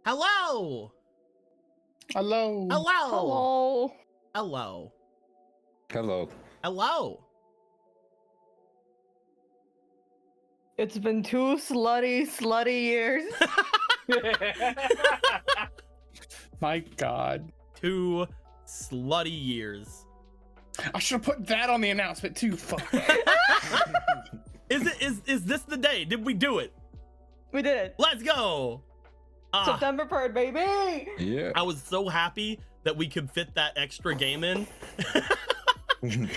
Hello. Hello. Hello. Hello. Hello. Hello. Hello. It's been 2 slutty years. My God. 2 slutty years. I should have put that on the announcement too. Fuck. Is this the day? Did we do it? We did it. Let's go. September 3rd, baby. Yeah. I was so happy that we could fit that extra game in.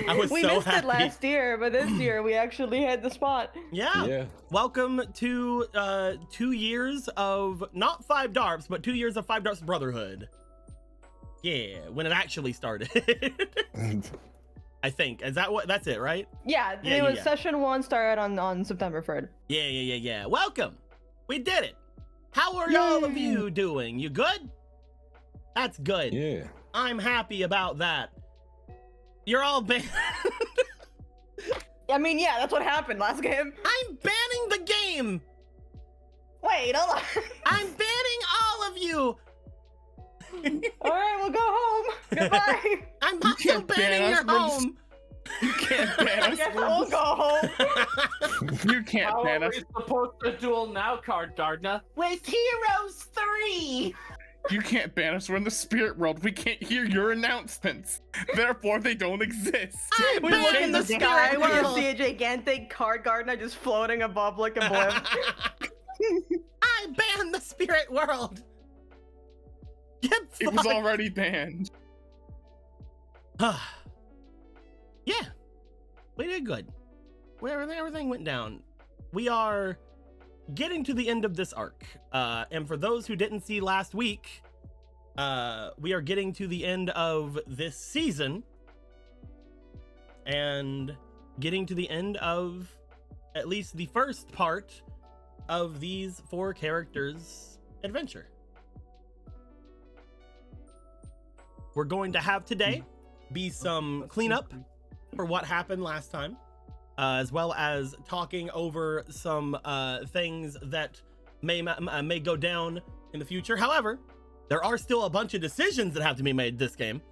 I was We so missed happy. it last year, but this year we actually had the spot. Yeah. Yeah. Welcome to 2 years of not 5Darps, but 2 years of 5Darps Brotherhood. Yeah, when it actually started. I think. Is that what? That's it, right? Yeah, it was session 1 started on September 3rd. Yeah. Welcome. We did it. How are all of you doing? You good? That's good. Yeah. I'm happy about that. You're all banned. I mean, yeah, that's what happened last game. I'm banning the game. Wait, hold on. I'm banning all of you. All right, we'll go home. Goodbye. I'm also can't ban banning us, your we're just- home. You can't ban I us. guess we'll go home. You can't How ban are us. we supposed to duel now, Card Gardner? With Heroes 3! You can't ban us. We're in the spirit world. We can't hear your announcements. Therefore, they don't exist. I'm We look in the banning sky, spirit we world. see a gigantic card gardener just floating above like a blimp. I banned the spirit world. Get It was fucked. already banned. Yeah, we did good. Everything went down. We are getting to the end of this arc. And for those who didn't see last week, we are getting to the end of this season and getting to the end of at least the first part of these 4 characters' adventure. We're going to have today be some cleanup for what happened last time, as well as talking over some things that may go down in the future. However, there are still a bunch of decisions that have to be made this game,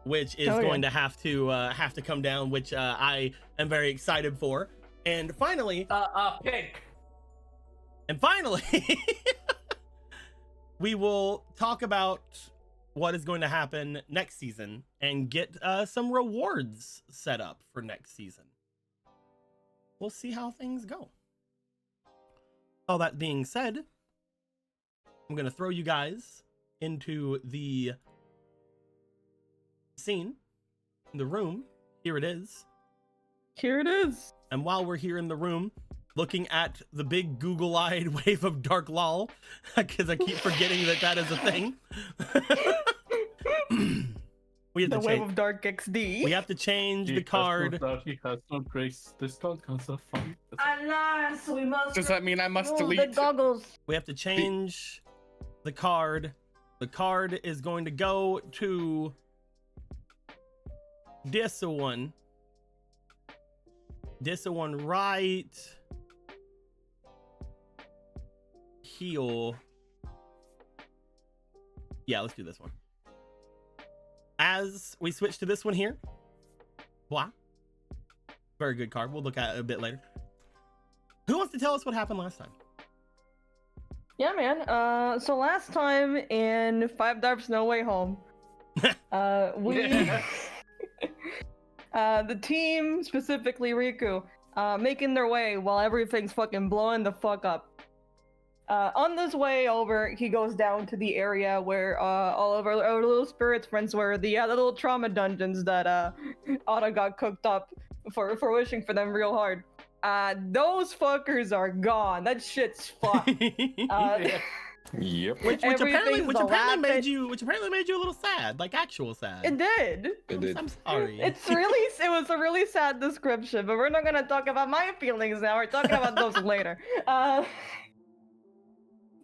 which is going to have to come down, which I am very excited for. And finally, Pink. And finally, we will talk about what is going to happen next season and get some rewards set up for next season. We'll see how things go. All that being said, I'm going to throw you guys into the scene, in the room. Here it is. Here it is. And while we're here in the room, looking at the big Google-eyed wave of dark lol, because I keep forgetting that is a thing. We have The to wave change. of dark XD. We have to change the card. He has no grace. This card can so fun. Alas, we must. Does that mean I must remove delete? the goggles? We have to change the card. The card is going to go to this one. This one right here. Yeah, let's do this one. As we switch to this one here. Blah. Very good card. We'll look at it a bit later. Who wants to tell us what happened last time? Yeah, man. So last time in 5Darps No Way Home, we, the team, specifically Riku, making their way while everything's fucking blowing the fuck up. On this way over, he goes down to the area where all of our little spirits friends were, the little trauma dungeons that Otto got cooked up for wishing for them real hard. Those fuckers are gone. That shit's fucked. Yep. Which apparently Everything's made you a little sad, like actual sad. It did. It did. I'm sorry. It was a really sad description, but we're not gonna talk about my feelings now. We're talking about those later.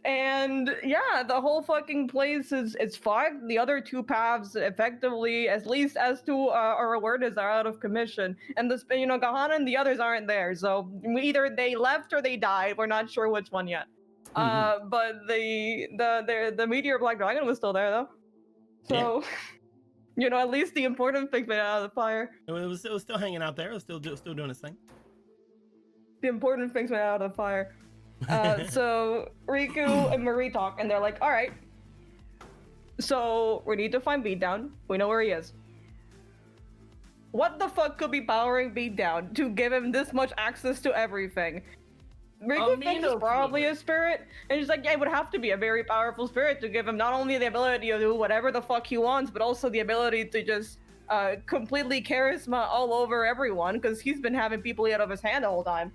And yeah, the whole fucking place is fucked. The other 2 paths, effectively, at least as to our awareness, are out of commission. And the Gahan and the others aren't there. So either they left or they died. We're not sure which one yet. But the meteor black dragon was still there though. So, at least the important things made it out of the fire. It was still hanging out there. It was still doing its thing. The important things made it out of the fire. So Riku and Marie talk, and they're like, "All right, so we need to find Beatdown. We know where he is. What the fuck could be powering Beatdown to give him this much access to everything?" Riku thinks it's probably a spirit, and she's like, yeah, it would have to be a very powerful spirit to give him not only the ability to do whatever the fuck he wants, but also the ability to just completely charisma all over everyone, because he's been having people eat out of his hand the whole time.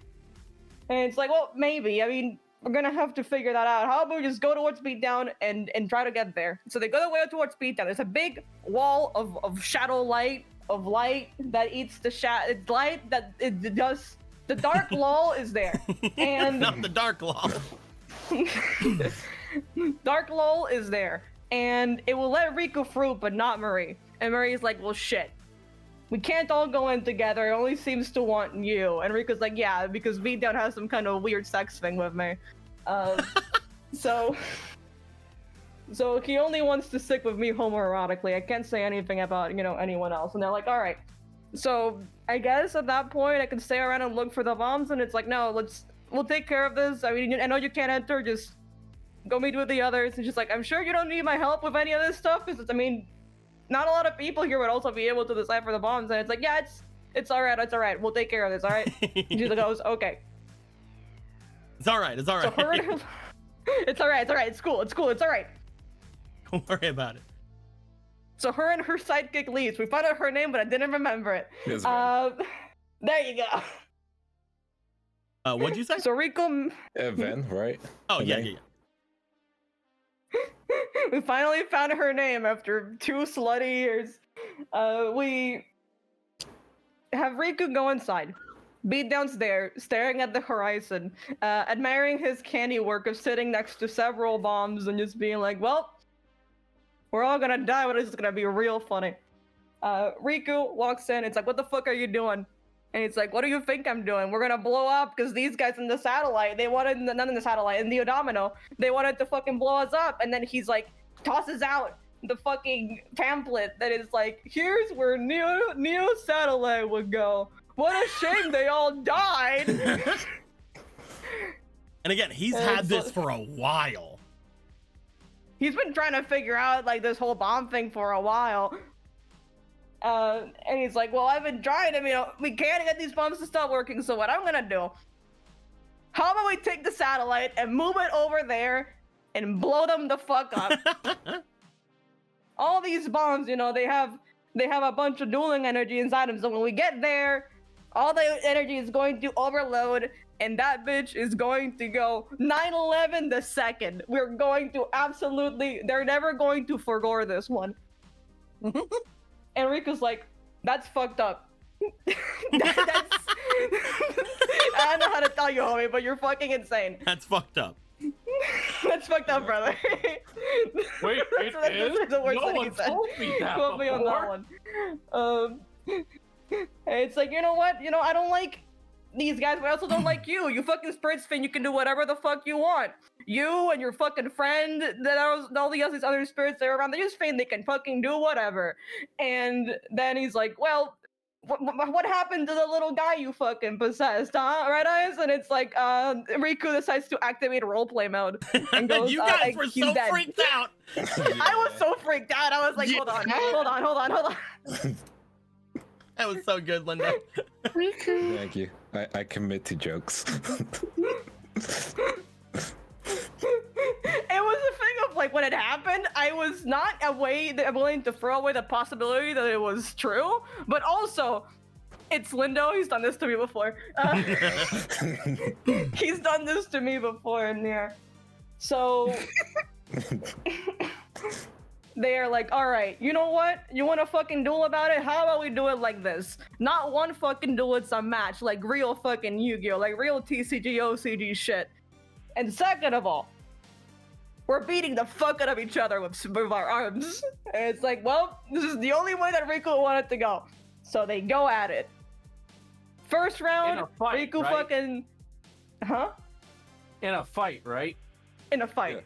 And it's like, well, maybe. I mean, we're gonna have to figure that out. How about we just go towards Beatdown and try to get there? So they go the way towards Beatdown. There's a big wall of shadow light, of light that eats the it's light that it does. The dark lull is there, and not the dark lull. Dark lull is there, and it will let Riku through, but not Marie. And Marie's like, well, shit. We can't all go in together. It only seems to want you. And Riku's like, yeah, because Beatdown has some kind of weird sex thing with me. So he only wants to stick with me homoerotically. I can't say anything about, anyone else. And they're like, all right. So I guess at that point I can stay around and look for the bombs. And it's like, no, we'll take care of this. I mean, I know you can't enter. Just go meet with the others. And she's like, I'm sure you don't need my help with any of this stuff. Because I mean, not a lot of people here would also be able to decipher the bombs. And it's like, yeah, it's all right. It's all right. We'll take care of this. All right. And she goes, okay. It's all right. It's all right. So it's all right. It's all right. It's cool. It's cool. It's all right. Don't worry about it. So her and her sidekick leaves. We found out her name, but I didn't remember it. Yes, there you go. What'd you say? So Riku. Ven, right? Oh, yeah. We finally found her name after 2 slutty years. We have Riku go inside. Beatdown's there, staring at the horizon, admiring his candy work of sitting next to several bombs and just being like, well, we're all gonna die, but it's gonna be real funny. Riku walks in, it's like, what the fuck are you doing? And it's like, what do you think I'm doing? We're gonna blow up because these guys in the satellite, they wanted, not in the satellite, in the Odomino, they wanted to fucking blow us up. And then he's like, tosses out the fucking pamphlet that is like, here's where Neo satellite would go. What a shame they all died. And again, he's had this for a while. He's been trying to figure out like this whole bomb thing for a while. And he's like, well, I've been trying to, we can't get these bombs to stop working, so what I'm gonna do, how about we take the satellite and move it over there and blow them the fuck up? All these bombs, they have a bunch of dueling energy inside them, so when we get there, all the energy is going to overload, and that bitch is going to go 9/11 the second. We're going to they're never going to forgo this one. And Riku's like, that's fucked up. That's I don't know how to tell you, homie, but you're fucking insane. That's fucked up. That's fucked up, brother. Wait, it is? No one told me that Quote me on that one. It's like, you know what? I don't like these guys, but I also don't like you. You fucking spirits think you can do whatever the fuck you want. You and your fucking friend, all these other spirits that are around, they just think they can fucking do whatever. And then he's like, well, what happened to the little guy you fucking possessed, huh? Red Eyes? And it's like, Riku decides to activate roleplay mode. And goes, You guys were so dead. freaked out. I was so freaked out. I was like, hold on. That was so good, Linda. Thank you. I commit to jokes. It was a thing of like when it happened, I was not willing to throw away the possibility that it was true, but also it's Lindo. He's done this to me before. He's done this to me before, and yeah. So they are like, all right, you know what? You want to fucking duel about it? How about we do it like this? Not one fucking duel, it's a match, like real fucking Yu-Gi-Oh, like real TCG, OCG shit. And second of all, we're beating the fuck out of each other with our arms. And it's like, well, this is the only way that Riku wanted to go. So they go at it. First round, In a fight, Riku right? fucking... Huh? In a fight, right? in a fight.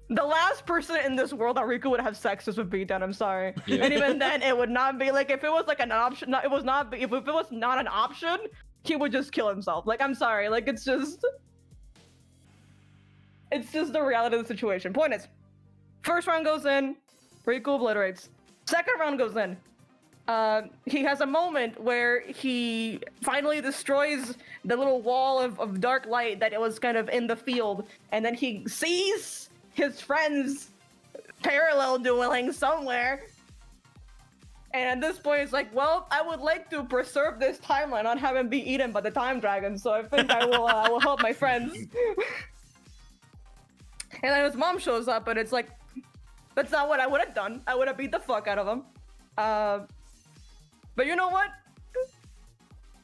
The last person in this world that Riku would have sex is with Beatdown. I'm sorry, Yeah. and even then, it would not be like if it was like an option. It was not. If it was not an option, he would just kill himself. Like I'm sorry. Like it's just the reality of the situation. Point is, first round goes in, Riku obliterates. Second round goes in. He has a moment where he finally destroys the little wall of dark light that it was kind of in the field, and then he sees his friends parallel dueling somewhere. And at this point, it's like, well, I would like to preserve this timeline, not have him be eaten by the time dragon. So I think I will help my friends. And then his mom shows up, and it's like, that's not what I would have done. I would have beat the fuck out of him. But you know what?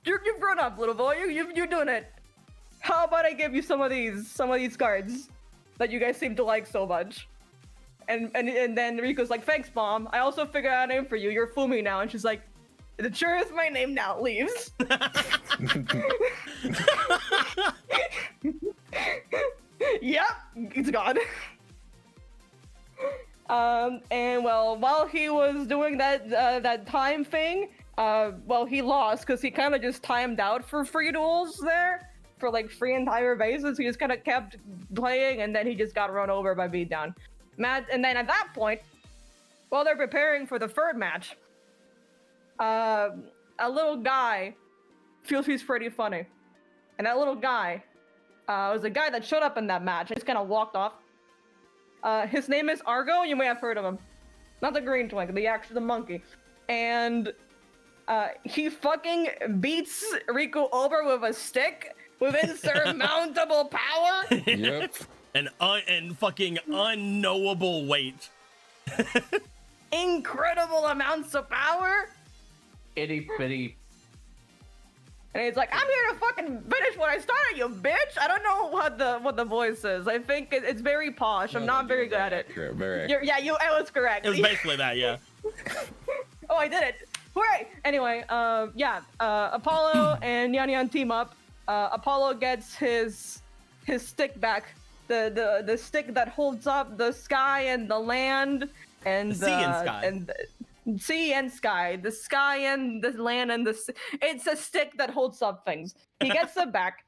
You've grown up, little boy. You're doing it. How about I give you some of these cards that you guys seem to like so much? And then Riku's like, thanks, Mom. I also figured out a name for you. You're Fumi now. And she's like, it sure is my name now. Leaves. Yep, it's gone. And well, while he was doing that time thing, well, he lost because he kind of just timed out for free duels there for like 3 entire bases. He just kind of kept playing, and then he just got run over by Beatdown. And then at that point, while they're preparing for the third match, a little guy feels he's pretty funny, and that little guy was a guy that showed up in that match and just kind of walked off. His name is Argo. You may have heard of him. Not the green twink, the monkey. And he fucking beats Riku over with a stick with insurmountable power. Yep. And fucking unknowable weight. Incredible amounts of power. Itty bitty. And he's like, I'm here to fucking finish what I started, you bitch. I don't know what the voice is. I think it's very posh. I'm not very good at it. Very accurate. It was correct. It was basically that, yeah. Oh, I did it. Hooray! Anyway, Apollo and Yan team up. Apollo gets his stick back. The stick that holds up the sky and the land and The sea and sky. And sea and sky. The sky and the land and it's a stick that holds up things. He gets it back.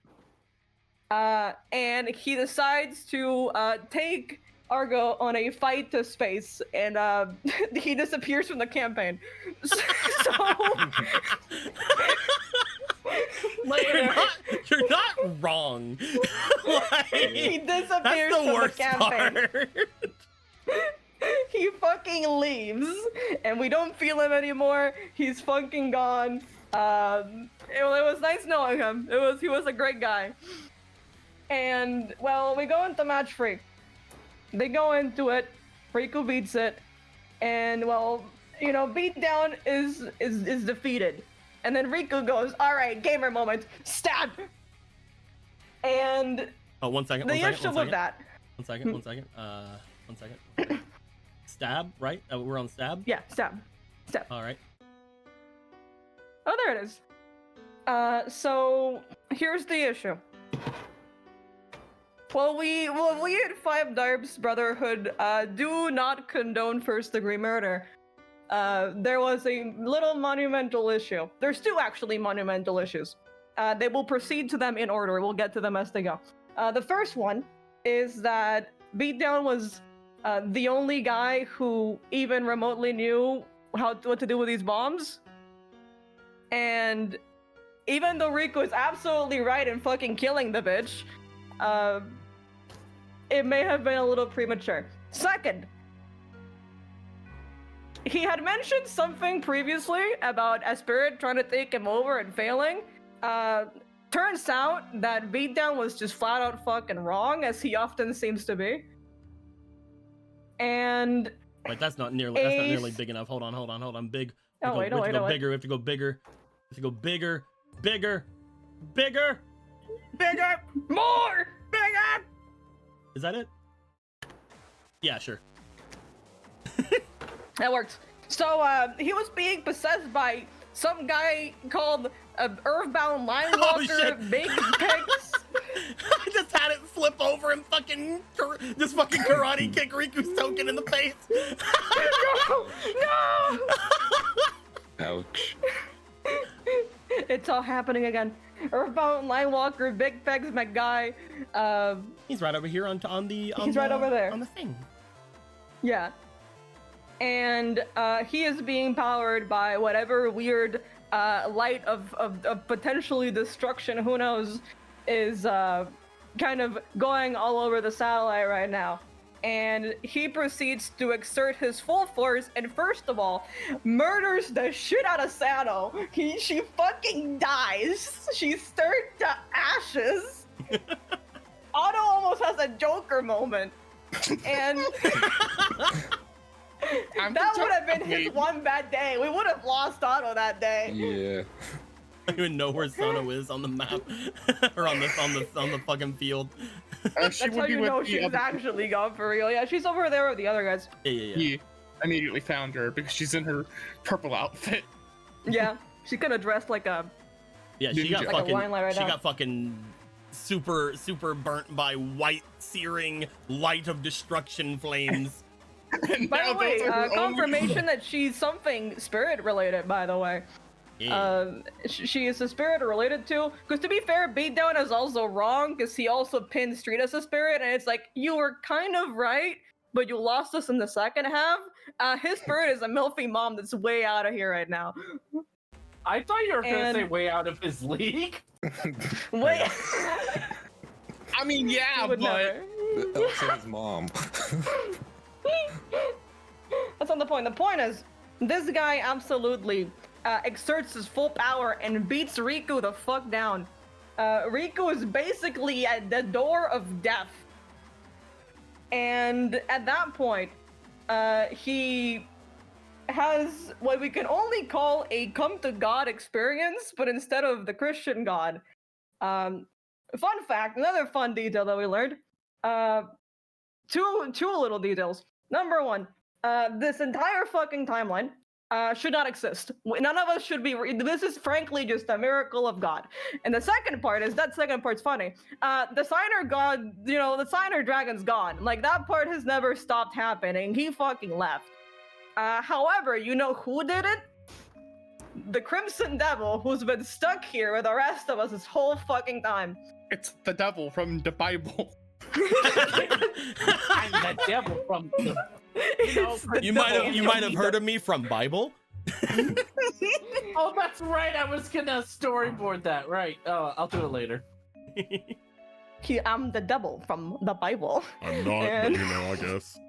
And he decides to take Argo on a fight to space, and he disappears from the campaign. So later, You're not wrong. Like, he disappears that's the from worst the campaign. part. He fucking leaves, and we don't feel him anymore. He's fucking gone. It was nice knowing him. He was a great guy. And well, we go into match 3. They go into it. Riku beats it, and well, you know, Beatdown is defeated. And then Riku goes, "All right, gamer moment, stab." And Oh, one second. the One second. issue One with second. that, One second. One second. One second. Stab, right? We're on stab. yeah, stab. All right. Oh, there it is. So here's the issue. Well, we at 5Darps Brotherhood do not condone first-degree murder. There was a little monumental issue. There's 2 actually monumental issues. They will proceed to them in order. We'll get to them as they go. The first one is that Beatdown was the only guy who even remotely knew what to do with these bombs. And even though Riku is absolutely right in fucking killing the bitch, it may have been a little premature. Second, he had mentioned something previously about a spirit trying to take him over and failing. Turns out that Beatdown was just flat out fucking wrong, as he often seems to be. And Wait, that's not nearly big enough. Hold on. Big. We have to go bigger. We have to go bigger. We have to go bigger. more! Bigger. Is that it? Yeah, sure. That works. So, he was being possessed by some guy called Earthbound Line Walker, shit. Big Pigs. I just had it flip happening again. Earthbound, Linewalker, Big Pegs, my guy. He's right over here on the. He's right over there. On the thing. Yeah. And he is being powered by whatever weird light of potentially destruction, who knows, is kind of going all over the satellite right now. And he proceeds to exert his full force and first of all, murders the shit out of Sano. She fucking dies. She's turned to ashes. Otto almost has a Joker moment. And that would have been his one bad day. We would have lost Otto that day. Yeah. I don't even know where Sano is on the map or on the fucking field. That's how you know she's actually gone for real. Yeah, she's over there with the other guys. Yeah. He immediately found her because she's in her purple outfit. Yeah, she's kind of dressed like a. Yeah, she got like fucking. a wine light right she now. got fucking super burnt by white searing light of destruction flames. By the way, confirmation that she's something spirit related. By the way. Yeah. She is a spirit related to, because to be fair, Beatdown is also wrong because he also pinned Street as a spirit, and it's like, you were kind of right, but you lost us in the second half. His spirit is a milfy mom that's way out of here right now. I thought you were gonna say way out of his league. Wait. I mean, yeah, but Also his mom. That's not the point. The point is, this guy absolutely exerts his full power and beats Riku the fuck down. Riku is basically at the door of death. And at that point, he has what we can only call a come to God experience, but instead of the Christian God. Fun fact, another fun detail that we learned. Two little details. Number one, this entire fucking timeline should not exist. None of us should be. This is frankly just a miracle of God. And the second part is that second part's funny. The signer god, the signer dragon's gone. Like that part has never stopped happening. He fucking left. However, you know who did it? The Crimson Devil, who's been stuck here with the rest of us this whole fucking time. it's the devil from the Bible. I'm the devil from the. You might have heard of me from Bible. Oh, that's right. I was gonna storyboard that. Right. I'll do it later. I'm the devil from the Bible. I'm not, And- but I guess.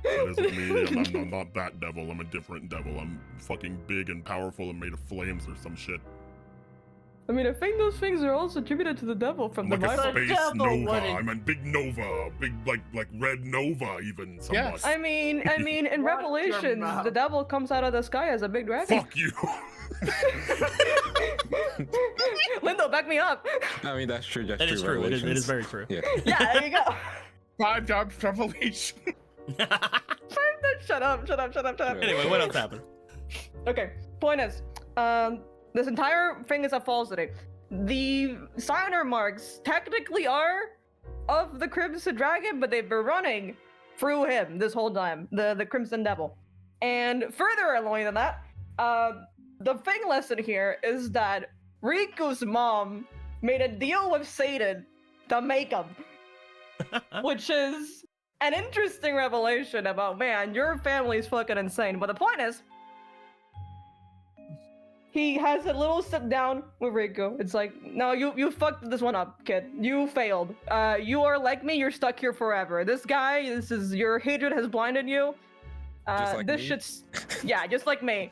That isn't me. I'm not that devil. I'm a different devil. I'm fucking big and powerful and made of flames or some shit. I mean, I think those things are also attributed to the devil from I'm the like a Bible. space devil nova. wouldn't- I'm a big nova. Big like red nova even somewhat. Yes. I mean, in Watch your Revelations, mouth. the devil comes out of the sky as a big dragon. Fuck you. Lindo, back me up. I mean, that's true. That's That is true. It is Revelations. very true. Yeah. Yeah, there you go. 5Darps revelation. Shut up. Anyway, what else happened? Okay, point is, this entire thing is a falsity. The signer marks technically are of the Crimson Dragon, but they've been running through him this whole time, the Crimson Devil. And further along than that, the thing lesson here is that Riku's mom made a deal with Satan to make him, which is an interesting revelation about, man, your family's fucking insane. But the point is, he has a little sit down with Riku. It's like, no, you fucked this one up, kid. You failed. You are like me. You're stuck here forever. This guy, your hatred has blinded you. Just like this me? shit's, yeah, just like me.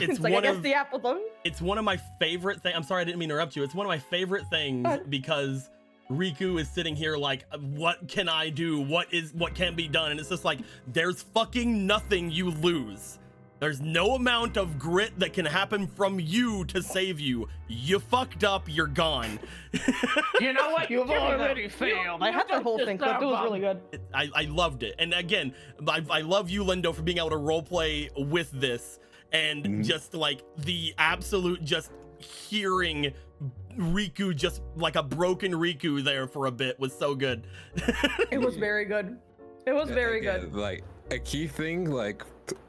It's like, I one guess of the apple don't. it's one of my favorite things. I'm sorry I didn't mean to interrupt you. It's one of my favorite things because Riku is sitting here like, what can I do? What can be done? And it's just like, there's fucking nothing you lose. There's no amount of grit that can happen from you to save you. You fucked up, you're gone. You know what? You've Give me already that. failed. You- I had you the whole just thing clipped. It was really good. I loved it. And again, I love you, Lindo, for being able to roleplay with this and just like the absolute just hearing Riku just like a broken Riku there for a bit was so good. It was very good. It was very Yeah, good. like a key thing like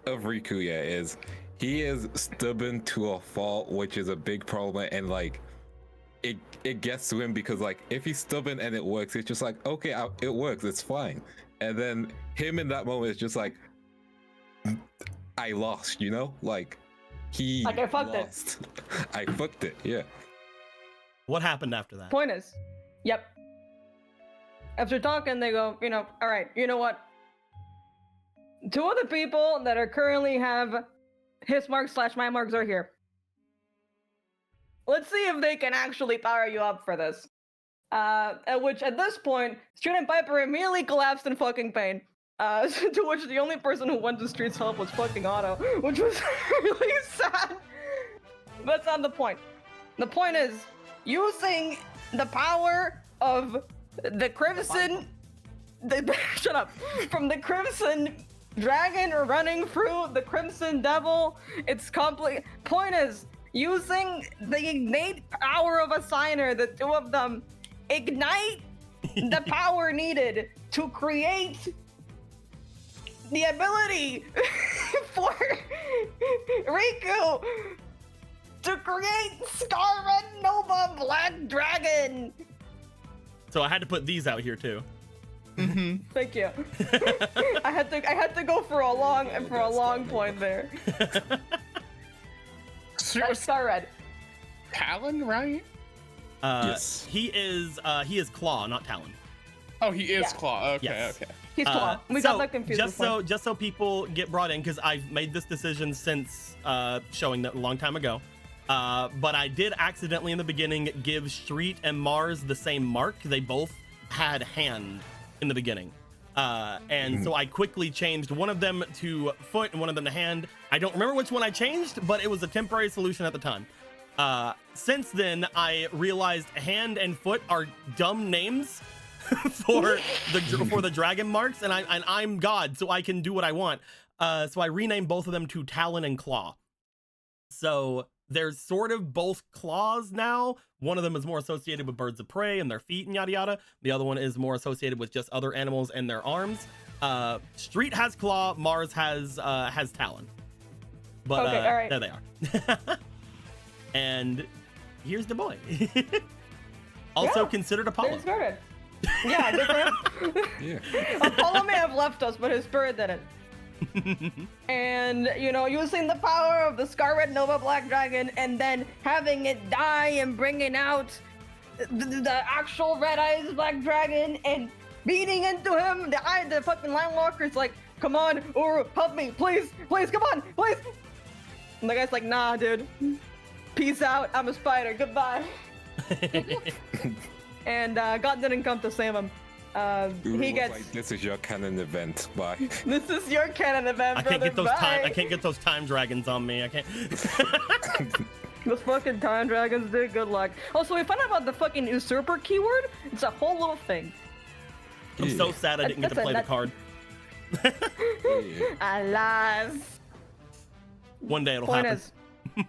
of Riku, is he is stubborn to a fault, which is a big problem, and like it gets to him because like if he's stubborn and it works, it's just like okay, it works, it's fine. And then him in that moment is just like, I lost, you know, like he Like, I fucked it. lost. I fucked it. Yeah. What happened after that? Point is, yep. After talking, they go, you know, all right, you know what? 2 of the people that are currently have his marks / my marks are here. Let's see if they can actually power you up for this. At which, at this point, Street and Piper immediately collapsed in fucking pain. To which the only person who went to Street's help was fucking Otto, which was really sad. But that's not the point. The point is, using the power of the Crimson... shut up. From the Crimson Dragon running through the Crimson Devil, it's complete... Point is, using the innate power of a signer, the 2 of them ignite the power needed to create the ability for Riku to create Scarlet Nova Black Dragon. So I had to put these out here too. Thank you. I had to go for a long point there. That's Star Red. Talon, right? Yes. He is Claw, not Talon. Oh, he is Yeah. Claw. Okay, Yes. okay. He's Claw. We got that confused before. Just so people get brought in, because I've made this decision since showing that a long time ago. But I did accidentally in the beginning give Street and Mars the same mark. They both had hand in the beginning. And so I quickly changed one of them to foot and one of them to hand. I don't remember which one I changed, but it was a temporary solution at the time. Since then, I realized hand and foot are dumb names for the dragon marks, and I'm God, so I can do what I want. So I renamed both of them to Talon and Claw. So there's sort of both claws now. One of them is more associated with birds of prey and their feet and yada yada. The other one is more associated with just other animals and their arms. Street has Claw, Mars has Talon. But Okay, all right. there they are. And here's the boy. Also Yeah, considered Apollo. There's Garden. Yeah, different. Yeah. Apollo may have left us, but his spirit didn't. And, you know, using the power of the Scarlet Nova Black Dragon and then having it die and bringing out the actual Red Eyes Black Dragon and beating into him, the fucking Landwalker's like, come on, Uru, help me, please, come on, please. And the guy's like, nah, dude, peace out, I'm a spider, goodbye. And God didn't come to save him. Uru He was gets... like, this is your canon event. Bye. This is your canon event, I can't get those brother. I can't get those time dragons on me. I can't. Those fucking time dragons, dude, good luck. Also, we found out about the fucking usurper keyword. It's a whole little thing. I'm so sad I didn't get to play the card. Yeah. Alas. One day it'll Point happen. is,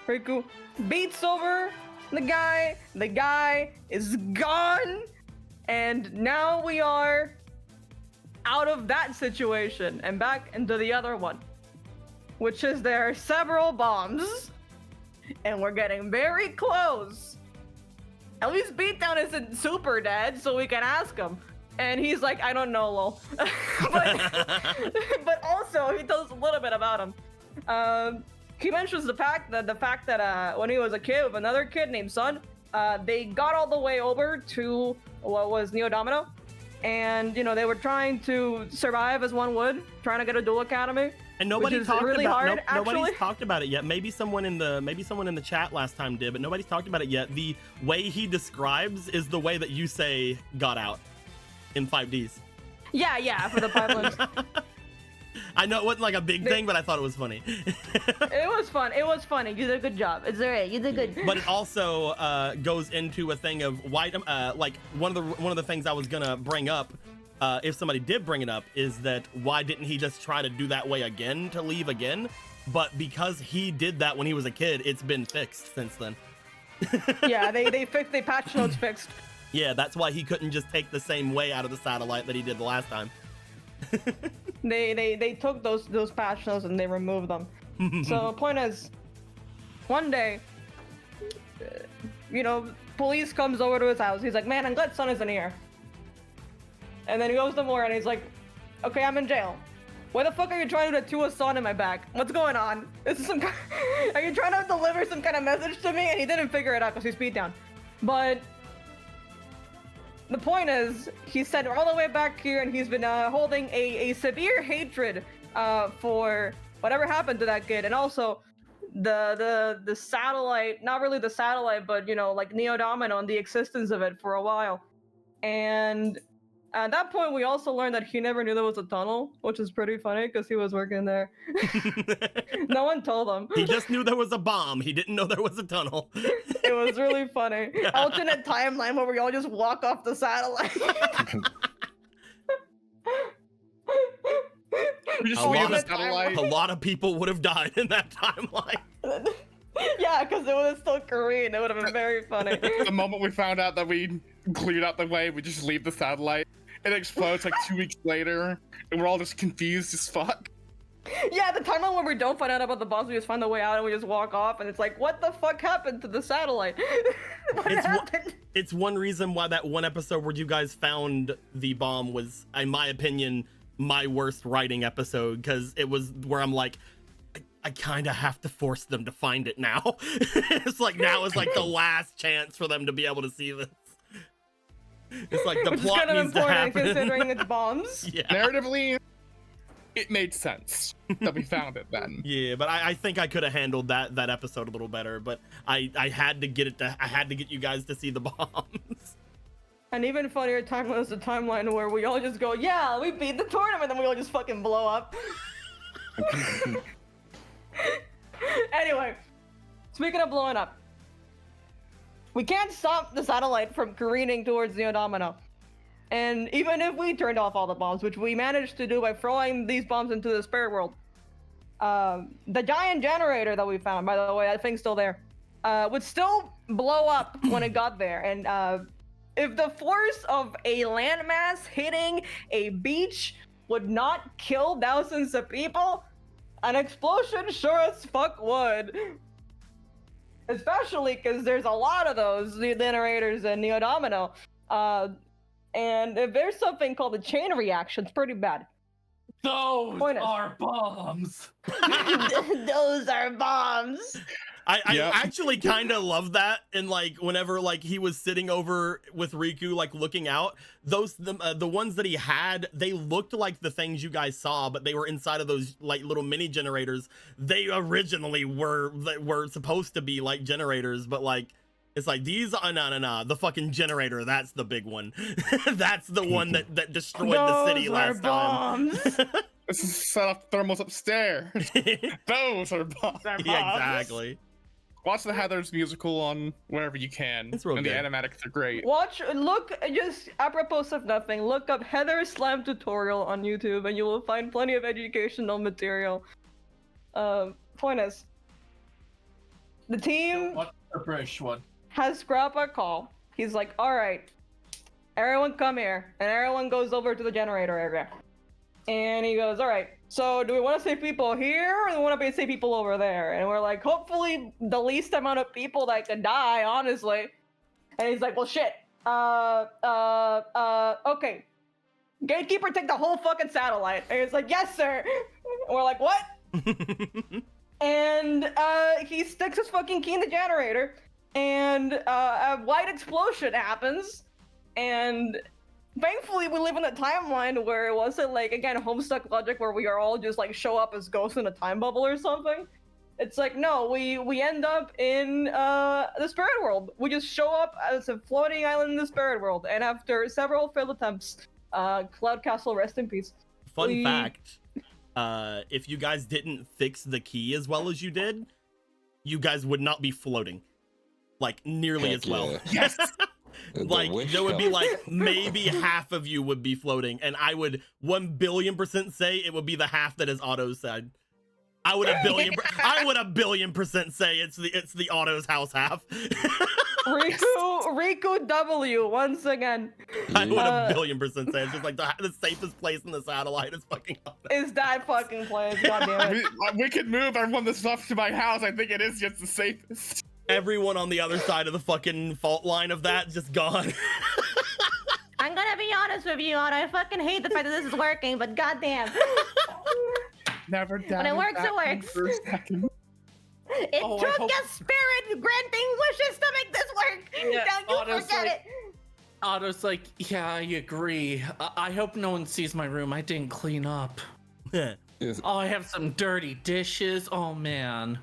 Riku beats over the guy. The guy is gone. And now we are out of that situation and back into the other one, which is there are several bombs, and we're getting very close. At least Beatdown isn't super dead, so we can ask him. And he's like, I don't know, lol. but also, he tells us a little bit about him. He mentions the fact that when he was a kid with another kid named Sun, they got all the way over to what was Neo Domino, and you know they were trying to survive as one would, trying to get a dual academy. And nobody is talked really about hard, nobody's actually. talked about it yet. Maybe someone in the chat last time did, but nobody's talked about it yet. The way he describes is the way that you say got out in 5Ds. Yeah, for the pipelines. I know it wasn't like a big thing, but I thought it was funny. It was fun. It was funny. You did a good job. It's alright. You did good. But it also goes into a thing of why, like one of the things I was gonna bring up, if somebody did bring it up, is that why didn't he just try to do that way again to leave again? But because he did that when he was a kid, it's been fixed since then. Yeah, they patch notes fixed. Yeah, that's why he couldn't just take the same way out of the satellite that he did the last time. They took those patch notes and they removed them. So the point is, one day, police comes over to his house. He's like, man, I'm glad Sun isn't here. And then he goes to Moore and he's like, okay, I'm in jail. Why the fuck are you trying to tattoo a sun in my back? What's going on? Are you trying to deliver some kind of message to me? And he didn't figure it out because he's beat down. But the point is, he's sent all the way back here and he's been holding a severe hatred for whatever happened to that kid. And also the satellite, not really the satellite, but like Neo Domino and the existence of it for a while. And at that point, we also learned that he never knew there was a tunnel, which is pretty funny because he was working there. No one told him. He just knew there was a bomb. He didn't know there was a tunnel. It was really funny. Alternate timeline where we all just walk off the satellite. We just leave the satellite. A lot of people would have died in that timeline. Yeah, because it was still Korean. It would have been very funny. The moment we found out that we cleared out the way, we just leave the satellite. It explodes like 2 weeks later, and we're all just confused as fuck. Yeah, the timeline where we don't find out about the boss, we just find the way out and we just walk off, and it's like, what the fuck happened to the satellite? What happened? It's one reason why that one episode where you guys found the bomb was, in my opinion, my worst writing episode, because it was where I'm like, I kind of have to force them to find it now. It's like now is like the last chance for them to be able to see this. It's like the Which plot is kind of needs to important happen. considering it's bombs. Yeah. Narratively, it made sense that we found it then. Yeah, but I think I could have handled that episode a little better. But I had to get I had to get you guys to see the bombs. An even funnier timeline is the timeline where we all just go, yeah, we beat the tournament, and we all just fucking blow up. Anyway, speaking of blowing up, we can't stop the satellite from careening towards Neo Domino. And even if we turned off all the bombs, which we managed to do by throwing these bombs into the spirit world, the giant generator that we found, by the way, that thing's still there, would still blow up when it got there. And if the force of a landmass hitting a beach would not kill thousands of people, an explosion sure as fuck would. Especially because there's a lot of those generators in Neo Domino. And if there's something called a chain reaction, it's pretty bad. Those Point is- are bombs. Those are bombs. I Yep. actually kind of love that. And like whenever like he was sitting over with Riku, like looking out, those the ones that he had, they looked like the things you guys saw, but they were inside of those like little mini generators. They originally were supposed to be like generators, but like it's like these are no, the fucking generator, that's the big one. That's the one that destroyed the city last time. This is set up thermals upstairs. Those are bombs. Yeah, exactly. Watch the Heathers musical on wherever you can. It's real and good. the animatics are great. Look, just apropos of nothing, look up Heather Slam tutorial on YouTube and you will find plenty of educational material. Point is, the team What's the fresh one? has Grappa call. He's like, all right, everyone come here. And everyone goes over to the generator area. And he goes, all right, so do we want to save people here or do we want to save people over there? And we're like, hopefully the least amount of people that could die, honestly. And he's like, well, shit. Okay. Gatekeeper, take the whole fucking satellite. And he's like, yes, sir. And we're like, what? And he sticks his fucking key in the generator. And a white explosion happens. And thankfully, we live in a timeline where it wasn't like, again, Homestuck logic where we are all just like show up as ghosts in a time bubble or something. It's like, no, we end up in the spirit world. We just show up as a floating island in the spirit world. And after several failed attempts, Cloud Castle, rest in peace. Fun fact, if you guys didn't fix the key as well as you did, you guys would not be floating like nearly Heck as well. yeah. Yes. Like there would be like maybe half of you would be floating, and I would 1 billion% say it would be the half that is Otto's side. I would a billion percent say it's the Otto's house half. Riku Riku W once again. I would Yeah. a billion% say it's just like the safest place in the satellite is fucking up there. Is that fucking place? God damn it. We could move everyone that's left to my house. I think it is just the safest. Everyone on the other side of the fucking fault line of that just gone. I'm gonna be honest with you, Otto. I fucking hate the fact that this is working, but goddamn, Never doubted when it works, that it works. for a second. It Oh, I took hope- a spirit granting wishes to make this work. Yeah, Don't you Otto's forget like- it. Otto's like, yeah, I agree. I hope no one sees my room. I didn't clean up. It's, Oh, I have some dirty dishes. Oh man.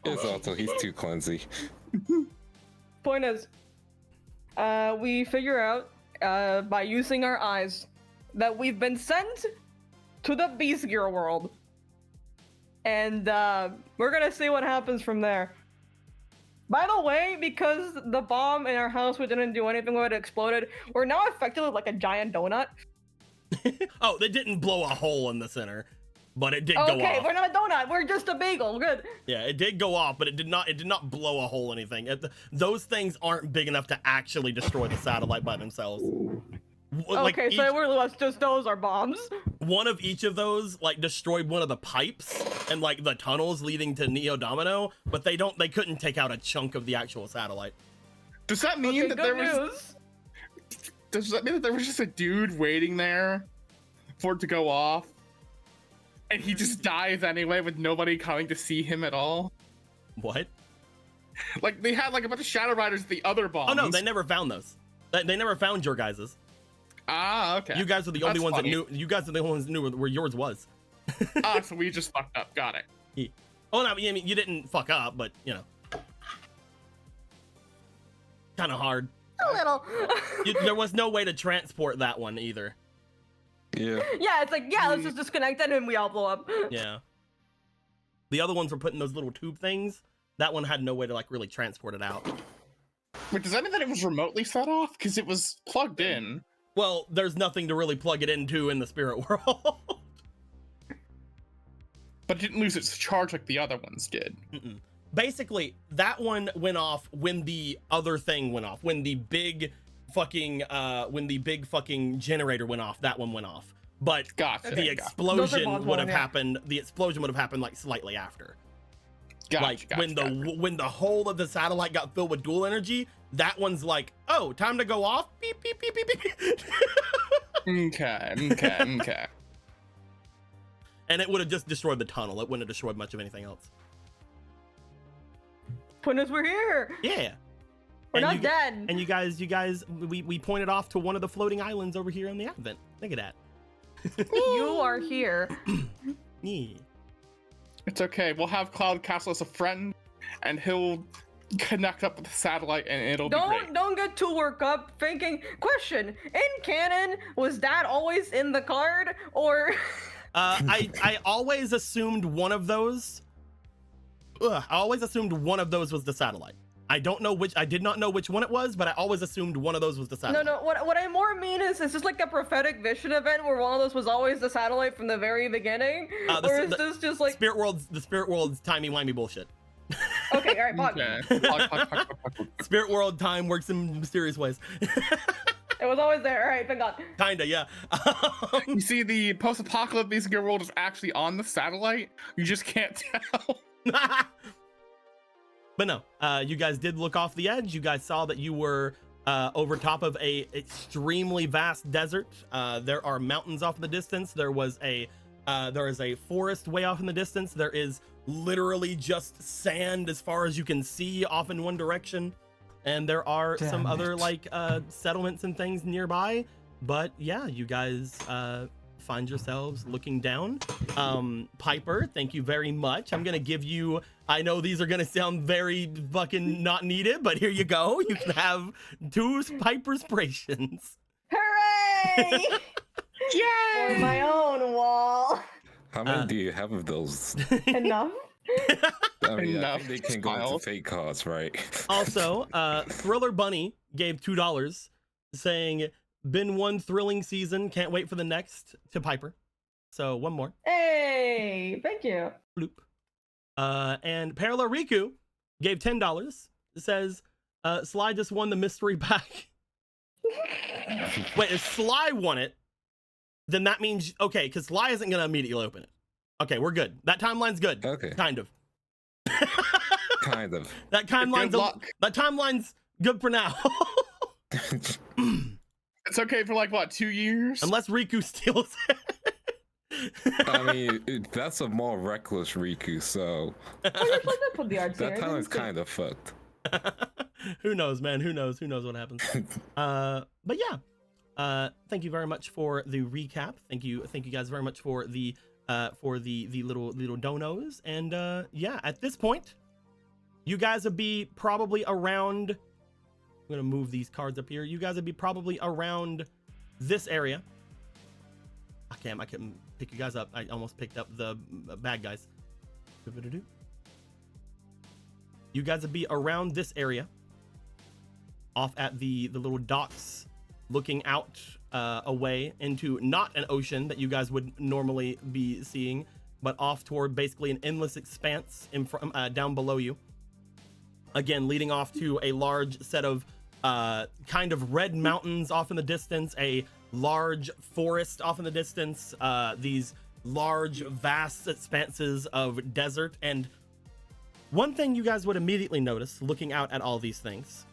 it's also he's too clumsy. Point is, we figure out by using our eyes that we've been sent to the Beast Gear world. And we're gonna see what happens from there. By the way, because the bomb in our house we didn't do anything with it exploded, we're now effectively like a giant donut. Oh, they didn't blow a hole in the center, but it did go Okay, off. we're not a donut, we're just a bagel. Good. Yeah, it did go off, but it did not blow a hole or anything. Those things aren't big enough to actually destroy the satellite by themselves. Like, Okay, so let's just those are bombs. one of each of those like destroyed one of the pipes and like the tunnels leading to Neo Domino, but they couldn't take out a chunk of the actual satellite. Does that mean Okay, that good there was? news. Does that mean that there was just a dude waiting there for it to go off, and he just dies anyway with nobody coming to see him at all? What? Like they had like a bunch of Shadow Riders at the other bombs. Oh no, they never found those. They never found your guys's. Ah, okay. You guys are the only That's ones funny. that knew. You guys are the only ones that knew where yours was. Ah, so we just fucked up. Got it. Oh no, I mean you didn't fuck up, but you know, kind of hard. A little. There was no way to transport that one either. Yeah. Yeah, it's like, yeah, let's just disconnect it and we all blow up. Yeah. The other ones were put in those little tube things. That one had no way to like really transport it out. Wait, does that mean that it was remotely set off? Because it was plugged in. Well, there's nothing to really plug it into in the spirit world. But it didn't lose its charge like the other ones did. Mm-mm. Basically, that one went off when the other thing went off. When the big fucking generator went off, that one went off. But Gotcha. the gotcha. explosion bombs would have yeah. happened. The explosion would have happened like slightly after. Gotcha, Like gotcha. when the whole of the satellite got filled with dual energy, that one's like, oh, time to go off. Beep beep beep beep beep. Okay. And it would have just destroyed the tunnel. It wouldn't have destroyed much of anything else. Point is, we're here. Yeah. We're And not you- dead. And you guys, we pointed off to one of the floating islands over here on the advent. Look at that. You are here. Yeah. It's okay. We'll have Cloud Castle as a friend, and he'll connect up with the satellite, and it'll be great. Don't get too worked up thinking. Question: in canon, was that always in the card, or? I always assumed one of those. I always assumed one of those was the satellite. I did not know which one it was, but I always assumed one of those was the satellite. No. What I more mean is, it's just like a prophetic vision event where one of those was always the satellite from the very beginning, or is this just like? The spirit world's timey-wimey bullshit. Okay, all right, pog. Okay. Spirit world time works in mysterious ways. It was always there. All right, thank God. Kinda, yeah. You see, the post-apocalyptic gear world is actually on the satellite. You just can't tell. But no, you guys did look off the edge. You guys saw that you were over top of a extremely vast desert. There are mountains off in the distance. There is a forest way off in the distance. There is literally just sand as far as you can see off in one direction. And there are some other like settlements and things nearby. But yeah, you guys find yourselves looking down. Piper, thank you very much. I'm gonna give you, I know these are gonna sound very fucking not needed, but here you go. You can have 2 Piper Spirations. Hooray! For my own wall. How many do you have of those? Enough. I mean, I Enough. think they can go into Smile. fake cards, right? Also, Thriller Bunny gave $2 saying, been one thrilling season, can't wait for the next, to Piper. So one more. Hey, thank you. Bloop. And Parallel Riku gave $10. It says, Sly just won the mystery pack. Wait, if Sly won it, then that means, okay, because Sly isn't going to immediately open it. Okay, we're good. That timeline's good. Okay. Kind of. Kind of. That timeline's, Good luck. that timeline's good for now. It's okay for like, what, 2 years? Unless Riku steals it. I mean, that's a more reckless Riku, so Put the arts that here. time is kind of fucked. Who knows, man? Who knows? Who knows what happens? But yeah. Thank you very much for the recap. Thank you guys very much for the little donos. And yeah, at this point, you guys would be probably around. I'm gonna move these cards up here. You guys would be probably around this area. I couldn't pick you guys up. I almost picked up the bad guys. You guys would be around this area, off at the little docks, looking out away into not an ocean that you guys would normally be seeing, but off toward basically an endless expanse in down below you. Again, leading off to a large set of kind of red mountains off in the distance, a large forest off in the distance, these large, vast expanses of desert. And one thing you guys would immediately notice looking out at all these things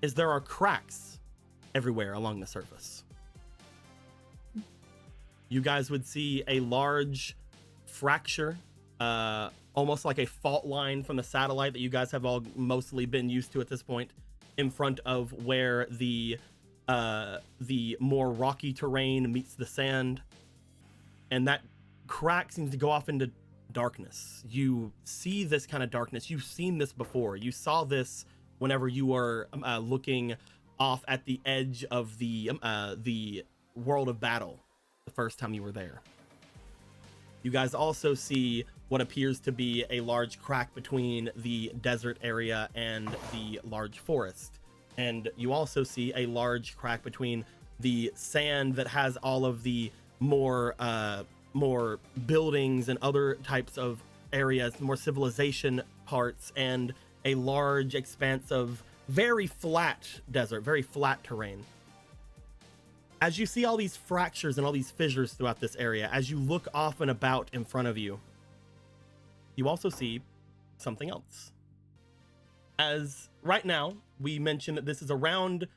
is there are cracks everywhere along the surface. You guys would see a large fracture, almost like a fault line from the satellite that you guys have all mostly been used to at this point, in front of where the more rocky terrain meets the sand. And that crack seems to go off into darkness. You see this kind of darkness. You've seen this before. You saw this whenever you were looking off at the edge of the world of battle the first time you were there. You guys also see what appears to be a large crack between the desert area and the large forest. And you also see a large crack between the sand that has all of the more buildings and other types of areas, more civilization parts, and a large expanse of very flat desert, very flat terrain. As you see all these fractures and all these fissures throughout this area, as you look off and about in front of you, you also see something else. As right now, we mentioned that this is around,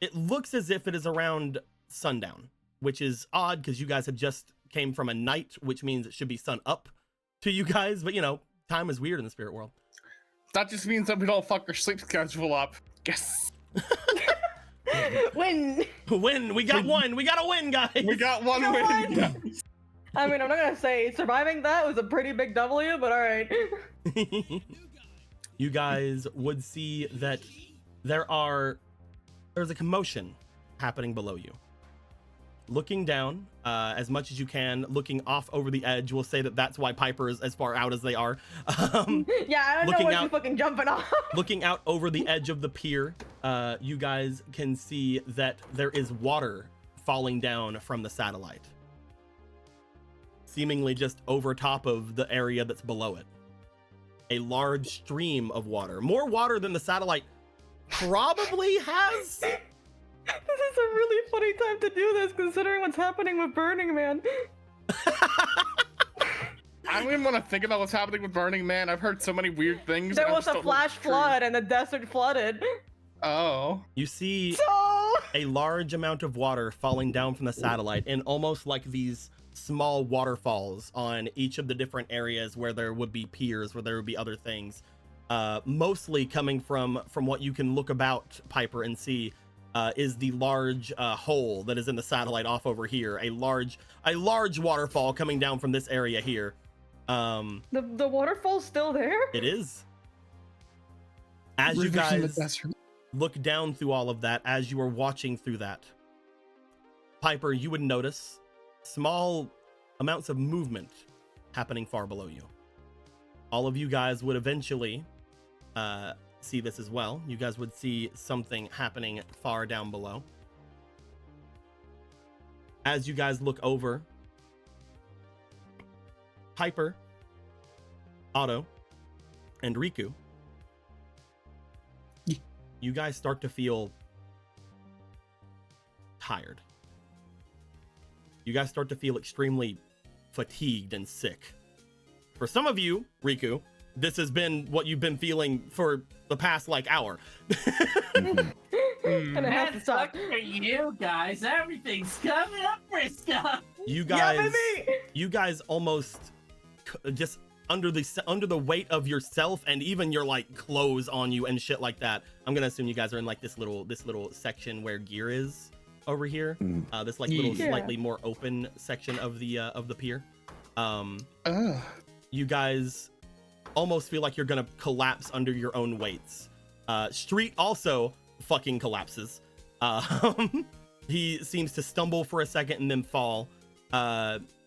it looks as if it is around sundown, which is odd because you guys have just came from a night, which means it should be sun up to you guys. But you know, time is weird in the spirit world. That just means that we don't fuck our sleep schedule up. Yes. Win. We got one. We got a win, guys. We got one Come win. on. guys. I mean, I'm not gonna say surviving that was a pretty big W, but all right. You guys would see that there's a commotion happening below you. Looking down as much as you can, looking off over the edge. We'll say that that's why Piper is as far out as they are. Yeah, I don't know what you're fucking jumping off. Looking out over the edge of the pier, you guys can see that there is water falling down from the satellite, seemingly just over top of the area that's below it. A large stream of water, more water than the satellite probably has. This is a really funny time to do this, considering what's happening with Burning Man. I don't even want to think about what's happening with Burning Man. I've heard so many weird things. There and I was just a don't know if flash it's true. flood and the desert flooded. Oh. You see So a large amount of water falling down from the satellite, and almost like these small waterfalls on each of the different areas where there would be piers, where there would be other things. Mostly coming from what you can look about, Piper, and see is the large hole that is in the satellite off over here. A large waterfall coming down from this area here. the waterfall's still there? It is. As you Rivers in the guys desert. look down through all of that, as you are watching through that, Piper, you would notice small amounts of movement happening far below you. All of you guys would eventually see this as well. You guys would see something happening far down below. As you guys look over, Piper, Otto, and Riku, you guys start to feel tired. You guys start to feel extremely fatigued and sick. For some of you, Riku, this has been what you've been feeling for the past like hour. And I have to Man, stop. fuck for you guys. Everything's coming up, Friska. You guys, Yeah, baby! you guys almost just under the weight of yourself and even your like clothes on you and shit like that. I'm gonna assume you guys are in like this little section where gear is over here. This like little Yeah. slightly more open section of the pier. You guys almost feel like you're gonna collapse under your own weights. Street also fucking collapses. He seems to stumble for a second and then fall.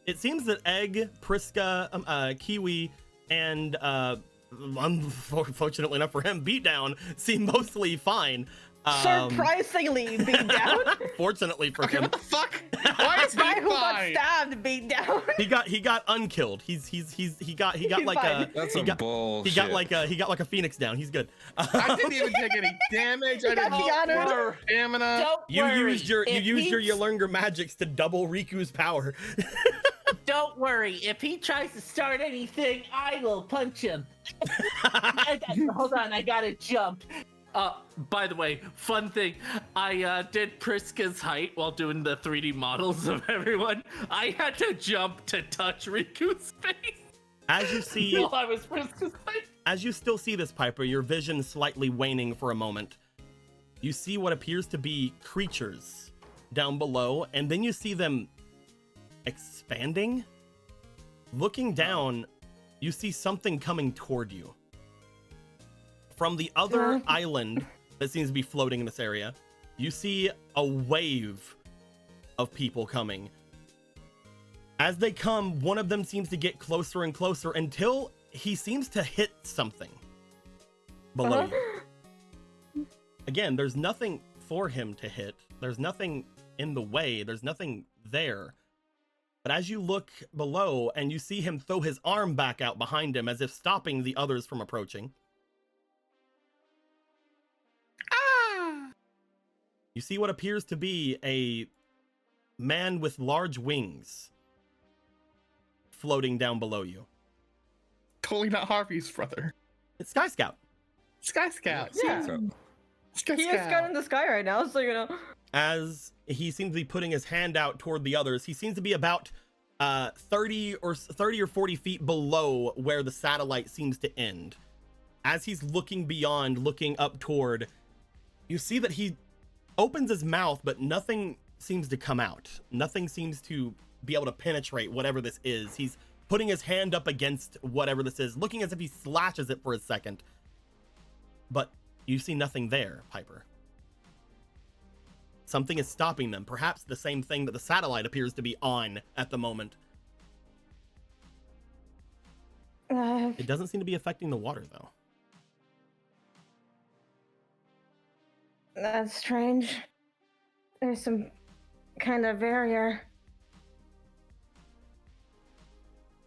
It seems that Egg, Priska, Kiwi, and unfortunately enough for him, Beatdown seem mostly fine. Surprisingly beat down. Fortunately for Okay, him, what the fuck? Why is he Guy who got fine? stabbed beat down. he got unkilled. He got He's like fine. a That's he some got bullshit. he got like a phoenix down. He's good. I didn't even take any damage. I got didn't the honor. get stamina. Don't You worry. used your If he- Yolunga magics to double Riku's power. Don't worry. If he tries to start anything, I will punch him. Hold on, I gotta jump. By the way, fun thing, I did Priska's height while doing the 3D models of everyone. I had to jump to touch Riku's face As you see, while I was Priska's height. as you still see this, Piper, your vision slightly waning for a moment. You see what appears to be creatures down below, and then you see them expanding. Looking down, you see something coming toward you. From the other island that seems to be floating in this area, you see a wave of people coming. As they come, one of them seems to get closer and closer until he seems to hit something below you. Again, there's nothing for him to hit. There's nothing in the way. There's nothing there. But as you look below and you see him throw his arm back out behind him as if stopping the others from approaching, you see what appears to be a man with large wings floating down below you. Totally not Harvey's brother. It's Sky Scout. Sky Scout. Yeah. So, Sky He is sky in the sky right now, so you know. As he seems to be putting his hand out toward the others, he seems to be about 30 or 40 feet below where the satellite seems to end. As he's looking beyond, looking up toward, you see that he opens his mouth, but nothing seems to come out. Nothing seems to be able to penetrate whatever this is. He's putting his hand up against whatever this is, looking as if he slashes it for a second. But you see nothing there, Piper. Something is stopping them. Perhaps the same thing that the satellite appears to be on at the moment. It doesn't seem to be affecting the water, though. That's strange. There's some kind of barrier.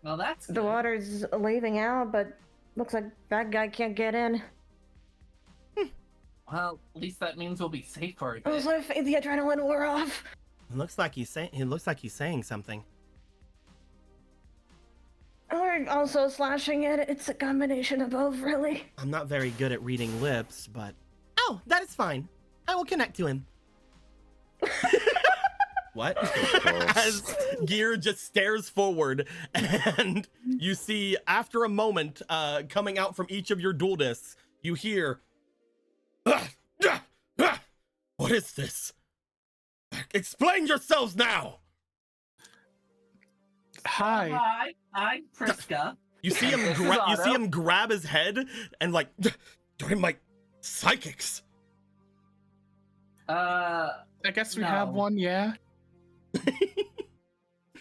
Well, that's The good. water's leaving out, but looks like that guy can't get in. Well, at least that means we'll be safe for a I was bit. afraid the adrenaline wore off. It looks like he's saying something. Or also slashing it. It's a combination of both, really. I'm not very good at reading lips, but oh, that is fine. I will connect to him. What? As Gear just stares forward, and you see, after a moment, coming out from each of your dual discs, you hear, what is this? Explain yourselves now! Hi. Hi, I'm Priska. You see him, This is Otto. grab his head and like, I'm like, psychics. I guess we have No. one, yeah.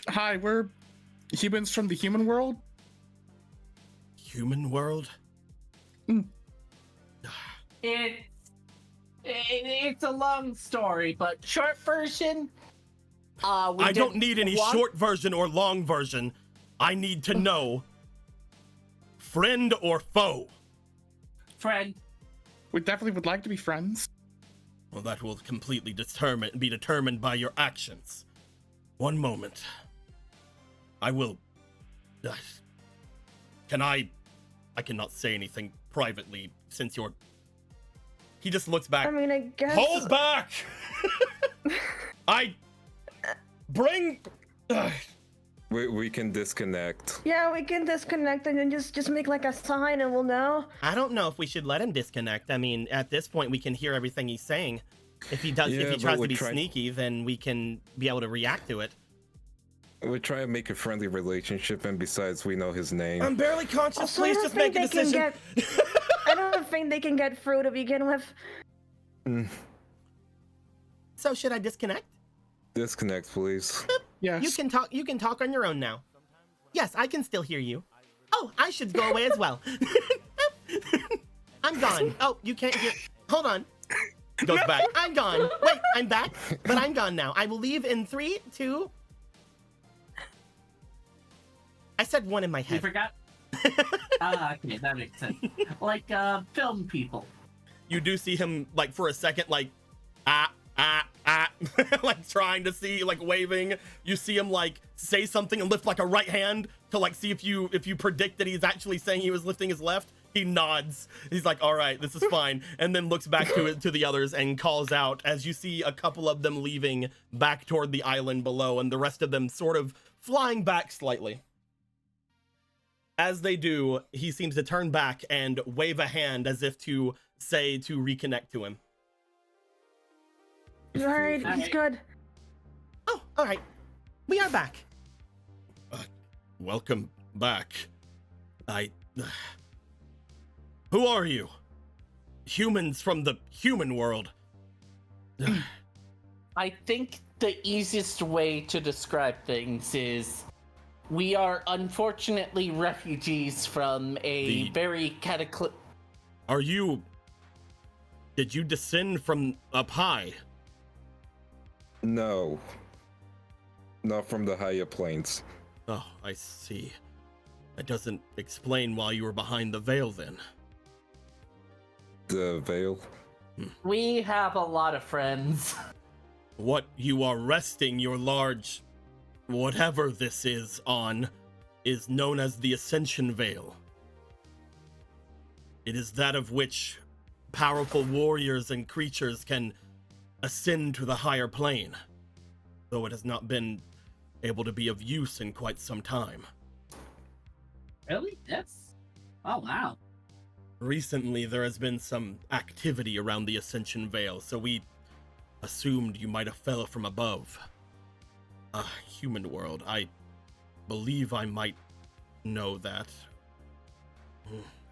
Hi, we're humans from the human world. Human world? It's a long story, but short version. I don't need any short version or long version. I need to know, friend or foe? friend. We definitely would like to be friends. Well, that will completely be determined by your actions. One moment. I will... I cannot say anything privately since you're... He just looks back. I mean, I guess. Hold back! Bring... We can disconnect. Yeah, we can disconnect and then just make like a sign and we'll know. I don't know if we should let him disconnect. I mean, at this point, we can hear everything he's saying. If he does, if he tries to be sneaky, then we can be able to react to it. We try to make a friendly relationship, and besides, we know his name. I'm barely conscious. Also, Please just make a decision. I don't think they can get through to begin with. So should I disconnect? Disconnect, please. Yes. You can talk on your own now. Yes, I can still hear you. Oh, I should go away as well. I'm gone. Oh, you can't hear. Hold on. Goes back. I'm gone. Wait, I'm back, but I'm gone now. I will leave in 3, 2. I said 1 in my You head. forgot? Okay, that makes sense. Like, film people. You do see him, like, for a second, like, like, trying to see, like, waving. You see him, like, say something and lift, like, a right hand to, like, see if you predict that he's actually saying he was lifting his left. He nods. He's like, all right, this is fine. And then looks back to the others and calls out as you see a couple of them leaving back toward the island below and the rest of them sort of flying back slightly. As they do, he seems to turn back and wave a hand as if to say to reconnect to him. Alright, he's good. Oh, all right. We are back. Welcome back. Who are you? Humans from the human world. I think the easiest way to describe things is we are unfortunately refugees from a very cataclysmic... Did you descend from up high? No. Not from the higher planes. Oh, I see. That doesn't explain why you were behind the veil then. The veil? We have a lot of friends. What you are resting your large, whatever this is on, is known as the Ascension Veil. It is that of which powerful warriors and creatures can ascend to the higher plane, though it has not been able to be of use in quite some time. Really? Oh, wow. Recently, there has been some activity around the Ascension Veil, so we assumed you might have fell from above. Human world. I believe I might know that.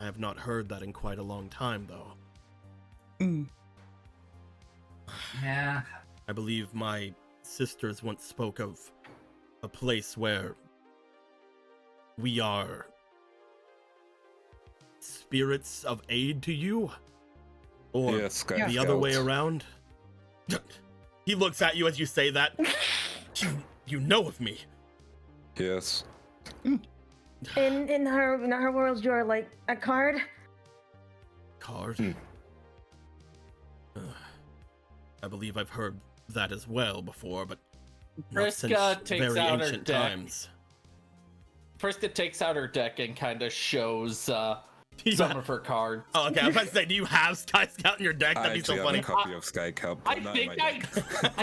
I have not heard that in quite a long time, though. Yeah. I believe my sisters once spoke of a place where we are spirits of aid to you? Or the other way around? He looks at you as you say that. You know of me. Yes. In her world, you're like a card. Card? I believe I've heard that as well before, but not since very ancient times. Friska takes out her deck and kind of shows some of her cards. Oh, okay. I was about to say, do you have Sky Scout in your deck? That'd be so funny. I have a copy of Sky Cup. I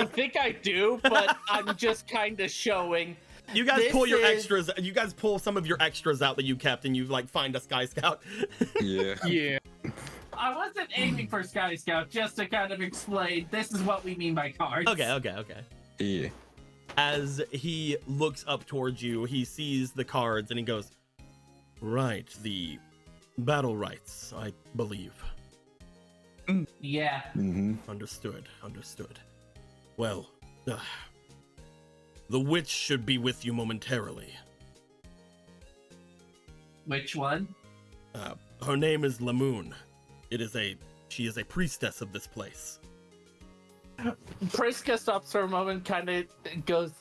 think I do, but I'm just kind of showing. You guys pull your extras. You guys pull some of your extras out that you kept, and you like find a Sky Scout. Yeah. Yeah. I wasn't aiming for Sky Scout, just to kind of explain. This is what we mean by cards. Okay. Yeah. As he looks up towards you, he sees the cards, and he goes, "Right, the battle rights, I believe." Yeah. Mm-hmm. Understood. Well, the witch should be with you momentarily. Which one? Her name is Lamoon. She is a priestess of this place. Priska stops for a moment, kind of goes,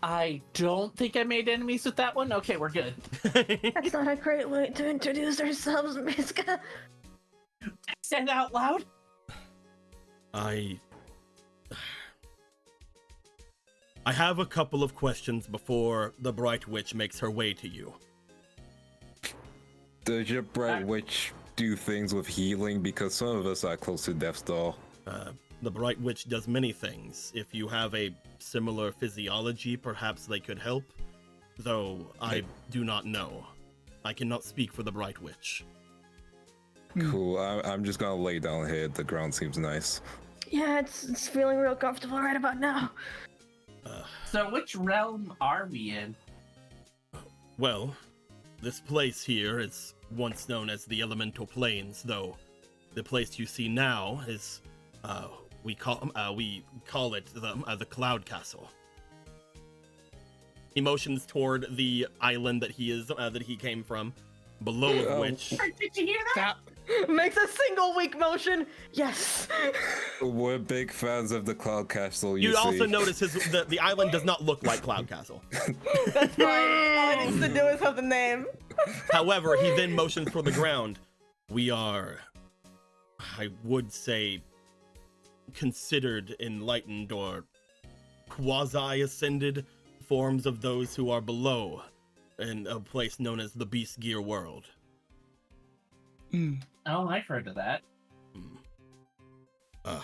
I don't think I made enemies with that one. Okay, we're good. That's not a great way to introduce ourselves, Miska. say that out loud? I have a couple of questions before the Bright Witch makes her way to you. Does your Bright Witch do things with healing? Because some of us are close to death's door. The Bright Witch does many things. If you have a similar physiology, perhaps they could help, though I do not know. I cannot speak for the Bright Witch. Cool. I'm just gonna lay down here. The ground seems nice. Yeah, it's feeling real comfortable right about now. So which realm are we in? Well, this place here is once known as the Elemental Plains, though the place you see now is, we call it the Cloud Castle. He motions toward the island that he came from, below of which. Did you hear that? Makes a single weak motion. Yes. We're big fans of the Cloud Castle. You also see. notice the island does not look like Cloud Castle. That's fine. All it needs to do is have the name. However, he then motions toward the ground. We are, I would say, considered enlightened or quasi-ascended forms of those who are below in a place known as the Beast Gear World. Oh, I've heard of that. I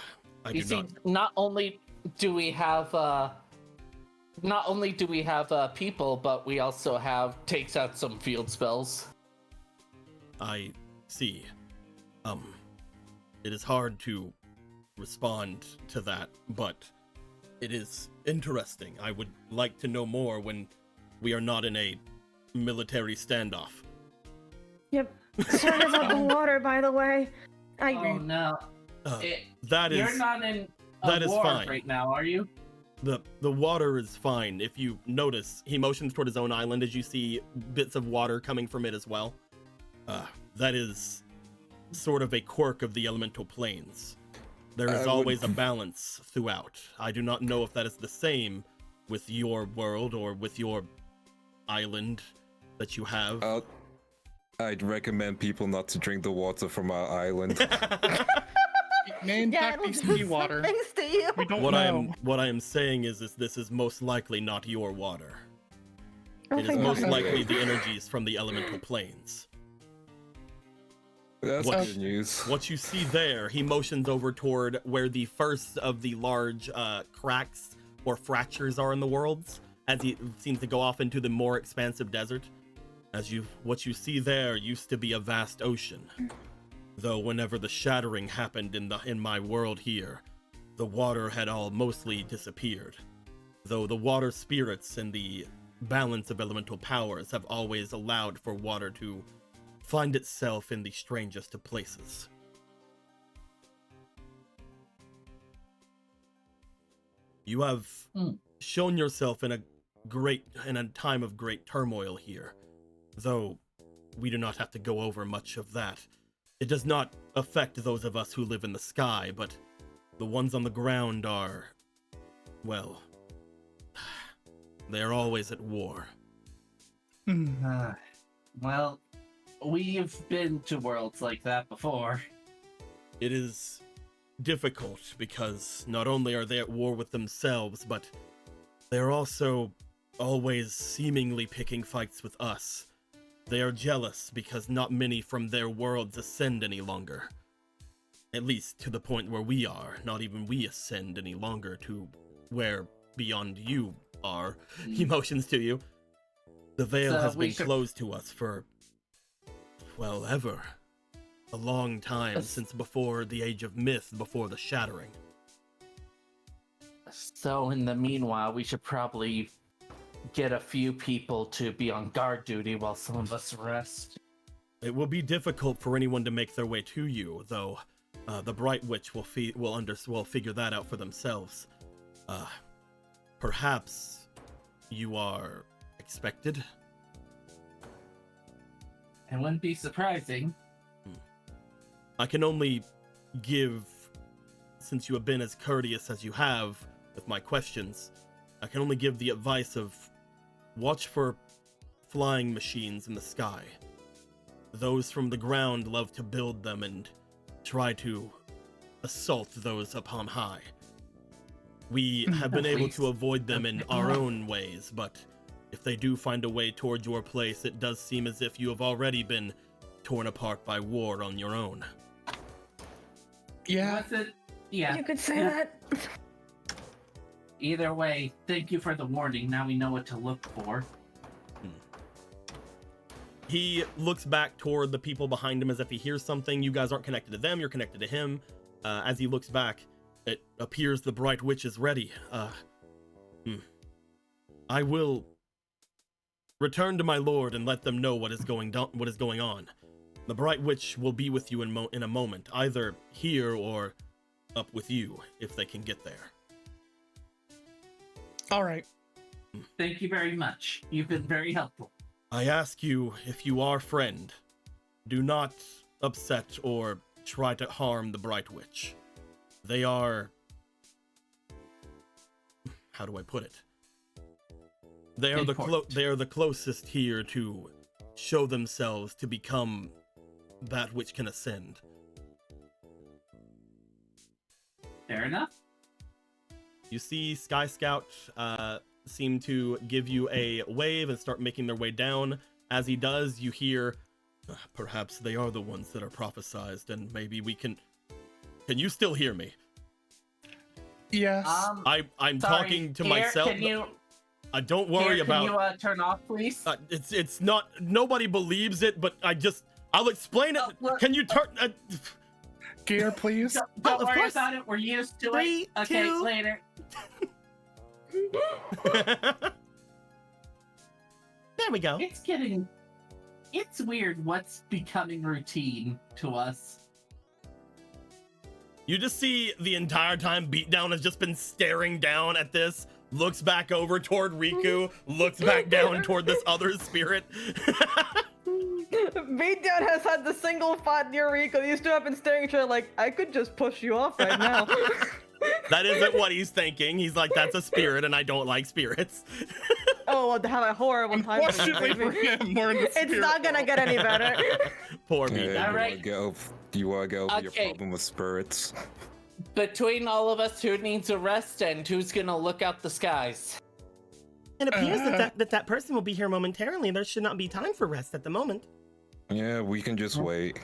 You do see, not. not only do we have people, but we also have takes out some field spells. I see. It is hard to respond to that, but it is interesting. I would like to know more when we are not in a military standoff. Yep. Sorry about the water, by the way. Oh no! That is You're not in that a is war fine. right now, are you? The water is fine. If you notice, he motions toward his own island as you see bits of water coming from it as well. That is sort of a quirk of the elemental planes. There is always a balance throughout. I do not know if that is the same with your world or with your island that you have. I'd recommend people not to drink the water from our island. Name Yeah, back it'll these do seawater. some things to you. We don't What know. I am saying is this is most likely not your water. Oh, It is thank most God. likely the energies from the elemental planes. That's What- good news. What you see there, he motions over toward where the first of the large cracks or fractures are in the worlds, as he seems to go off into the more expansive desert. What you see there used to be a vast ocean. Though whenever the shattering happened in my world here, the water had all mostly disappeared. Though the water spirits and the balance of elemental powers have always allowed for water to find itself in the strangest of places. You have shown yourself in a time of great turmoil here, though we do not have to go over much of that. It does not affect those of us who live in the sky, but the ones on the ground are, well, they're always at war. Well, we've been to worlds like that before. It is difficult because not only are they at war with themselves, but they're also always seemingly picking fights with us. They are jealous because not many from their worlds ascend any longer. At least to the point where we are. Not even we ascend any longer to where beyond you are. He motions to you. The veil So has we been should- closed to us for, well, ever. A long time, since before the age of myth, before the shattering. So in the meanwhile, we should probably get a few people to be on guard duty while some of us rest. It will be difficult for anyone to make their way to you, though. The Bright Witch will figure that out for themselves. Perhaps you are expected? It wouldn't be surprising. I can only give, since you have been as courteous as you have with my questions, I can only give the advice of watch for flying machines in the sky. Those from the ground love to build them and try to assault those upon high. We have been able to avoid them in our own ways, but if they do find a way toward your place, it does seem as if you have already been torn apart by war on your own. Yeah. You could say that. Either way, thank you for the warning. Now we know what to look for. He looks back toward the people behind him as if he hears something. You guys aren't connected to them, you're connected to him. As he looks back, it appears the Bright Witch is ready. I will return to my lord and let them know what is going on. The Bright Witch will be with you in a moment, either here or up with you, if they can get there. All right. Thank you very much. You've been very helpful. I ask you, if you are friend, do not upset or try to harm the Bright Witch. They are... How do I put it? They are the closest here to show themselves to become that which can ascend. Fair enough. You see Sky Scout seem to give you a wave and start making their way down. As he does, you hear, perhaps they are the ones that are prophesized, and maybe we can... Can you still hear me? Yes. I'm Sorry, talking to Gear, myself. Can you... Don't worry about. Can you turn off, please? It's not. Nobody believes it, but I'll explain it. Look, Can you turn? Gear, please. Don't of worry course. about it. We're used to 3, it. Okay, 2. later. There we go. It's weird what's becoming routine to us. You just see the entire time Beatdown has just been staring down at this, looks back over toward Riku, looks back down toward this other spirit. Beatdown has had the single thought near Rico. These two have been staring at each other like, I could just push you off right now. That isn't what he's thinking. He's like, that's a spirit, and I don't like spirits. Oh, well, to have a horrible time. Fortunately for him, we're in the It's not gonna get any better. Poor Yeah, Beatdown. All right. You wanna go over your Okay. problem with spirits? Between all of us, who needs a rest and who's gonna look out the skies? It appears that person will be here momentarily. There should not be time for rest at the moment. Yeah, we can just wait.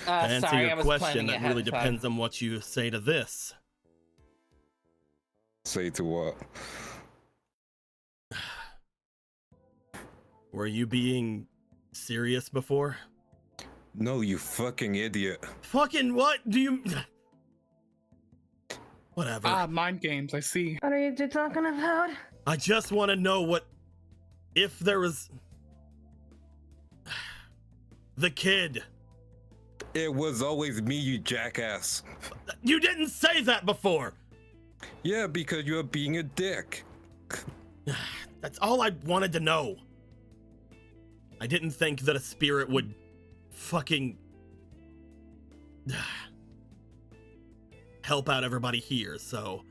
To answer Sorry, I your was question, planning that ahead really of time. depends on what you say to this. Say to what? Were you being serious before? No, you fucking idiot. Fucking what? Do you... Whatever. Mind games, I see. What are you two talking about? I just want to know what... If there was... The kid. It was always me, you jackass. You didn't say that before! Yeah, because you're being a dick. That's all I wanted to know. I didn't think that a spirit would fucking help out everybody here, so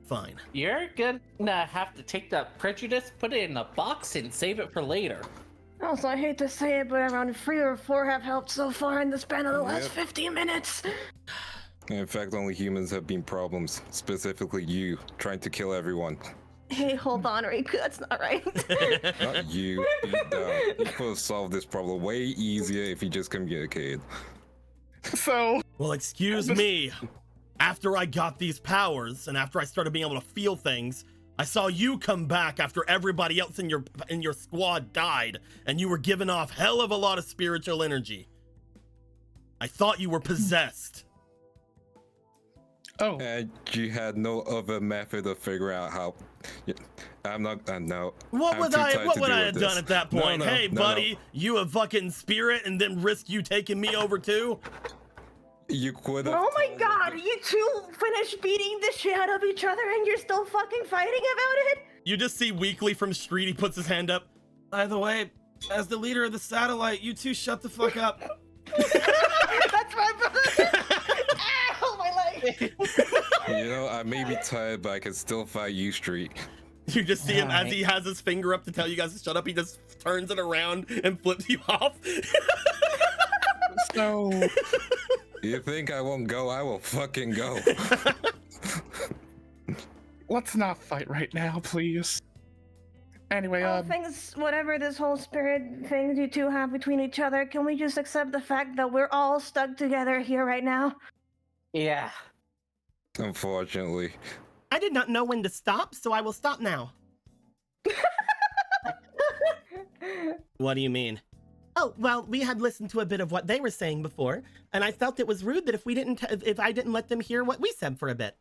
fine. You're gonna have to take that prejudice, put it in a box, and save it for later. Also, I hate to say it, but around 3 or 4 have helped so far in the span of the last Yep. 15 minutes. In fact, only humans have been problems. Specifically you, trying to kill everyone. Hey, hold on, Riku, that's not right. Not you, beat down. You could have solved this problem way easier if you just communicated. So, Well, excuse me. After I got these powers and after I started being able to feel things, I saw you come back after everybody else in your squad died, and you were giving off hell of a lot of spiritual energy. I thought you were possessed. oh, And you had no other method of figuring out how. Yeah, I'm not. No. What I'm would too I tired what to would deal I with have done this. at that No, point? no, Hey, no, buddy, you a fucking spirit and then risk you taking me over too? You could have. Oh my god, you two finished beating the shit out of each other and you're still fucking fighting about it? You just see Weekly from Street, he puts his hand up. By the way, as the leader of the satellite, you two shut the fuck up. That's my brother! Ow, my leg! You know, I may be tired, but I can still fight you, Street. You just see him as he has his finger up to tell you guys to shut up, he just turns it around and flips you off. So You think I won't go? I will fucking go. let's not fight right now, please. Anyway, Things, whatever this whole spirit thing you two have between each other, can we just accept the fact that we're all stuck together here right now? Yeah. Unfortunately. I did not know when to stop, so I will stop now. What do you mean? Oh, well, we had listened to a bit of what they were saying before, and I felt it was rude that if I didn't let them hear what we said for a bit.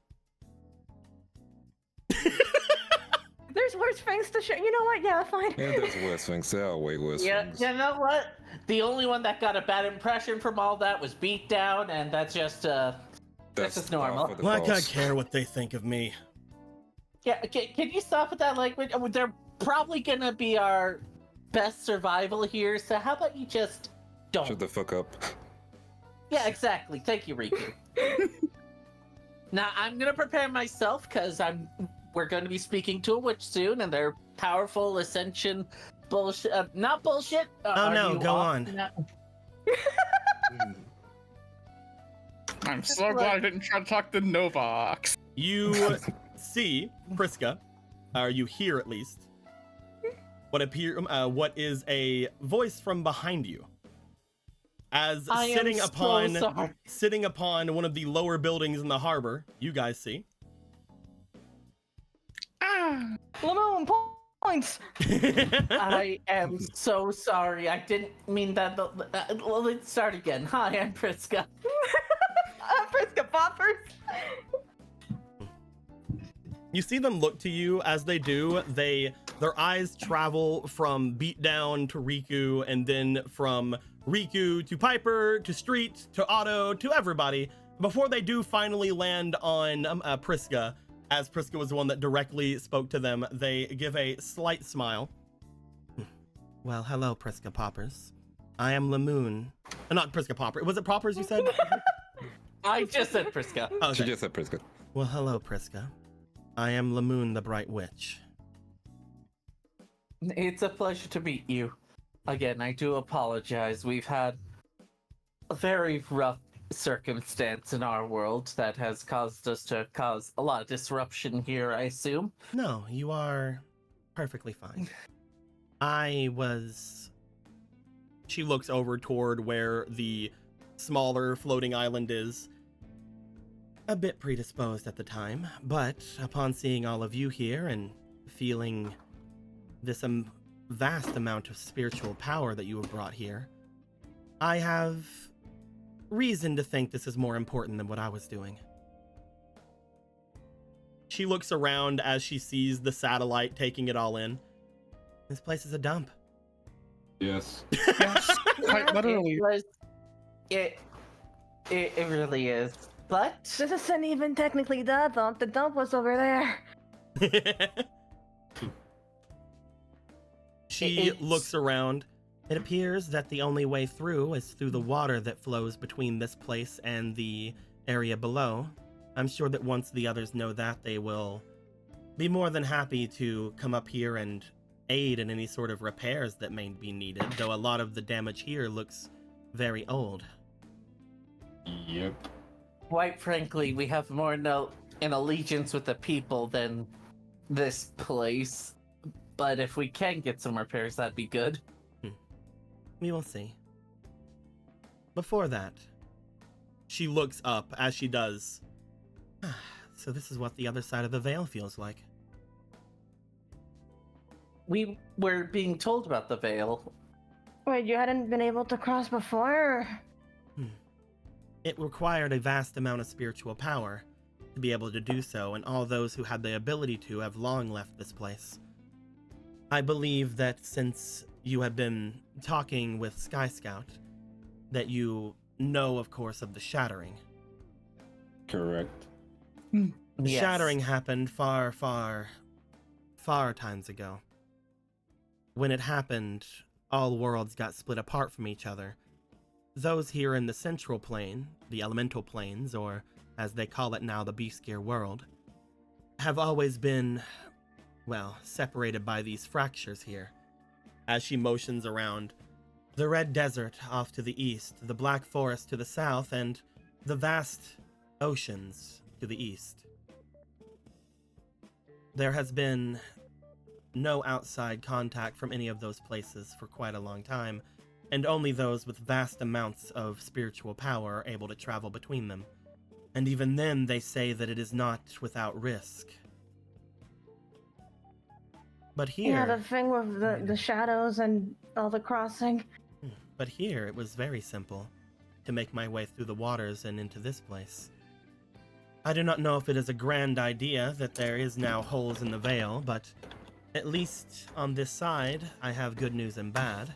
There's worse things to share. You know what? Yeah, fine. Yeah, there's worse things. There are way worse Yeah, things. you know what? The only one that got a bad impression from all that was Beatdown, and that's just just normal. par for the Like I course. care what they think of me. Yeah, can you stop with that language? They're probably gonna be our best survival here, so how about you just don't? Shut the fuck up. Yeah, exactly. Thank you, Riku. Now I'm gonna prepare myself because we're going to be speaking to a witch soon, and they're powerful ascension bullshit. Not bullshit. Oh no, go on. I'm so glad I didn't try to talk to Novox. You see Priska, or you hear at least, what is a voice from behind you, as sitting upon one of the lower buildings in the harbor. You guys see. Lamone, points! I am so sorry. I didn't mean that. Let's start again. Hi, I'm Priska. Friska Poppers! You see them look to you. As they do, their eyes travel from Beatdown to Riku, and then from Riku to Piper to Street to Otto to everybody, before they do finally land on Priska. As Priska was the one that directly spoke to them, they give a slight smile. Well, hello, Priska Poppers. I am Lamoon. Not Priska Popper. Was it Poppers you said? I just said Priska. Okay. She just said Priska. Well, hello, Priska. I am Lamoon the Bright Witch. It's a pleasure to meet you. Again, I do apologize. We've had a very rough circumstance in our world that has caused us to cause a lot of disruption here, I assume. No, you are perfectly fine. She looks over toward where the smaller floating island is. A bit predisposed at the time, but upon seeing all of you here and feeling this vast amount of spiritual power that you have brought here, I have reason to think this is more important than what I was doing. She looks around as she sees the satellite, taking it all in. This place is a dump. Yes. Yes, quite literally. It really is. But This isn't even technically the dump. The dump was over there. She looks around. It appears that the only way through is through the water that flows between this place and the area below. I'm sure that once the others know that, they will be more than happy to come up here and aid in any sort of repairs that may be needed, though a lot of the damage here looks very old. Yep. quite frankly, we have more an allegiance with the people than this place. But if we can get some repairs, that'd be good. We will see. Before that, she looks up as she does. So this is what the other side of the veil feels like. We were being told about the veil. Wait, you hadn't been able to cross before? It required a vast amount of spiritual power to be able to do so, and all those who had the ability to have long left this place. I believe that since you have been talking with Sky Scout, that you know, of course, of the shattering. Correct. The Yes. shattering happened far times ago. When it happened, all worlds got split apart from each other. Those here in the central plane, the elemental planes, or as they call it now, the Beastgear world, have always been, well, separated by these fractures here. As she motions around, The red desert off to the east, the black forest to the south, and the vast oceans to the east. There has been no outside contact from any of those places for quite a long time, and only those with vast amounts of spiritual power are able to travel between them. And even then, they say that it is not without risk. But here... Yeah, the thing with the shadows and all the crossing. But here, it was very simple to make my way through the waters and into this place. I do not know if it is a grand idea that there is now holes in the veil, but at least on this side, I have good news and bad.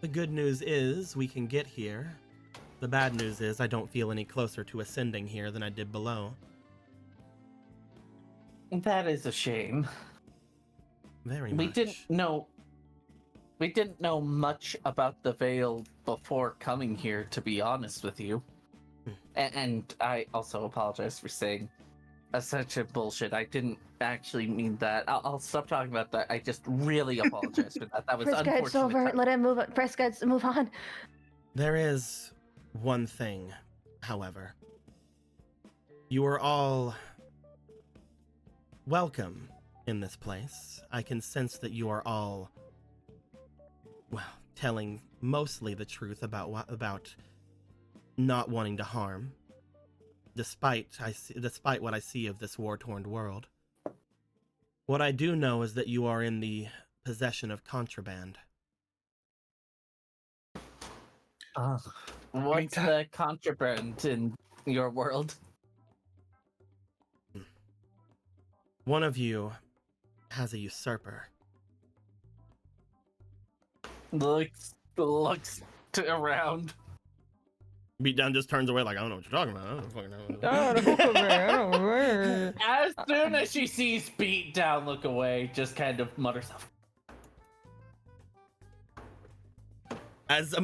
The good news is we can get here. The bad news is I don't feel any closer to ascending here than I did below. That is a shame. Very much. We didn't know much about the Veil before coming here, to be honest with you. And I also apologize for saying such a bullshit. I didn't actually mean that. I'll stop talking about that. I just really apologize for that. That was Prescott's unfortunate. over. Let him move. Prescott's move on. There is one thing, however. You are all welcome in this place. I can sense that you are all, well, telling mostly the truth about not wanting to harm, despite what I see of this war-torn world. What I do know is that you are in the possession of contraband. What's the contraband in your world? One of you has a usurper. Looks around. Beatdown just turns away like, I don't know what you're talking about. I don't fucking know. As soon as she sees Beatdown look away, just kind of mutters off. As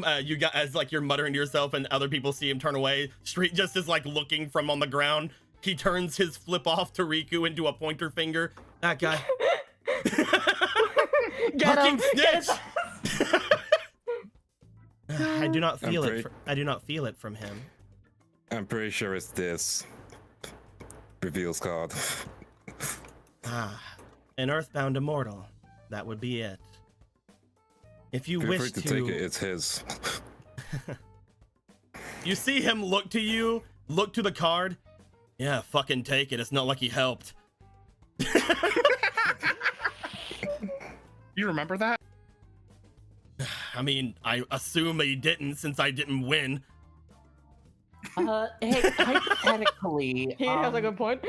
like you're muttering to yourself and other people see him turn away, Street just is like looking from on the ground. He turns his flip off to Riku into a pointer finger. That guy. Get him. Snitch! I do not feel it. I do not feel it from him. I'm pretty sure it's this. Reveals card. An earthbound immortal. That would be it. If you Feel wish free to take it, it's his. You see him look to you, look to the card. Yeah, fucking take it. It's not like he helped. You remember that? I mean, I assume he didn't since I didn't win. Hey, hypothetically, He has a good point.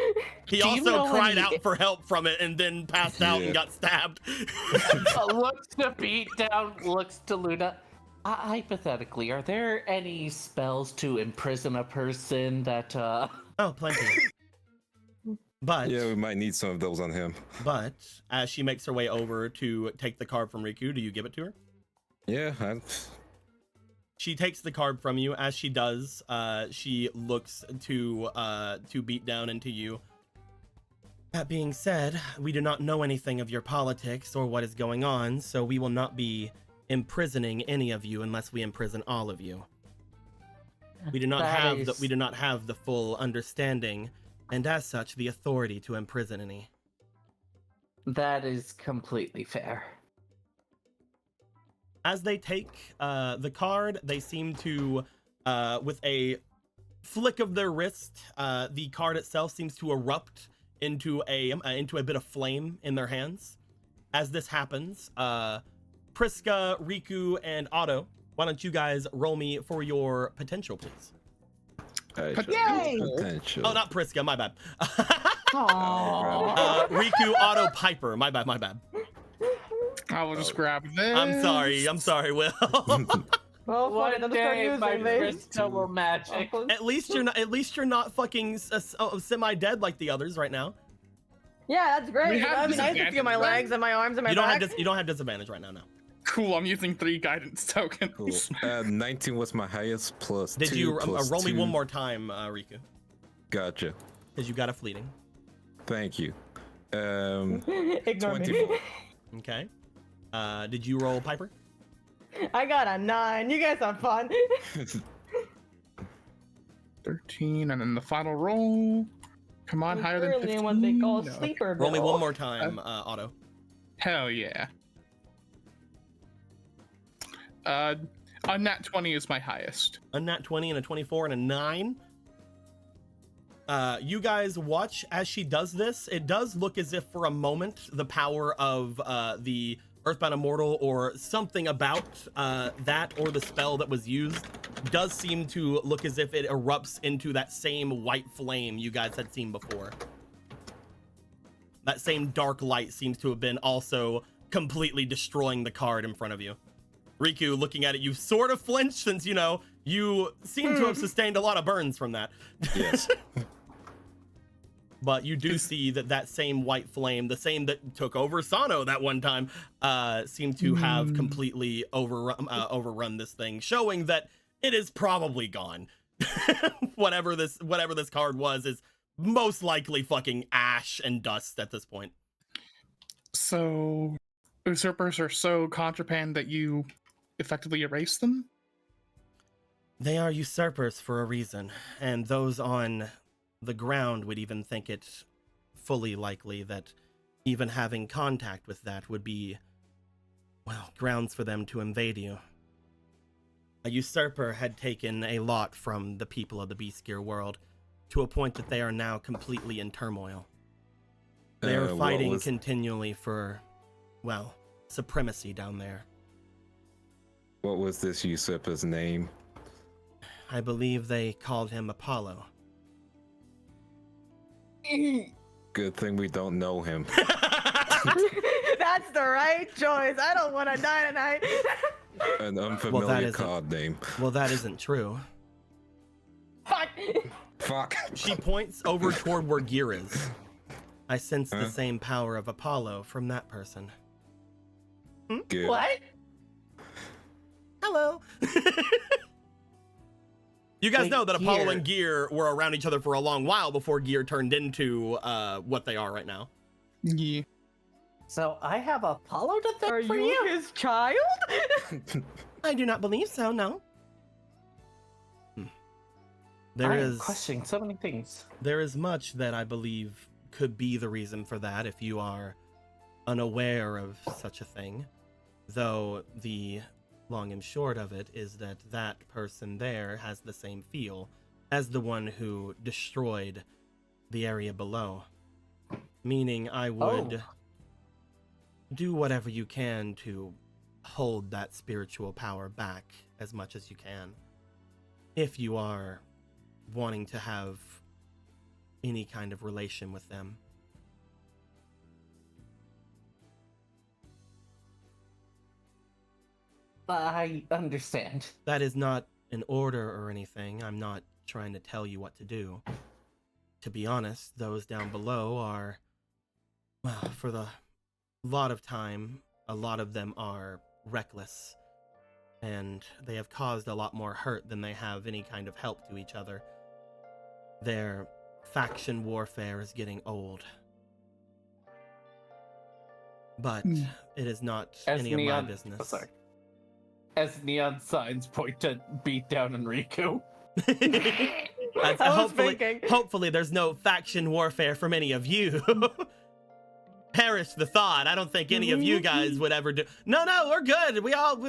He Do you also know cried any- out for help from it and then passed out and Yeah. got stabbed. looks to Beatdown, looks to Luna. Hypothetically, are there any spells to imprison a person that, Oh, plenty. But Yeah, we might need some of those on him. But as she makes her way over to take the card from Riku, do you give it to her? Yeah, She takes the card from you. As she does, she looks to beat down into you. That being said, we do not know anything of your politics or what is going on, so we will not be imprisoning any of you unless we imprison all of you. We do not have the full understanding, and as such, the authority to imprison any. That is completely fair. As they take the card, they seem to, with a flick of their wrist, the card itself seems to erupt into a bit of flame in their hands. As this happens, Priska, Riku, and Otto, why don't you guys roll me for your potential, please? Yay! Potential. Oh, not Priska, my bad. Aww. Riku, Otto, Piper, my bad. I will just grab this. I'm sorry, Will. Well, One fine, then start day, using my these. crystal will magic. At least you're not fucking semi-dead like the others right now. Yeah, that's great. We have That'd be nice to feel my disadvantage, legs and my arms and my You don't back. have disadvantage right now. No. Cool, I'm using 3 guidance tokens. Cool. 19 was my highest plus Did 2 you plus roll me 2. one more time, Riku? Gotcha. Because you got a fleeting. Thank you. Ignore me. 24. Okay. Did you roll, Piper? I got a 9. You guys have fun. 13, and then the final roll. Come on, I'm higher than currently 15. in what they call No. sleeper Roll me one bill. more time, Otto. Hell yeah. A nat 20 is my highest. A nat 20 and a 24 and a 9. You guys watch as she does this. It does look as if for a moment the power of the Earthbound Immortal or something about that or the spell that was used does seem to look as if it erupts into that same white flame you guys had seen before. That same dark light seems to have been also completely destroying the card in front of you. Riku, looking at it, you sort of flinch since, you know, you seem to have sustained a lot of burns from that. Yes. But you do see that that same white flame, the same that took over Sano that one time, seemed to have completely overrun this thing, showing that it is probably gone. whatever this card was is most likely fucking ash and dust at this point. So, usurpers are so contraband that you effectively erase them? They are usurpers for a reason, and those on the ground would even think it fully likely that even having contact with that would be, well, grounds for them to invade you. A usurper had taken a lot from the people of the Beastgear world to a point that they are now completely in turmoil. They are fighting continually for, well, supremacy down there. What was this usurper's name? I believe they called him Apollo. Good thing we don't know him. That's the right choice. I don't want to die tonight. An unfamiliar isn't- card name. Well, that isn't true. Fuck. Fuck. She points over toward where Gear is. I sense the same power of Apollo from that person. Good. What? Hello. You guys Wait, know that Apollo Gear. and Gear were around each other for a long while before Gear turned into what they are right now. Yeah. So I have Apollo to thank Are for you his child? I do not believe so, no. I am questioning so many things. There is much that I believe could be the reason for that if you are unaware of such a thing. Though the long and short of it is that that person there has the same feel as the one who destroyed the area below. Meaning I would do whatever you can to hold that spiritual power back as much as you can. If you are wanting to have any kind of relation with them. I understand. That is not an order or anything. I'm not trying to tell you what to do. To be honest, those down below are, well, for the lot of time, a lot of them are reckless. And they have caused a lot more hurt than they have any kind of help to each other. Their faction warfare is getting old. But it is not any of my business. Oh, sorry. As neon signs point to beat down Enrico. Hopefully there's no faction warfare from any of you. Perish the thought. I don't think any of you guys would ever do. No, we're good. We have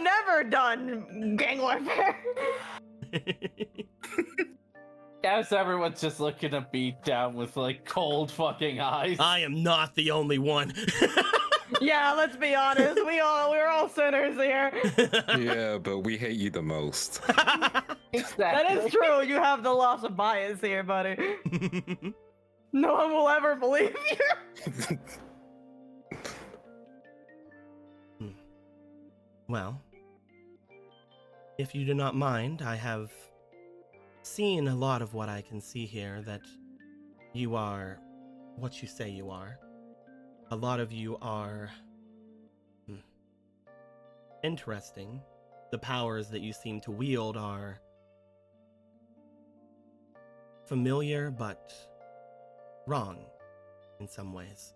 never done gang warfare. As everyone's just looking to beat down with like cold fucking eyes. I am not the only one. Yeah, let's be honest. We're all sinners here. Yeah, but we hate you the most. Exactly. That is true. You have the loss of bias here, buddy. No one will ever believe you. Well, if you do not mind, I have seen a lot of what I can see here, that you are what you say you are. A lot of you are interesting. The powers that you seem to wield are familiar, but wrong in some ways.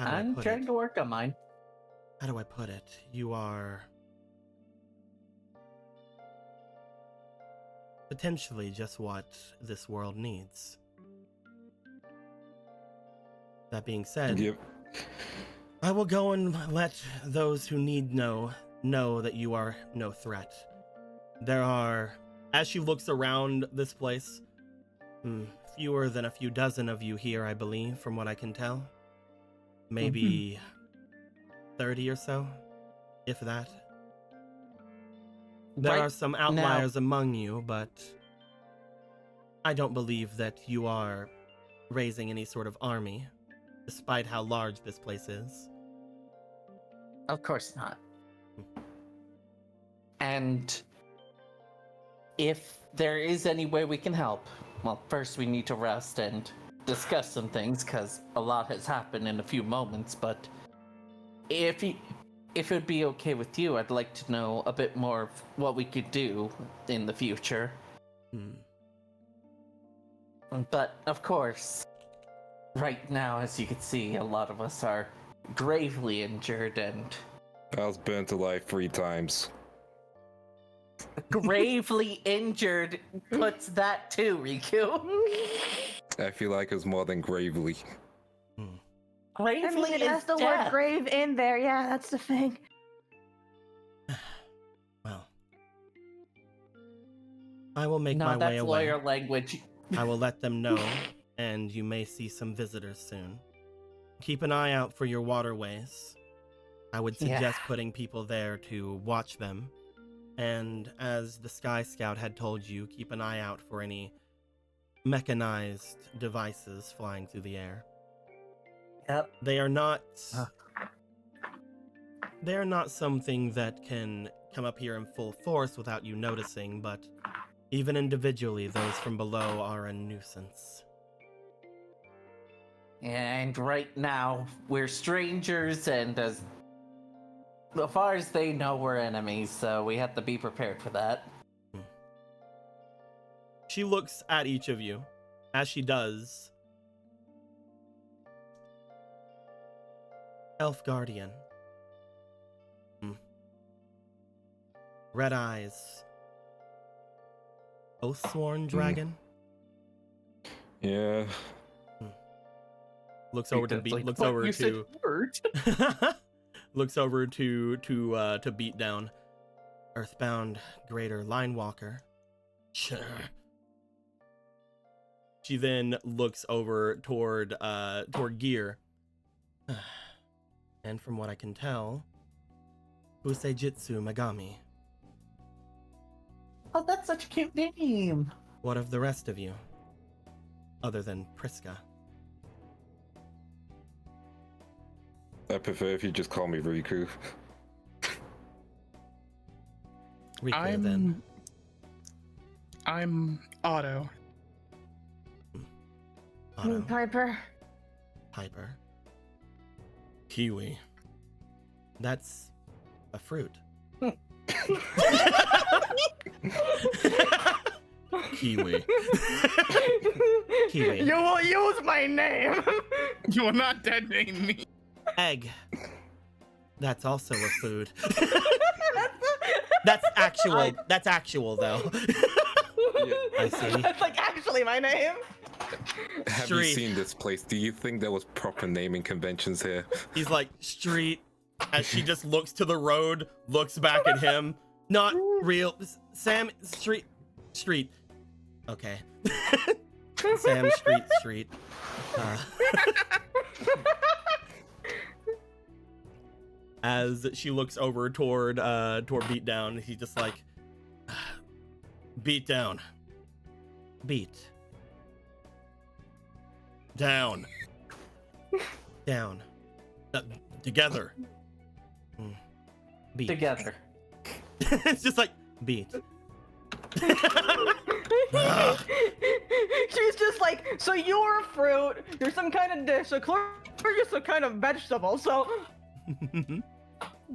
How do I I'm put trying it? to work on mine. How do I put it? You are potentially just what this world needs. That being said, Yep. I will go and let those who need know that you are no threat. There are, as she looks around this place, fewer than a few dozen of you here, I believe, from what I can tell. Maybe 30 or so, if that. There Right are some outliers among you, but I don't believe that you are raising any sort of army, despite how large this place is. Of course not. And if there is any way we can help, well, first we need to rest and discuss some things, because a lot has happened in a few moments, but if it would be okay with you, I'd like to know a bit more of what we could do in the future. But, of course, right now, as you can see, a lot of us are gravely injured and... I was burnt alive 3 times. Gravely injured puts that too, Riku. I feel like it's more than gravely. Gravely I mean, it has is the word death. grave in there. Yeah, that's the thing. Well, I will make No, my way that's away. lawyer language. I will let them know, and you may see some visitors soon. Keep an eye out for your waterways. I would suggest putting people there to watch them. And as the Sky Scout had told you, keep an eye out for any mechanized devices flying through the air. Yep. They are not... They are not something that can come up here in full force without you noticing, but even individually, those from below are a nuisance. And right now, we're strangers, and as far as they know, we're enemies, so we have to be prepared for that. She looks at each of you. As she does, Elf Guardian. Red Eyes. Oathsworn Dragon. Yeah. Looks over to That's beat. like, Looks what? over You said to. word. Looks over to beat down. Earthbound Greater Linewalker. Sure. She then looks over toward Gear. And from what I can tell, Useijitsu Megami. Oh, that's such a cute name. What of the rest of you? Other than Priska. I prefer if you just call me Riku. Riku, then. I'm Otto. Otto. Piper. Piper. Kiwi. That's a fruit. Kiwi. Kiwi. You will use my name. You will not dead name me. Egg. That's also a food. That's actual. That's actual though. I see. That's like actually my name. Have Street. you seen this place? Do you think there was proper naming conventions here? He's like, street. As she just looks to the road, looks back at him. Not real. Sam, street. Street. Okay. Sam, street. As she looks over toward Beatdown, he's just like, Beatdown. Beat. Down. Down. Together. Beat. Together. It's just like, beat. She's just like, so you're a fruit, you're some kind of dish, so clearly you're some kind of vegetable, so... It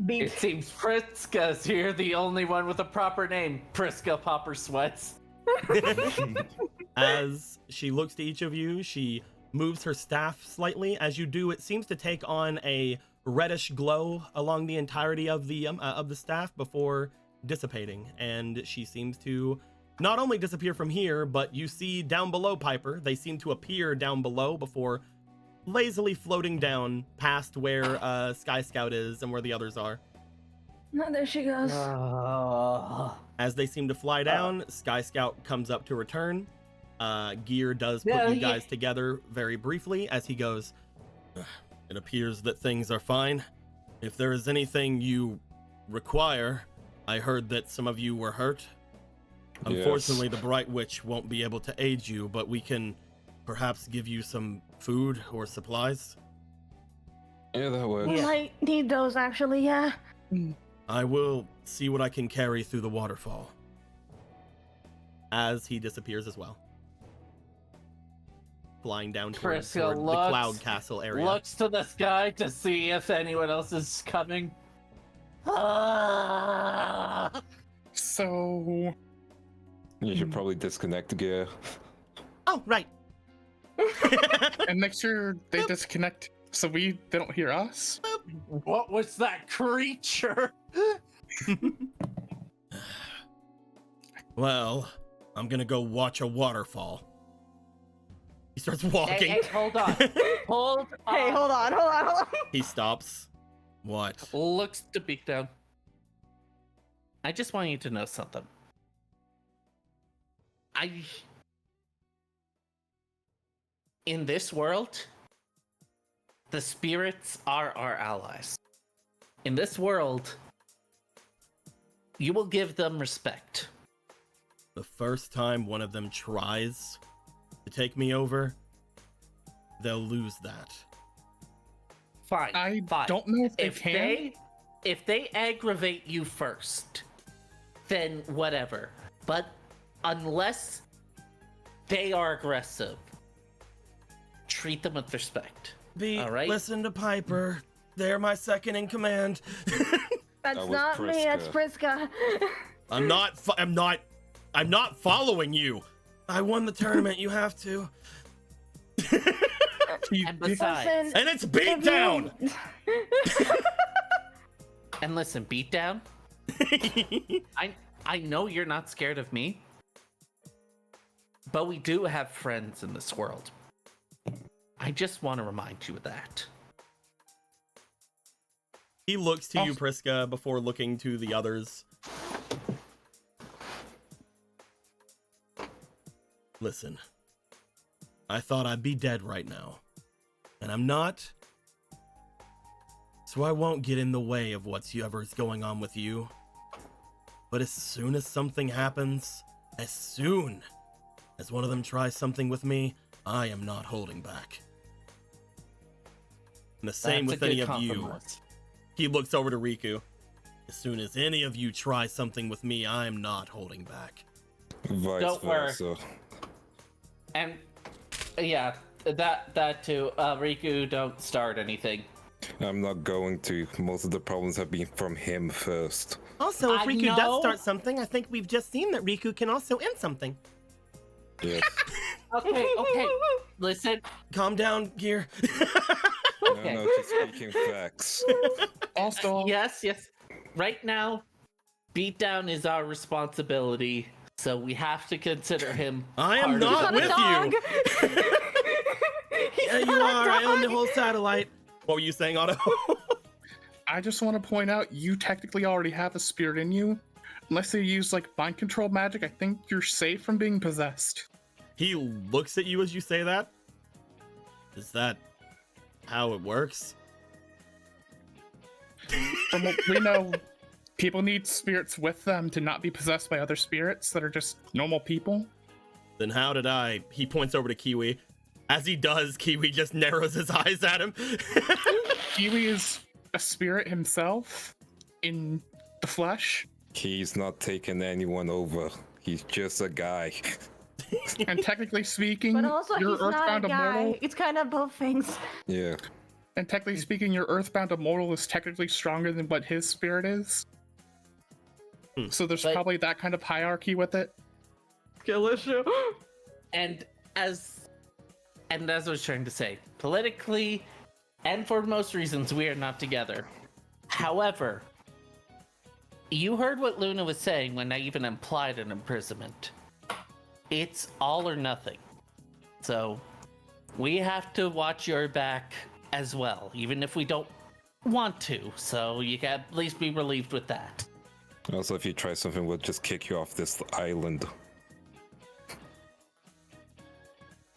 Beat. seems Priska's here, the only one with a proper name. Priska Popper Sweats. As she looks to each of you, she moves her staff slightly. As you do, it seems to take on a reddish glow along the entirety of the staff before dissipating, and she seems to not only disappear from here, but you see down below Piper, they seem to appear down below before lazily floating down past where Sky Scout is and where the others are. No, there she goes. As they seem to fly down, Sky Scout comes up to return. Gear does put you guys together very briefly as he goes, it appears that things are fine. If there is anything you require, I heard that some of you were hurt. Unfortunately, the Bright Witch won't be able to aid you, but we can perhaps give you some food or supplies. Yeah, that works. We might need those, actually, yeah. I will see what I can carry through the waterfall. As he disappears as well. Flying down toward the Cloud Castle area. Looks to the sky to see if anyone else is coming. So You should probably disconnect the gear. Oh, right. and make sure they disconnect so they don't hear us. What was that creature? Well, I'm gonna go watch a waterfall. He starts walking. Hey, hold on. Hold on. Hey, hold on. He stops. What? Looks to beat down. I just want you to know something. In this world, the spirits are our allies. In this world, you will give them respect. The first time one of them tries to take me over, they'll lose that. Fine. I fine. don't know if they can. If they aggravate you first, then whatever. But unless they are aggressive, treat them with respect. All right? Listen to Piper. They're my second in command. That's was not me, that's Priska. I'm not following you. I won the tournament. You have to. And besides, And it's beat down. and listen, beatdown. I know you're not scared of me, but we do have friends in this world. I just want to remind you of that. He looks to you, Priska, before looking to the others. Listen, I thought I'd be dead right now, and I'm not. So I won't get in the way of whatsoever's going on with you. But as soon as something happens, as soon as one of them tries something with me, I am not holding back. And the same That's with a any good of you. compromise. He looks over to Riku. As soon as any of you try something with me, I'm not holding back. Vice Don't worry. versa. And yeah, that too. Riku, don't start anything. I'm not going to. Most of the problems have been from him first. Also, if I Riku know. does start something, I think we've just seen that Riku can also end something. Yes. Okay. Listen. Calm down, Gear. Okay. No, just speaking facts. Also, Yes. Right now, beatdown is our responsibility, so we have to consider him. I am part of not it. with a dog. you. Yeah, you are. I own the whole satellite. What were you saying, Otto? I just want to point out you technically already have a spirit in you. Unless they use like mind control magic, I think you're safe from being possessed. He looks at you as you say that. Is that how it works? From what we know, people need spirits with them to not be possessed by other spirits that are just normal people. Then how did I? He points over to Kiwi. As he does, Kiwi just narrows his eyes at him. Kiwi is a spirit himself in the flesh. He's not taking anyone over. He's just a guy. And technically speaking, But also, you're he's not a earthbound immortal. guy. It's kind of both things. Yeah. And technically speaking, your earthbound immortal is technically stronger than what his spirit is. So there's But- probably that kind of hierarchy with it. Kill issue. And as And as I was trying to say, politically, and for most reasons, we are not together. However, you heard what Luna was saying when I even implied an imprisonment. It's all or nothing. So, we have to watch your back as well, even if we don't want to. So, you can at least be relieved with that. Also, if you try something, we'll just kick you off this island.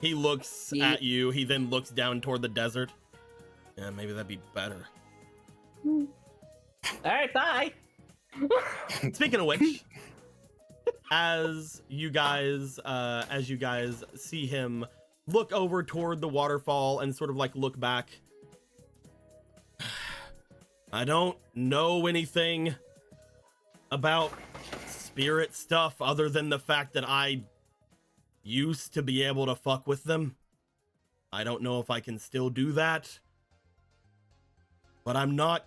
He looks at you. He then looks down toward the desert. Yeah, maybe that'd be better. All right, bye. Speaking of which, as you guys see him look over toward the waterfall and sort of like look back, I don't know anything about spirit stuff other than the fact that I used to be able to fuck with them. I don't know if I can still do that, but I'm not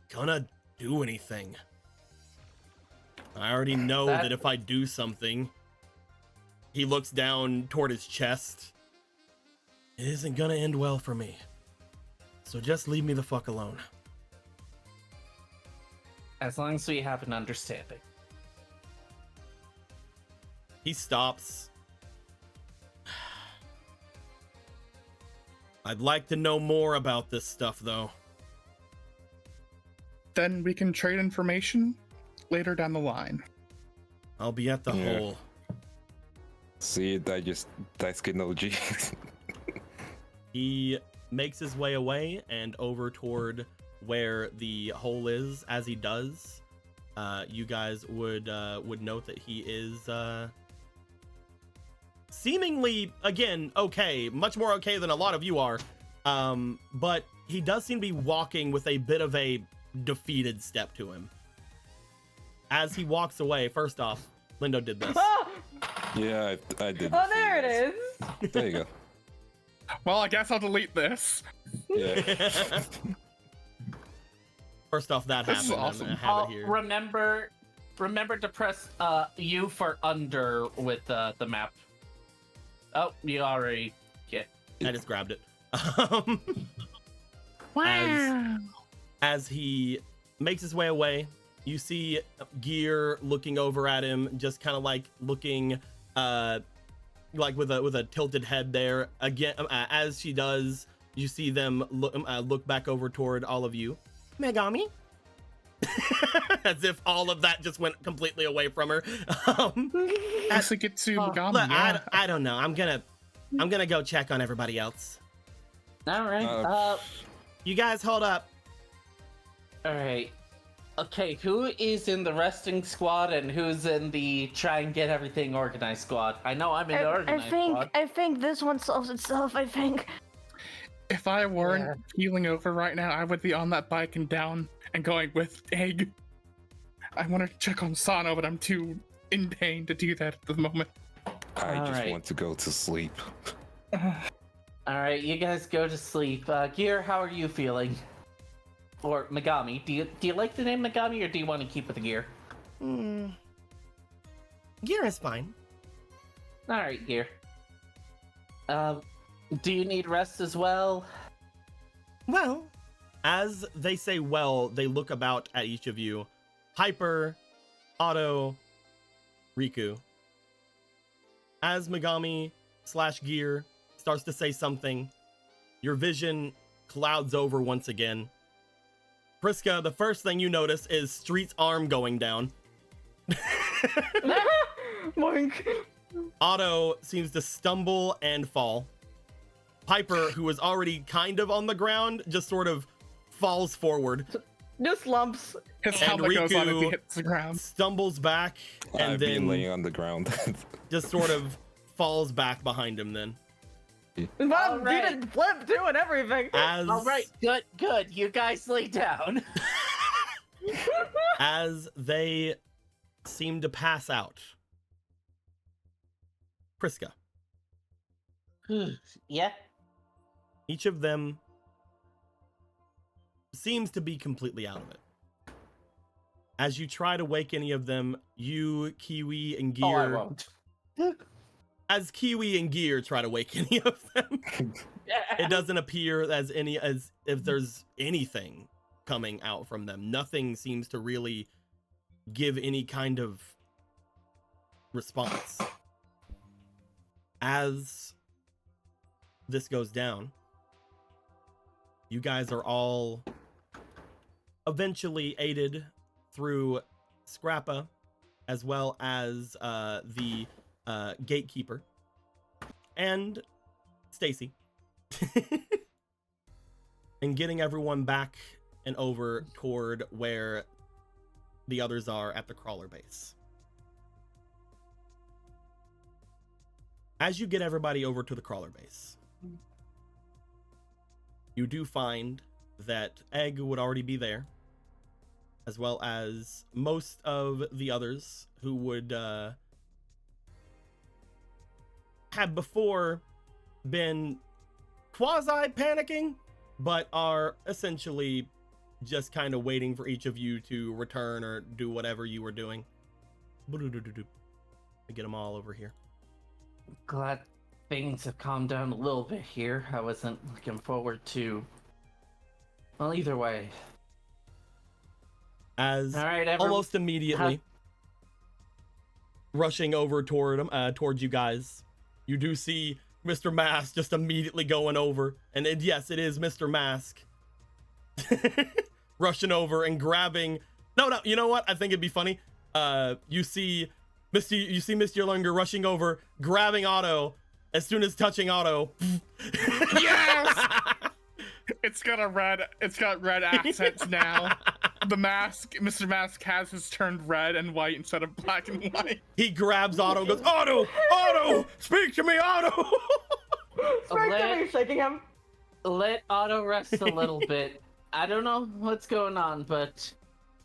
gonna do anything. I already know that if I do something, he looks down toward his chest, it isn't gonna end well for me. So just leave me the fuck alone. As long as we have an understanding. He stops. I'd like to know more about this stuff, though. Then we can trade information later down the line. I'll be at the hole. See, dice technology. He makes his way away and over toward where the hole is. As he does, you guys would note that he is seemingly, again, okay, much more okay than a lot of you are, but he does seem to be walking with a bit of a defeated step to him. As he walks away, first off, Lindo did this. Yeah, I did. Oh, there it is. There you go. Well, I guess I'll delete this. Yeah. First off, that This is happened. awesome. I have it here. Remember to press U for under with the map. Oh, you already get. I just grabbed it. Wow. As he makes his way away, you see Gear looking over at him, just kind of like looking, like with a tilted head there. Again, as she does, you see them look back over toward all of you. Megami? As if all of that just went completely away from her. As to get to Megami, Look, yeah. I don't know. I'm gonna go check on everybody else. All right. You guys hold up. All right. Okay, who is in the resting squad and who's in the try and get everything organized squad? I know I'm in the organized squad. I think this one solves itself, I think. If I weren't healing over right now, I would be on that bike and down and going with Egg. I want to check on Sano, but I'm too in pain to do that at the moment. I just want to go to sleep. All right, you guys go to sleep. Gear, how are you feeling? Or Megami, do you like the name Megami, or do you want to keep with the Gear? Gear is fine. All right, Gear. Do you need rest as well? Well, as they say well, they look about at each of you. Hyper, Otto, Riku. As Megami/Gear starts to say something, your vision clouds over once again. Priska, the first thing you notice is Street's arm going down. Boink. Otto seems to stumble and fall. Piper, who is already kind of on the ground, just sort of falls forward. Just lumps. His And helmet goes on as he Riku hits the ground. stumbles back and I've been laying then on the ground. just sort of falls back behind him then. Mom right. did a flip too and everything. As, All right, good. You guys lay down. as they seem to pass out. Priska, Yeah. each of them seems to be completely out of it. As you try to wake any of them, you, Kiwi, and Oh, I Gear, won't. as Kiwi and Gear try to wake any of them, it doesn't appear as if there's anything coming out from them. Nothing seems to really give any kind of response. As this goes down, you guys are all eventually aided through Scrappa, as well as the gatekeeper and Stacy, and getting everyone back and over toward where the others are at the crawler base. As you get everybody over to the crawler base, you do find that Egg would already be there, as well as most of the others who would have before been quasi-panicking, but are essentially just kind of waiting for each of you to return or do whatever you were doing. I get them all over here. Glad things have calmed down a little bit here. I wasn't looking forward to... Well, either way. As All right, almost immediately rushing over towards you guys, you do see Mr. Mask just immediately going over, and yes, it is Mr. Mask rushing over and grabbing. No, you know what? I think it'd be funny. You see Mr. Lunger rushing over, grabbing Otto. As soon as touching Otto, Yes! It's got red accents now. The mask, Mr. Mask has his turned red and white instead of black and white. He grabs Otto and goes, Otto, speak to me, Otto. Shaking him. Let Otto rest a little bit. I don't know what's going on, but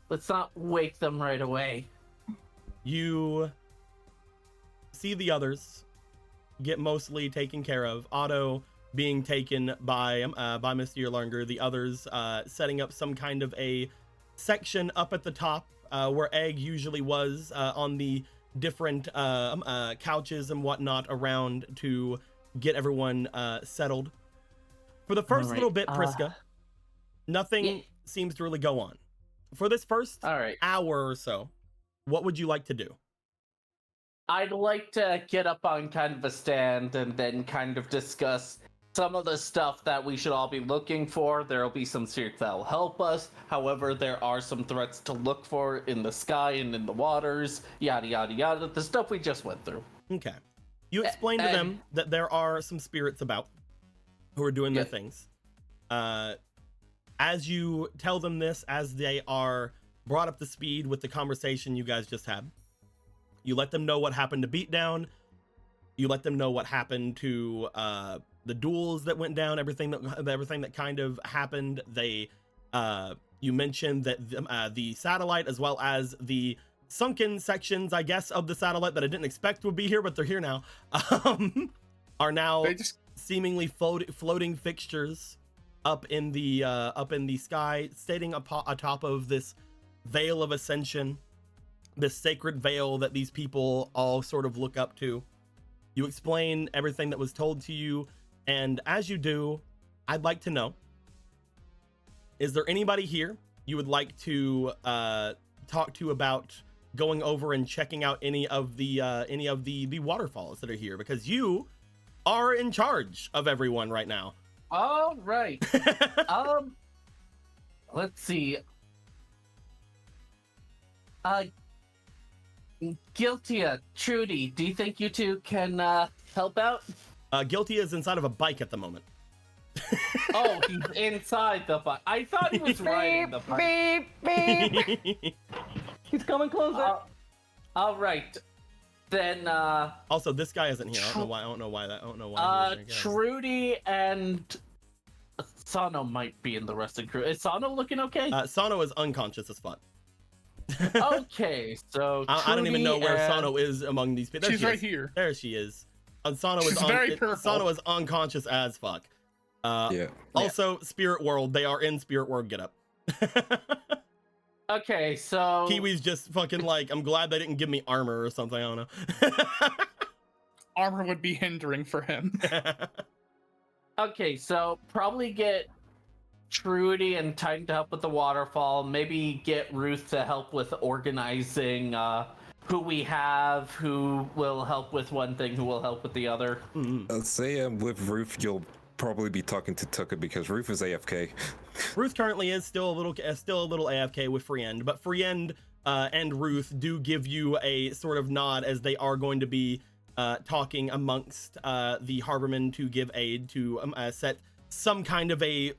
let's not wake them right away. You see the others get mostly taken care of. Otto being taken by Mr. Yerlunger. The others setting up some kind of a section up at the top where Egg usually was, on the different couches and whatnot around to get everyone settled. For the first little bit, Priska, nothing seems to really go on. For this first hour or so, what would you like to do? I'd like to get up on kind of a stand and then kind of discuss some of the stuff that we should all be looking for. There'll be some spirits that'll help us. However, there are some threats to look for in the sky and in the waters, yada, yada, yada. The stuff we just went through. Okay. You explain to them that there are some spirits about who are doing their things. As you tell them this, as they are brought up to speed with the conversation you guys just had, you let them know what happened to Beatdown. You let them know what happened to the duels that went down, everything that kind of happened. They, you mentioned that the satellite, as well as the sunken sections, I guess, of the satellite that I didn't expect would be here, but they're here now, are now seemingly floating fixtures up in the sky, sitting atop of this veil of ascension, this sacred veil that these people all sort of look up to. You explain everything that was told to you, and as you do, I'd like to know, is there anybody here you would like to talk to about going over and checking out any of the waterfalls that are here? Because you are in charge of everyone right now. All right. Let's see. Guiltia, Trudy, do you think you two can help out? Guilty is inside of a bike at the moment. Oh, he's inside the bike. I thought he was riding the bike. Beep, beep. He's coming closer. All right. Then also, this guy isn't here. I don't know why. Trudy and Sano might be in the rest of the crew. Is Sano looking okay? Sano is unconscious as fuck. Okay, so I don't even know where Sano is among these people. She's right here. There she is. And Sano is unconscious as fuck. Also, Spirit World. They are in Spirit World getup. Okay, so Kiwi's just fucking like, I'm glad they didn't give me armor or something. I don't know. armor would be hindering for him. Okay, so probably get Trudy and Titan to help with the waterfall. Maybe get Ruth to help with organizing who we have, who will help with one thing, who will help with the other. Let's say with Ruth, you'll probably be talking to Tucker because Ruth is AFK. Ruth currently is still a little AFK with Friend, but Friend and Ruth do give you a sort of nod as they are going to be talking amongst the Harbormen to give aid to set some kind of a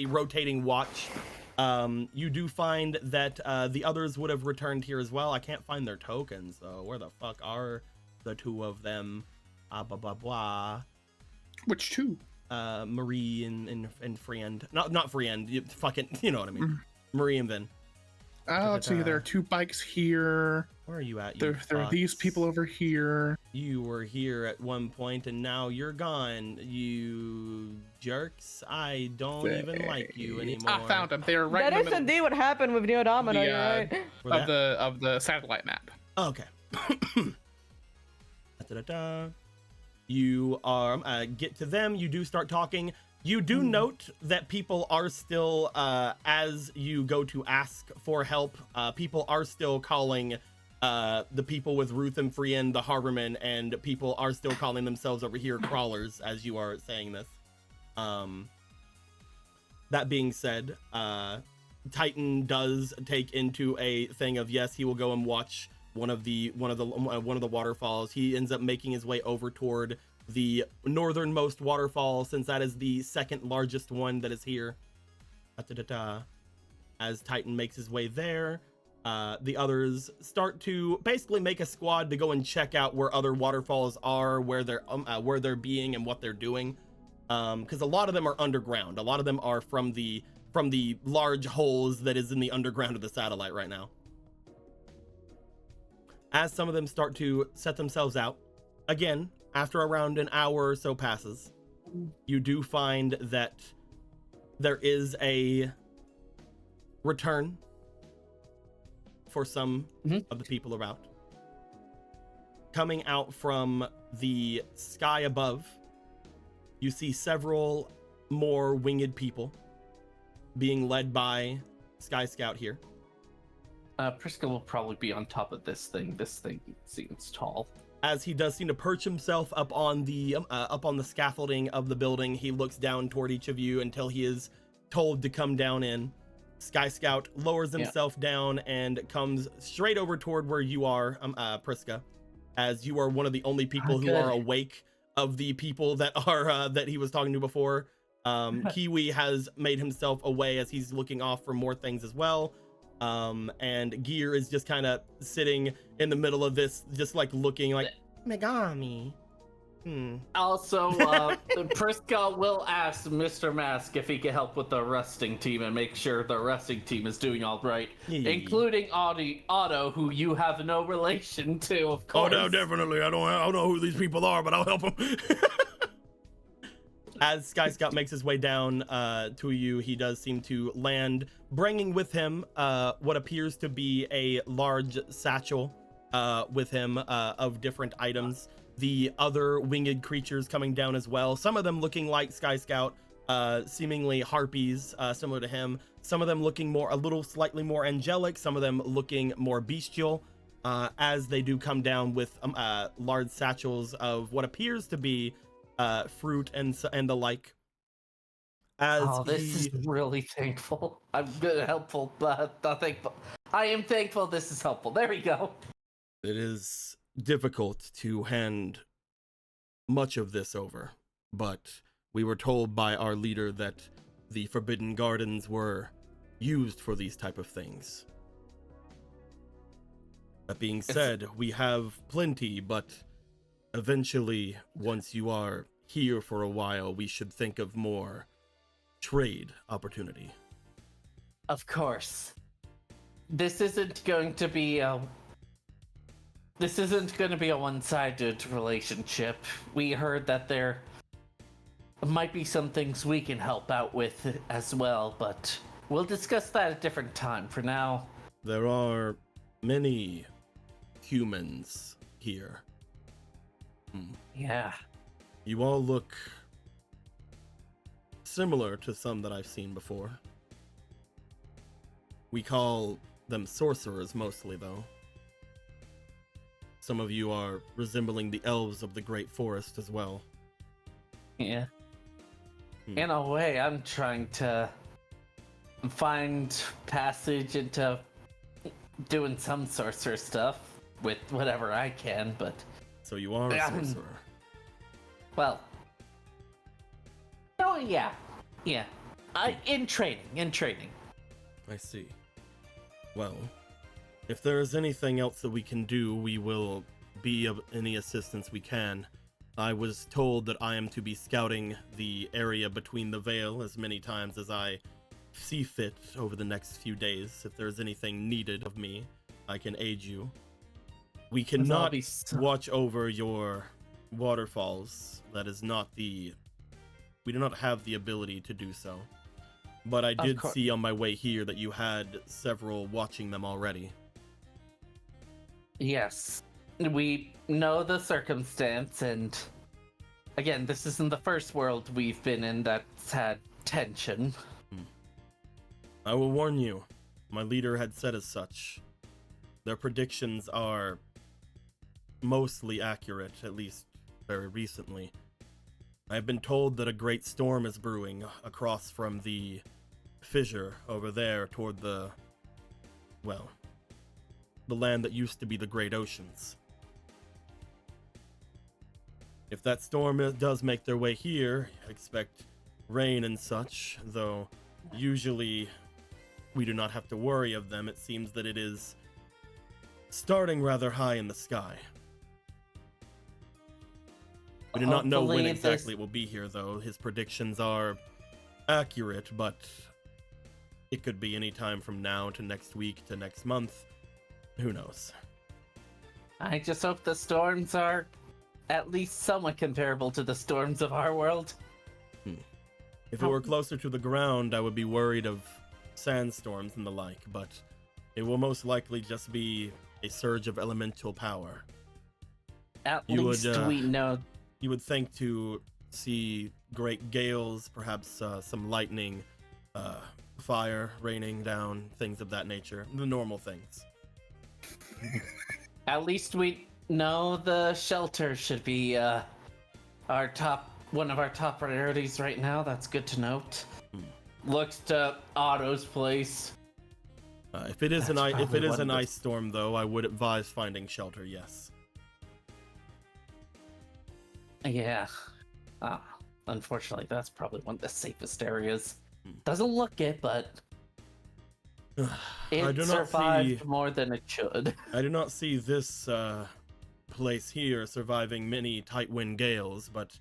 rotating watch. You do find that the others would have returned here as well. I can't find their tokens, so where the fuck are the two of them? Blah blah blah. Which two? Marie and Friend. Not Friend. You know what I mean. Marie and Vin. Let's see. There are 2 bikes here. Where are you at? There are these people over here. You were here at one point and now you're gone. You jerks. I don't even like you anymore. I found them. They're right That in is the middle indeed what happened with Neodomino, you're right. of the satellite map. Oh, okay. You get to them. You do start talking. You do note that people are still, as you go to ask for help, people are still calling the people with Ruth and Friend the Harbormen, and people are still calling themselves over here crawlers as you are saying this. That being said, Titan does take into a thing of, yes, he will go and watch one of the waterfalls. He ends up making his way over toward the northernmost waterfall, since that is the second largest one that is here. As Titan makes his way there, the others start to basically make a squad to go and check out where other waterfalls are, where they're being and what they're doing, because a lot of them are underground. A lot of them are from the large holes that is in the underground of the satellite right now. As some of them start to set themselves out, again, after around an hour or so passes, you do find that there is a return for some of the people about. Coming out from the sky above, you see several more winged people being led by Sky Scout here. Priska will probably be on top of this thing. This thing seems tall. As he does seem to perch himself up on the scaffolding of the building, he looks down toward each of you until he is told to come down in. Sky Scout lowers himself down and comes straight over toward where you are, Priska, as you are one of the only people who are awake of the people that are that he was talking to before. Kiwi has made himself away as he's looking off for more things as well. And Gear is just kind of sitting in the middle of this, just like looking like Megami. Also, Priska will ask Mr. Mask if he can help with the resting team and make sure the resting team is doing all right, including Otto, who you have no relation to, of course. Oh no, definitely. I don't know who these people are, but I'll help them. As Sky Scout makes his way down to you, he does seem to land, bringing with him what appears to be a large satchel with him of different items. The other winged creatures coming down as well, some of them looking like Sky Scout, seemingly harpies similar to him, some of them looking slightly more angelic, some of them looking more bestial, as they do come down with large satchels of what appears to be fruit and the like. This is really thankful. I'm good, helpful, but thankful. I am thankful this is helpful. There we go. It is difficult to hand much of this over, but we were told by our leader that the Forbidden Gardens were used for these type of things. That being said, we have plenty, but eventually, once you are here for a while, we should think of more trade opportunity. Of course. This isn't going to be a one-sided relationship. We heard that there might be some things we can help out with as well, but we'll discuss that at a different time. For now, there are many humans here. Yeah. You all look similar to some that I've seen before. We call them sorcerers mostly, though. Some of you are resembling the elves of the Great Forest as well. Yeah. Hmm. In a way, I'm trying to find passage into doing some sorcerer stuff with whatever I can, but So you are a sorcerer. well, oh yeah, in training. I see. Well, if there is anything else that we can do, we will be of any assistance we can. I was told that I am to be scouting the area between the Vale as many times as I see fit over the next few days. If there's anything needed of me, I can aid you. We cannot watch over your waterfalls. That is not the... We do not have the ability to do so. But I did see on my way here that you had several watching them already. Yes, we know the circumstance, and again, this isn't the first world we've been in that's had tension. I will warn you, my leader had said as such. Their predictions are mostly accurate, at least very recently. I have been told that a great storm is brewing across from the fissure over there toward the, well, the land that used to be the Great Oceans. If that storm does make their way here, expect rain and such, though usually we do not have to worry of them. It seems that it is starting rather high in the sky. We do not know when exactly it will be here, though. His predictions are accurate, but it could be any time from now to next week to next month. Who knows? I just hope the storms are at least somewhat comparable to the storms of our world. If it were closer to the ground, I would be worried of sandstorms and the like, but it will most likely just be a surge of elemental power. At least we know. You would think to see great gales, perhaps some lightning, fire raining down, things of that nature. The normal things. At least we know the shelter should be one of our top priorities right now. That's good to note. Looks to Otto's place. If it is an ice storm, though, I would advise finding shelter. Yes. Yeah. Unfortunately, that's probably one of the safest areas. Doesn't look it, but it survived more than it should. I do not see this place here surviving many tight wind gales, but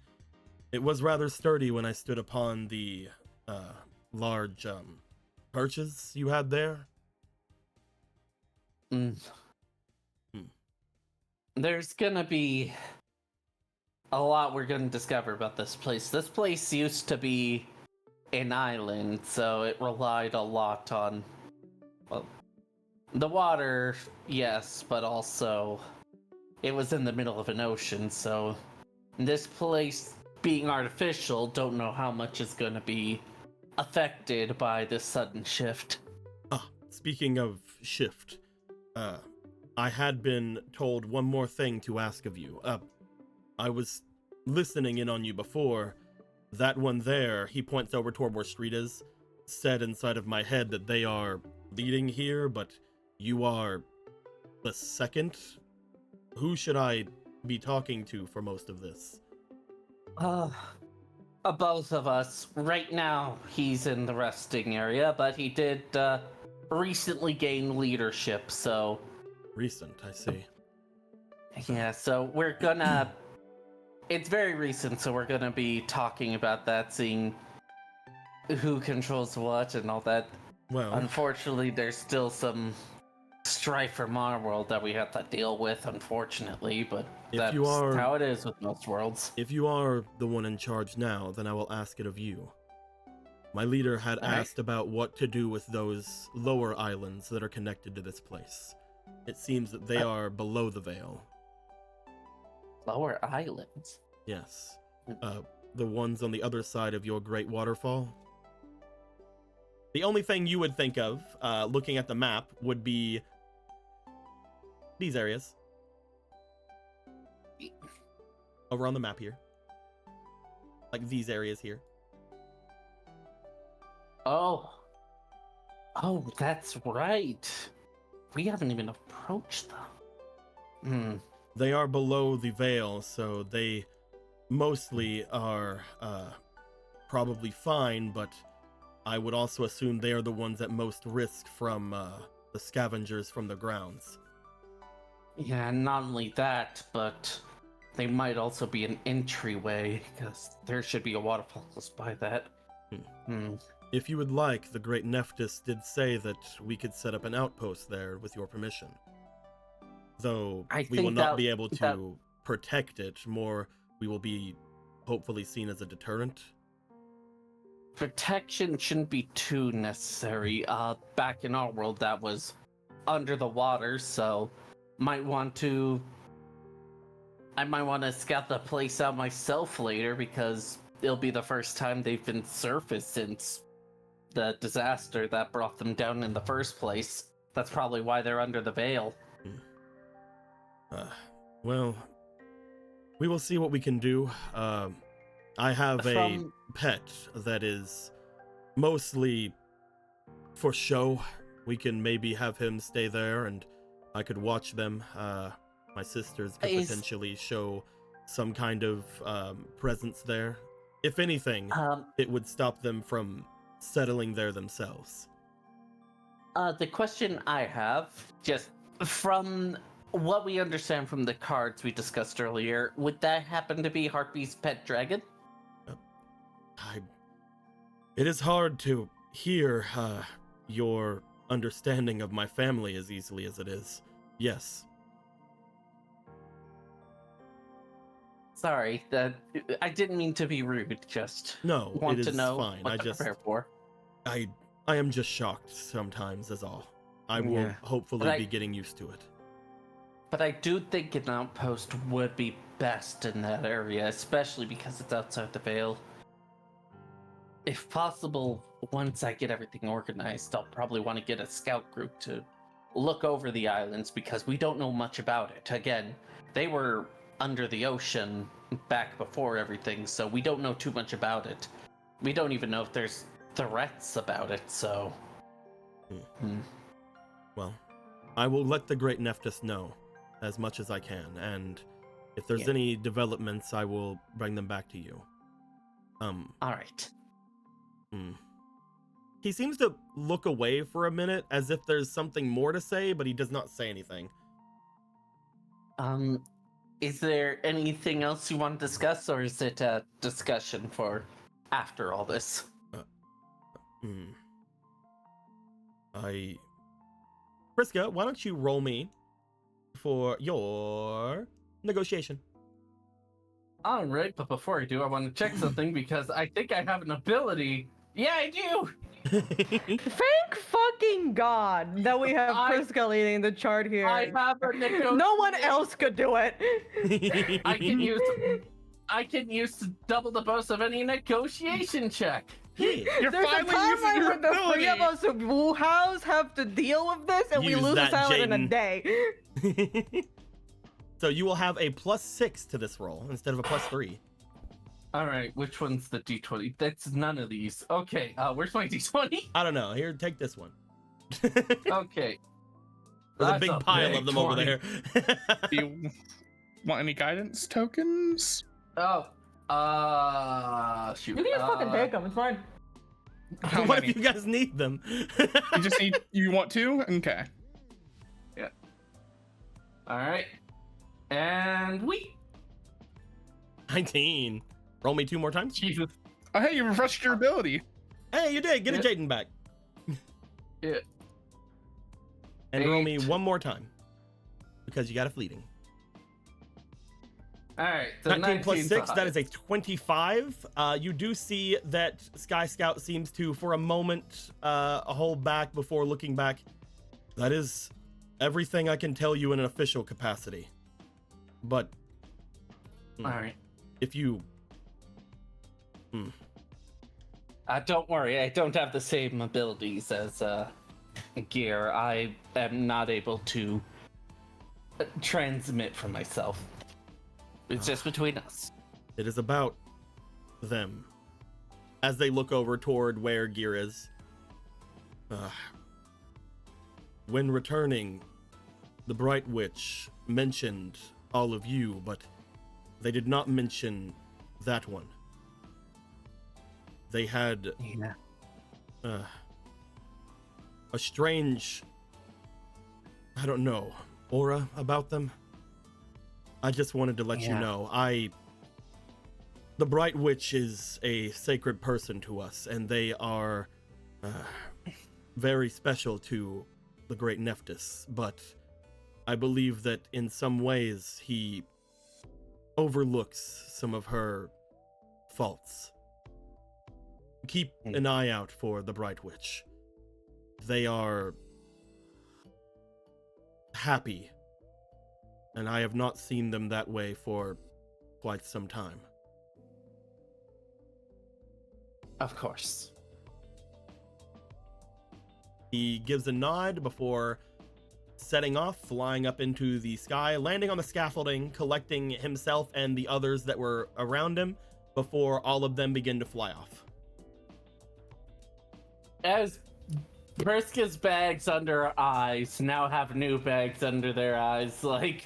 it was rather sturdy when I stood upon the large perches you had there. There's gonna be a lot we're gonna discover about this place. This place used to be an island, so it relied a lot on, well, the water, yes, but also it was in the middle of an ocean, so this place being artificial, don't know how much is gonna be affected by this sudden shift. Speaking of shift, I had been told one more thing to ask of you. I was listening in on you before. That one there, he points over toward where Street is, said inside of my head that they are leading here, but you are the second? Who should I be talking to for most of this? Both of us. Right now, he's in the resting area, but he did recently gain leadership, so... Recent, I see. Yeah, so we're gonna... It's very recent, so we're gonna be talking about that, seeing who controls what and all that. Well... Unfortunately, there's still some strife from our world that we have to deal with, unfortunately, but that's how it is with most worlds. If you are the one in charge now, then I will ask it of you. My leader had asked about what to do with those lower islands that are connected to this place. It seems that they are below the Vale. Lower islands? Yes. The ones on the other side of your great waterfall. The only thing you would think of, looking at the map, would be these areas. Over on the map here. Like these areas here. Oh. Oh, that's right. We haven't even approached them. They are below the veil, so they mostly are probably fine, but I would also assume they are the ones at most risk from the scavengers from the grounds. Yeah, not only that, but they might also be an entryway, because there should be a waterfall close by that. If you would like, the great Nephthys did say that we could set up an outpost there with your permission. Though we will not be able to protect it, more we will be hopefully seen as a deterrent. Protection shouldn't be too necessary. Back in our world, that was under the water, so I might want to scout the place out myself later, because it'll be the first time they've been surfaced since the disaster that brought them down in the first place. That's probably why they're under the veil. Well, we will see what we can do. I have a pet that is mostly for show. We can maybe have him stay there and I could watch them. My sisters could potentially show some kind of presence there. If anything, it would stop them from settling there themselves. The question I have, just from what we understand from the cards we discussed earlier, would that happen to be Harpy's pet dragon? It is hard to hear your understanding of my family as easily as it is. Yes. Sorry, I didn't mean to be rude. Just no, want it is to know fine. what to prepare for. I am just shocked sometimes, is all. I will hopefully be getting used to it. But I do think an outpost would be best in that area, especially because it's outside the Veil. If possible, once I get everything organized, I'll probably want to get a scout group to look over the islands, because we don't know much about it. Again, they were under the ocean back before everything, so we don't know too much about it. We don't even know if there's threats about it, so... Well, I will let the great Nephthys know as much as I can, and if there's any developments, I will bring them back to you. Alright. He seems to look away for a minute, as if there's something more to say, but he does not say anything. Is there anything else you want to discuss, or is it a discussion for after all this? Priska, why don't you roll me for your negotiation? Alright, but before I do, I want to check something, because I think I have an ability. Yeah, I do! Thank fucking God that we have Priska leading the chart here. I have a negotiation. No one else could do it. I can use double the bonus of any negotiation check. Hey, You're There's a finally timeline using your where the three of us who have to deal with this, and we Use lose that, this island in a Jaden. day. So you will have a +6 to this roll instead of a +3. Alright, which one's the d20? That's none of these. Okay, where's my d20? I don't know. Here, take this one. Okay. There's a That's big a pile big of them 20. over there. Do you want any guidance tokens? Oh, shoot. You can just fucking take them. It's fine. How What many? if you guys need them? You just need. You want two? Okay. Yeah. Alright. And we. 19. Roll me 2 more times. Jesus. Oh, hey, you refreshed your ability. Hey, you did. Get a Jaden back. Yeah. And roll me 8. 1 more time. Because you got a fleeting. Alright, so 19 plus 19's 6, the that is a 25. You do see that Sky Scout seems to, for a moment, hold back before looking back. That is everything I can tell you in an official capacity. But All right. If you... Don't worry, I don't have the same abilities as Gear. I am not able to transmit from myself. It's just between us. It is about them. As they look over toward where Gear is. When returning, the Bright Witch mentioned all of you, but they did not mention that one. They had a strange, I don't know, aura about them. I just wanted to let you know, the Bright Witch is a sacred person to us, and they are very special to the Great Nephthys, but I believe that in some ways he overlooks some of her faults. Keep an eye out for the Bright Witch. They are happy, and I have not seen them that way for quite some time. Of course. He gives a nod before setting off, flying up into the sky, landing on the scaffolding, collecting himself and the others that were around him before all of them begin to fly off. As Briska's bags under her eyes now have new bags under their eyes, like,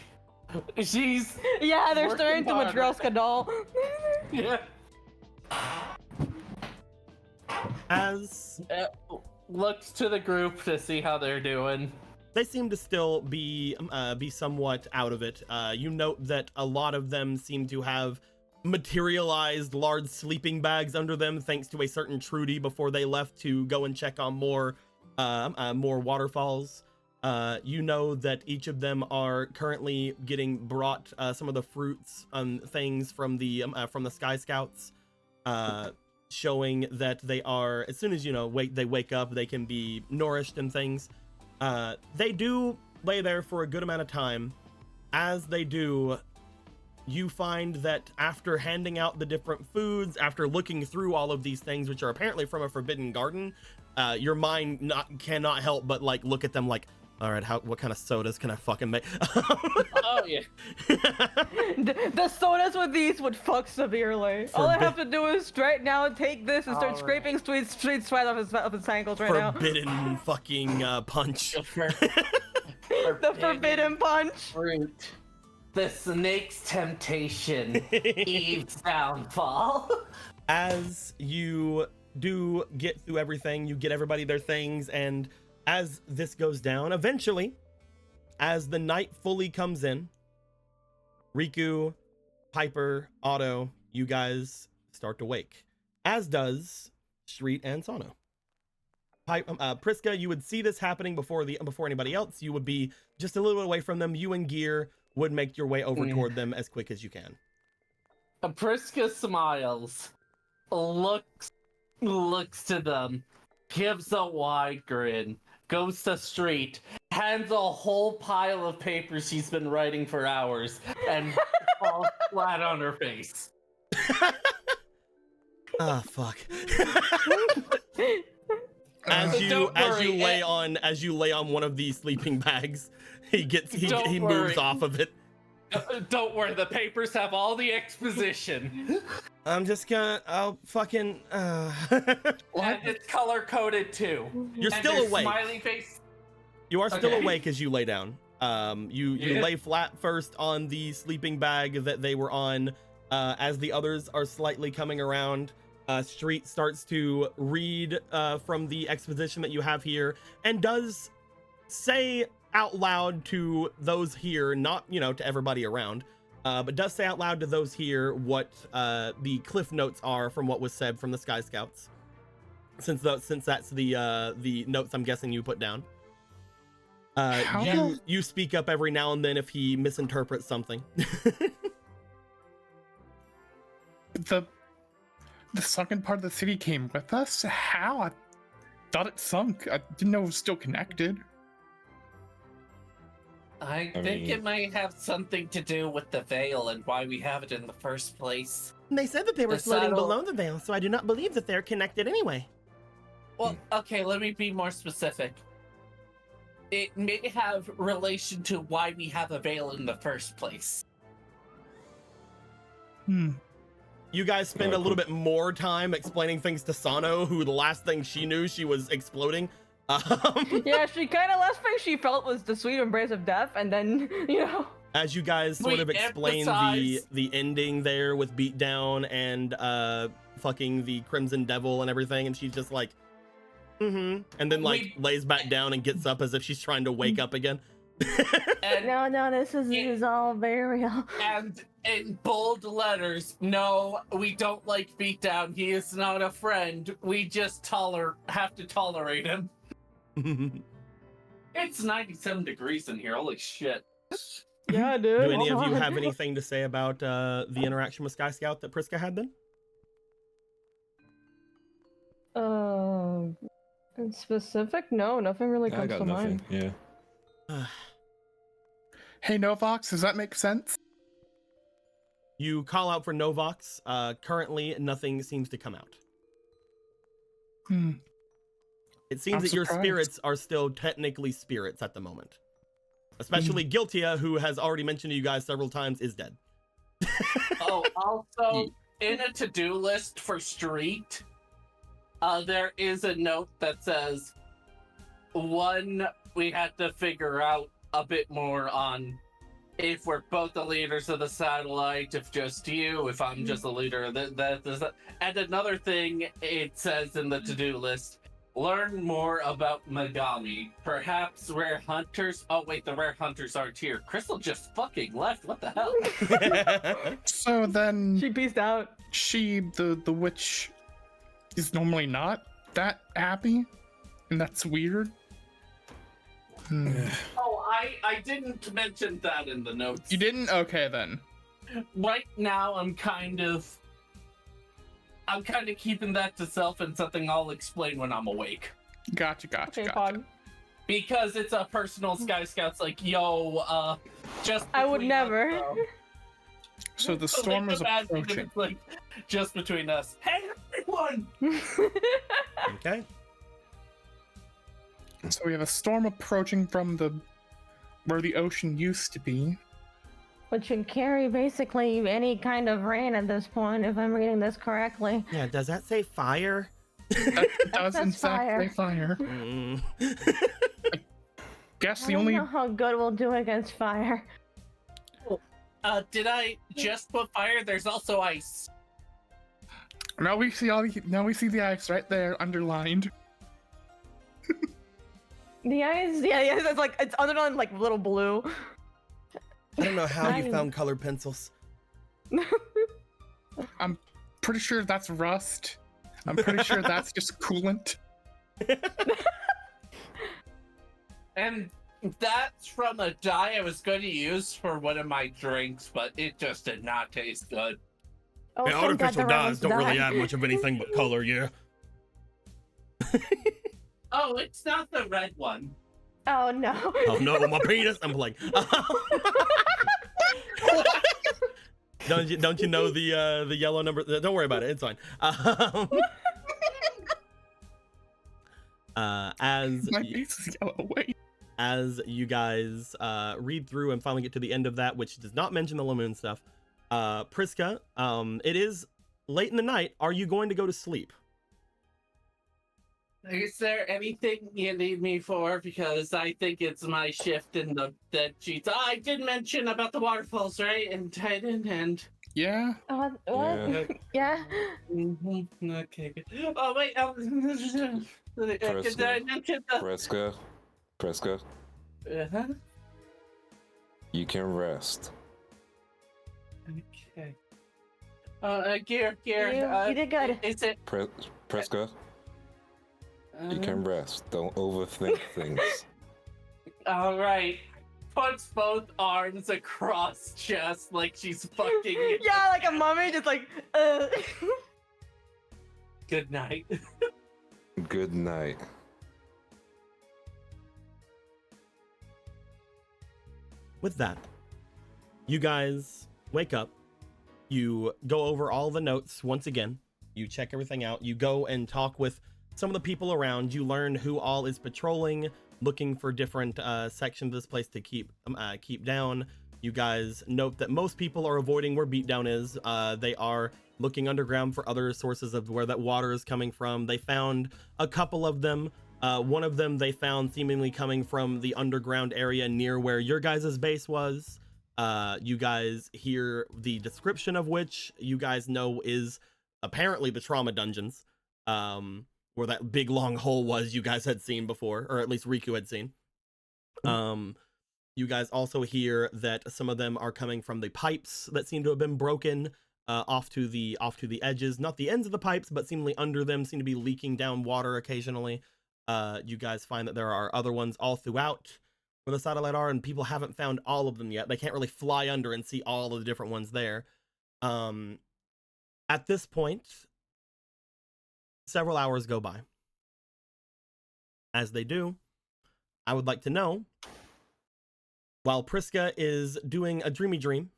she's... Yeah, they're working starting to hard. Matroska doll. Yeah. As Looks to the group to see how they're doing. they seem to still be somewhat out of it. You note that a lot of them seem to have materialized large sleeping bags under them thanks to a certain Trudy before they left to go and check on more waterfalls. You know that each of them are currently getting brought some of the fruits and things from the Sky Scouts, showing that they are, as soon as they wake up, they can be nourished and things. They do lay there for a good amount of time. As they do, you find that after handing out the different foods, after looking through all of these things, which are apparently from a forbidden garden, your mind cannot help but look at them like, all right, what kind of sodas can I fucking make? Oh yeah. The sodas with these would fuck severely. All I have to do is right now take this and start scraping street sweat off his ankles right now. Forbidden fucking punch. The forbidden punch. Fruit. The snake's temptation. Eve's downfall. As you do get through everything, you get everybody their things, and as this goes down, eventually, as the night fully comes in, Riku, Piper, Otto, you guys start to wake, as does Street and Sano. Priska, you would see this happening before anybody else. You would be just a little bit away from them. You and Gear would make your way over toward them as quick as you can. Priska smiles, looks to them, gives a wide grin, goes to Street, hands a whole pile of papers she's been writing for hours, and falls flat on her face. Ah, fuck. As you lay on one of these sleeping bags, he moves off of it. Don't worry, the papers have all the exposition. I'm just gonna, fucking, And it's color coded too. You're still awake. Smiley face. You are still Okay. awake as you lay down. You lay flat first on the sleeping bag that they were on. As the others are slightly coming around, Street starts to read from the exposition that you have here, and does say out loud to those here, not to everybody around, but does say out loud to those here what the cliff notes are from what was said from the Sky Scouts, since that's the notes I'm guessing you put down. You speak up every now and then if he misinterprets something. The sunken part of the city came with us? How? I thought it sunk. I didn't know it was still connected. I think it might have something to do with the veil and why we have it in the first place. They said that they were The floating saddle- below the veil, so I do not believe that they're connected anyway. Well, okay, let me be more specific. It may have relation to why we have a veil in the first place. You guys spend a little bit more time explaining things to Sano, who the last thing she knew, she was exploding. Yeah, she kind of last thing she felt was the sweet embrace of death, and then As you guys sort of We explain emphasize- the ending there with Beatdown and fucking the Crimson Devil and everything, and she's just like, and then like lays back down and gets up as if she's trying to wake up again. And, No, this is all very real. and in bold letters, no, we don't like Beatdown. He is not a friend. We just have to tolerate him. It's 97 degrees in here. Holy shit. yeah, dude. Do any of hold you on. have anything to say about the interaction with Sky Scout that Priska had then? In specific? No, nothing really I comes got to nothing. mind. Yeah. Hey, Novox, does that make sense? You call out for Novox. Currently, nothing seems to come out. It seems I'm that your surprised. spirits are still technically spirits at the moment. Especially Guiltia, who has already mentioned to you guys several times, is dead. Oh, also, in a to-do list for Street, there is a note that says, one, we had to figure out a bit more on if we're both the leaders of the satellite, if just you, if I'm just the leader of that. And another thing it says in the to-do list, learn more about Megami. Perhaps rare hunters. Oh wait, the rare hunters aren't here. Crystal just fucking left. What the hell? So then She peaced out. the witch is normally not that happy, and that's weird. Oh, I didn't mention that in the notes. You didn't? Okay then. Right now, I'm kind of keeping that to self and something I'll explain when I'm awake. Gotcha. Okay, Pog. Because it's a personal Sky Scout's like, yo, just I would between us, never. bro. So the So storm think is about it, approaching. it's like, just between us. Hey, everyone! Okay. So we have a storm approaching from where the ocean used to be. Which can carry basically any kind of rain at this point, if I'm reading this correctly. Yeah, does that say fire? That does in That's fact say fire. Mm. Guess I the don't only know how good we'll do against fire. Did I just put fire? There's also ice. now we see the ice right there underlined. The eyes, yeah, it's underlined like little blue. I don't know how you Fine. found colored pencils. I'm pretty sure that's rust. I'm pretty sure that's just coolant. And that's from a dye I was going to use for one of my drinks, but it just did not taste good. Oh, Yeah, thank God artificial the dyes rose don't really dye. add much of anything but color, yeah. Oh, it's not the red one. Oh no. Oh no, my penis! I'm like, don't you know the yellow number? Don't worry about it. It's fine. As My face is yellow. Wait. as you guys read through and finally get to the end of that, which does not mention the Lamoon stuff, Priska, it is late in the night. Are you going to go to sleep? Is there anything you need me for? Because I think it's my shift in the dead sheets. I did mention about the waterfalls, right? And I didn't end. Yeah. What? Yeah. Yeah. Okay. Good. Oh wait. Did I mention the? Preska, Uh-huh. you can rest. Okay. Gear. You did good. Is it? Preska, you can rest. Don't overthink things. All right. Puts both arms across chest like she's fucking. Yeah, like a mummy, just like. Good night. Good night. with that, you guys wake up. You go over all the notes once again. You check everything out. You go and talk with some of the people around. You learn who all is patrolling, looking for different sections of this place to keep down. You guys note that most people are avoiding where Beatdown is. They are looking underground for other sources of where that water is coming from. They found a couple of them. One of them they found seemingly coming from the underground area near where your guys' base was. You guys hear the description of which you guys know is apparently the trauma dungeons, where that big long hole was you guys had seen before, or at least Riku had seen. You guys also hear that some of them are coming from the pipes that seem to have been broken off to the edges, not the ends of the pipes, but seemingly under them seem to be leaking down water occasionally. You guys find that there are other ones all throughout where the satellite are, and people haven't found all of them yet. They can't really fly under and see all of the different ones there. At this point, several hours go by. As they do, I would like to know, while Priska is doing a dreamy dream,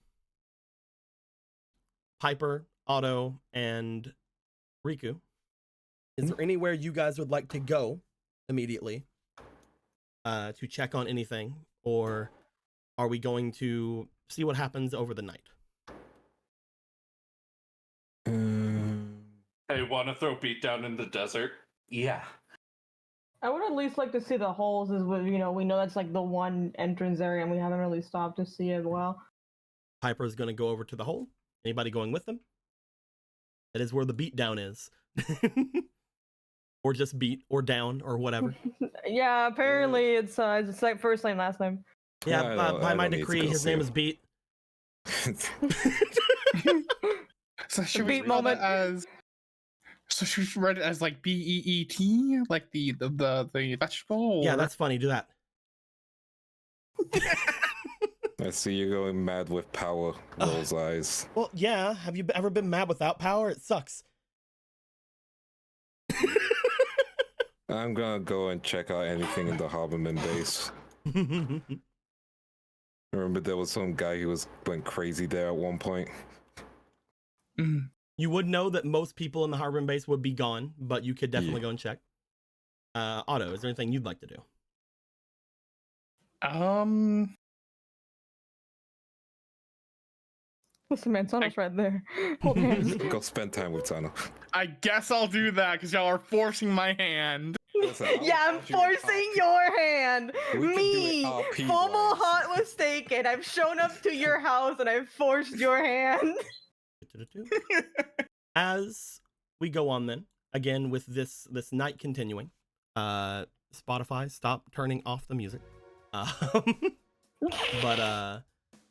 Piper, Otto, and Riku, is there anywhere you guys would like to go immediately to check on anything, or are we going to see what happens over the night? Hey, want to throw beat down in the desert? Yeah. I would at least like to see the holes, as we know that's like the one entrance area, and we haven't really stopped to see it well. Piper's going to go over to the hole. Anybody going with them? That is where the beat down is. Or just beat or down or whatever. Yeah, apparently it's like first name, last name. Yeah, by my decree, his name is Beat. So should we Beat read moment. it as? So should we read it as like BEET, like the vegetable? Yeah, or- that's funny. Do that. I see you going mad with power. Rolls eyes. Well, yeah. Have you ever been mad without power? It sucks. I'm gonna go and check out anything in the Harborman base. Remember there was some guy who went crazy there at one point. Mm. You would know that most people in the Harbor base would be gone, but you could definitely go and check. Otto, is there anything you'd like to do? Listen, man, Sono's right there. Hold hands. Go spend time with Tano. I guess I'll do that because y'all are forcing my hand. Listen, I Yeah, I'm will punch you in forcing RP. your hand. We can do Me, it RP Fomo wise. Hot was taken. I've shown up to your house and I've forced your hand. As we go on then, again with this night continuing, Spotify, stop turning off the music. But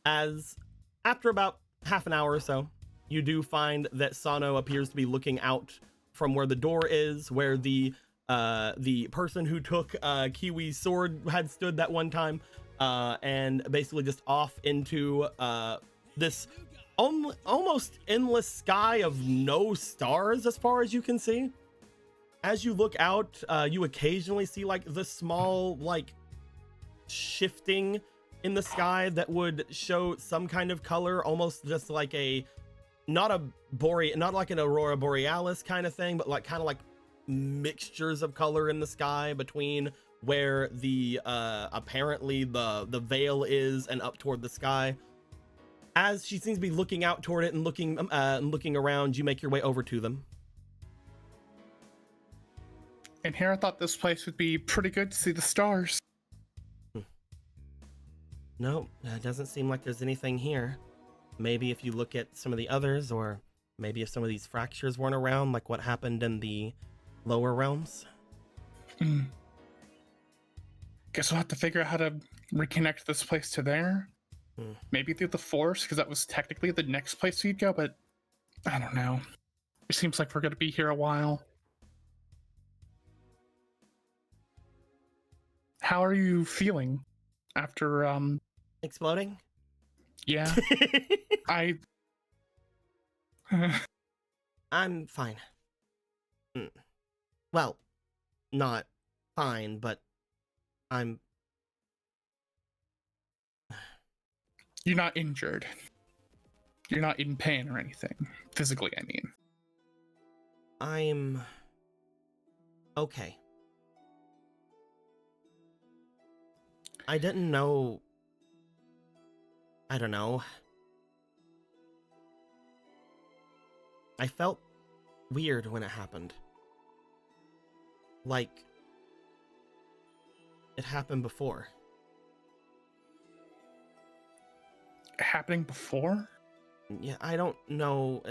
as after about half an hour or so, you do find that Sano appears to be looking out from where the door is, where the person who took Kiwi's sword had stood that one time, and basically just off into this almost endless sky of no stars as far as you can see. As you look out, you occasionally see like the small like shifting in the sky that would show some kind of color, almost just like not like an aurora borealis kind of thing, but like kind of like mixtures of color in the sky between where the apparently the veil is and up toward the sky. As she seems to be looking out toward it and looking around, you make your way over to them. And here I thought this place would be pretty good to see the stars. No, it doesn't seem like there's anything here. Maybe if you look at some of the others, or maybe if some of these fractures weren't around, like what happened in the lower realms. Guess we'll have to figure out how to reconnect this place to there. Maybe through the force, because that was technically the next place we'd go, but I don't know. It seems like we're going to be here a while. How are you feeling after, Exploding? yeah, I'm fine. Well, not fine, but I'm You're not injured. You're not in pain or anything. Physically, I mean. I'm okay. I didn't know. I don't know. I felt weird when it happened. Like it happened before. Happening before? Yeah, I don't know.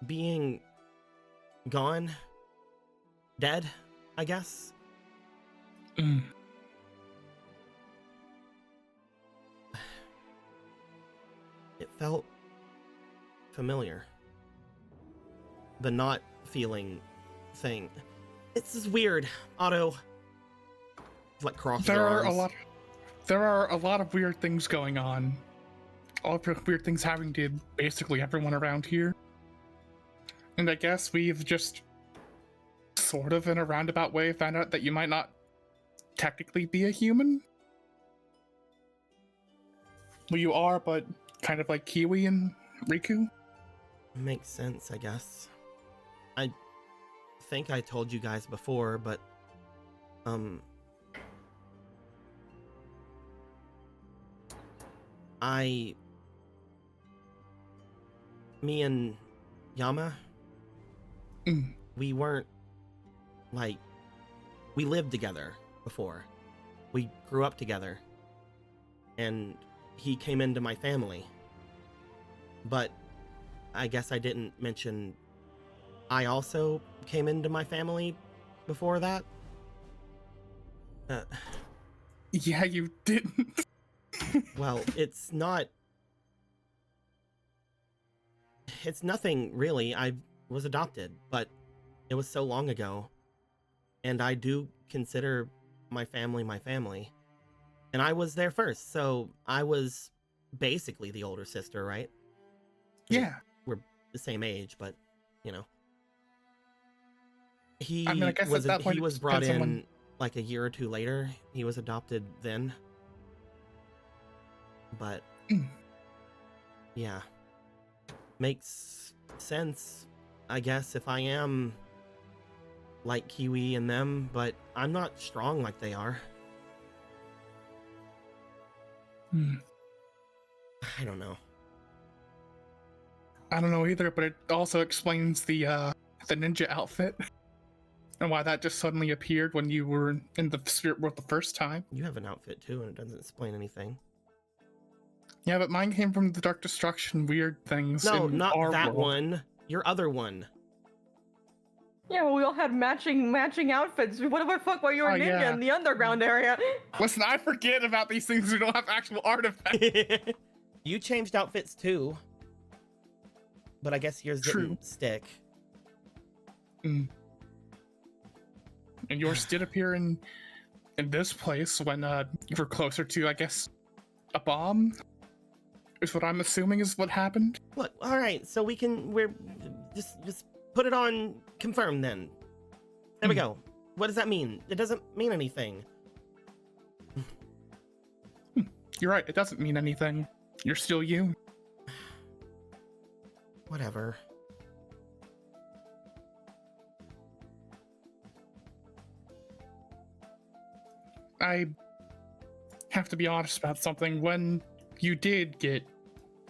Being gone, dead, I guess. Mm. It felt familiar. The not feeling thing. It's just weird, Otto. Like cross There are arms. there are a lot of weird things going on. All of weird things happening to basically everyone around here. And I guess we've just sort of in a roundabout way found out that you might not technically be a human. Well, you are, but kind of like Kiwi and Riku. Makes sense, I guess. I think I told you guys before, but me and Yama, we weren't like, we lived together before. We grew up together, and he came into my family. But I guess I didn't mention I also came into my family before that. Yeah, you didn't. Well, it's nothing really. I was adopted, but it was so long ago. And I do consider my family. And I was there first, so I was basically the older sister, right? Yeah. We're the same age, but, you know. I guess at that point he it was brought depends on in when- like a year or two later. He was adopted then. But yeah. Makes sense, I guess, if I am like Kiwi and them, but I'm not strong like they are. I don't know. I don't know either, but it also explains the ninja outfit and why that just suddenly appeared when you were in the spirit world the first time. You have an outfit too, and it doesn't explain anything. Yeah, but mine came from the Dark Destruction weird things. No, in not our that world. one. Your other one. Yeah, well, we all had matching outfits. What the fuck were you a Oh, ninja yeah. in the underground area? Listen, I forget about these things who don't have actual artifacts. You changed outfits too. But I guess yours True. didn't stick. And yours did appear in this place when you were closer to, I guess, a bomb? Is what I'm assuming is what happened. Look, all right, so we're just put it on confirm then. There we go. What does that mean? It doesn't mean anything. You're right, it doesn't mean anything. You're still you. Whatever. I have to be honest about something. When you did get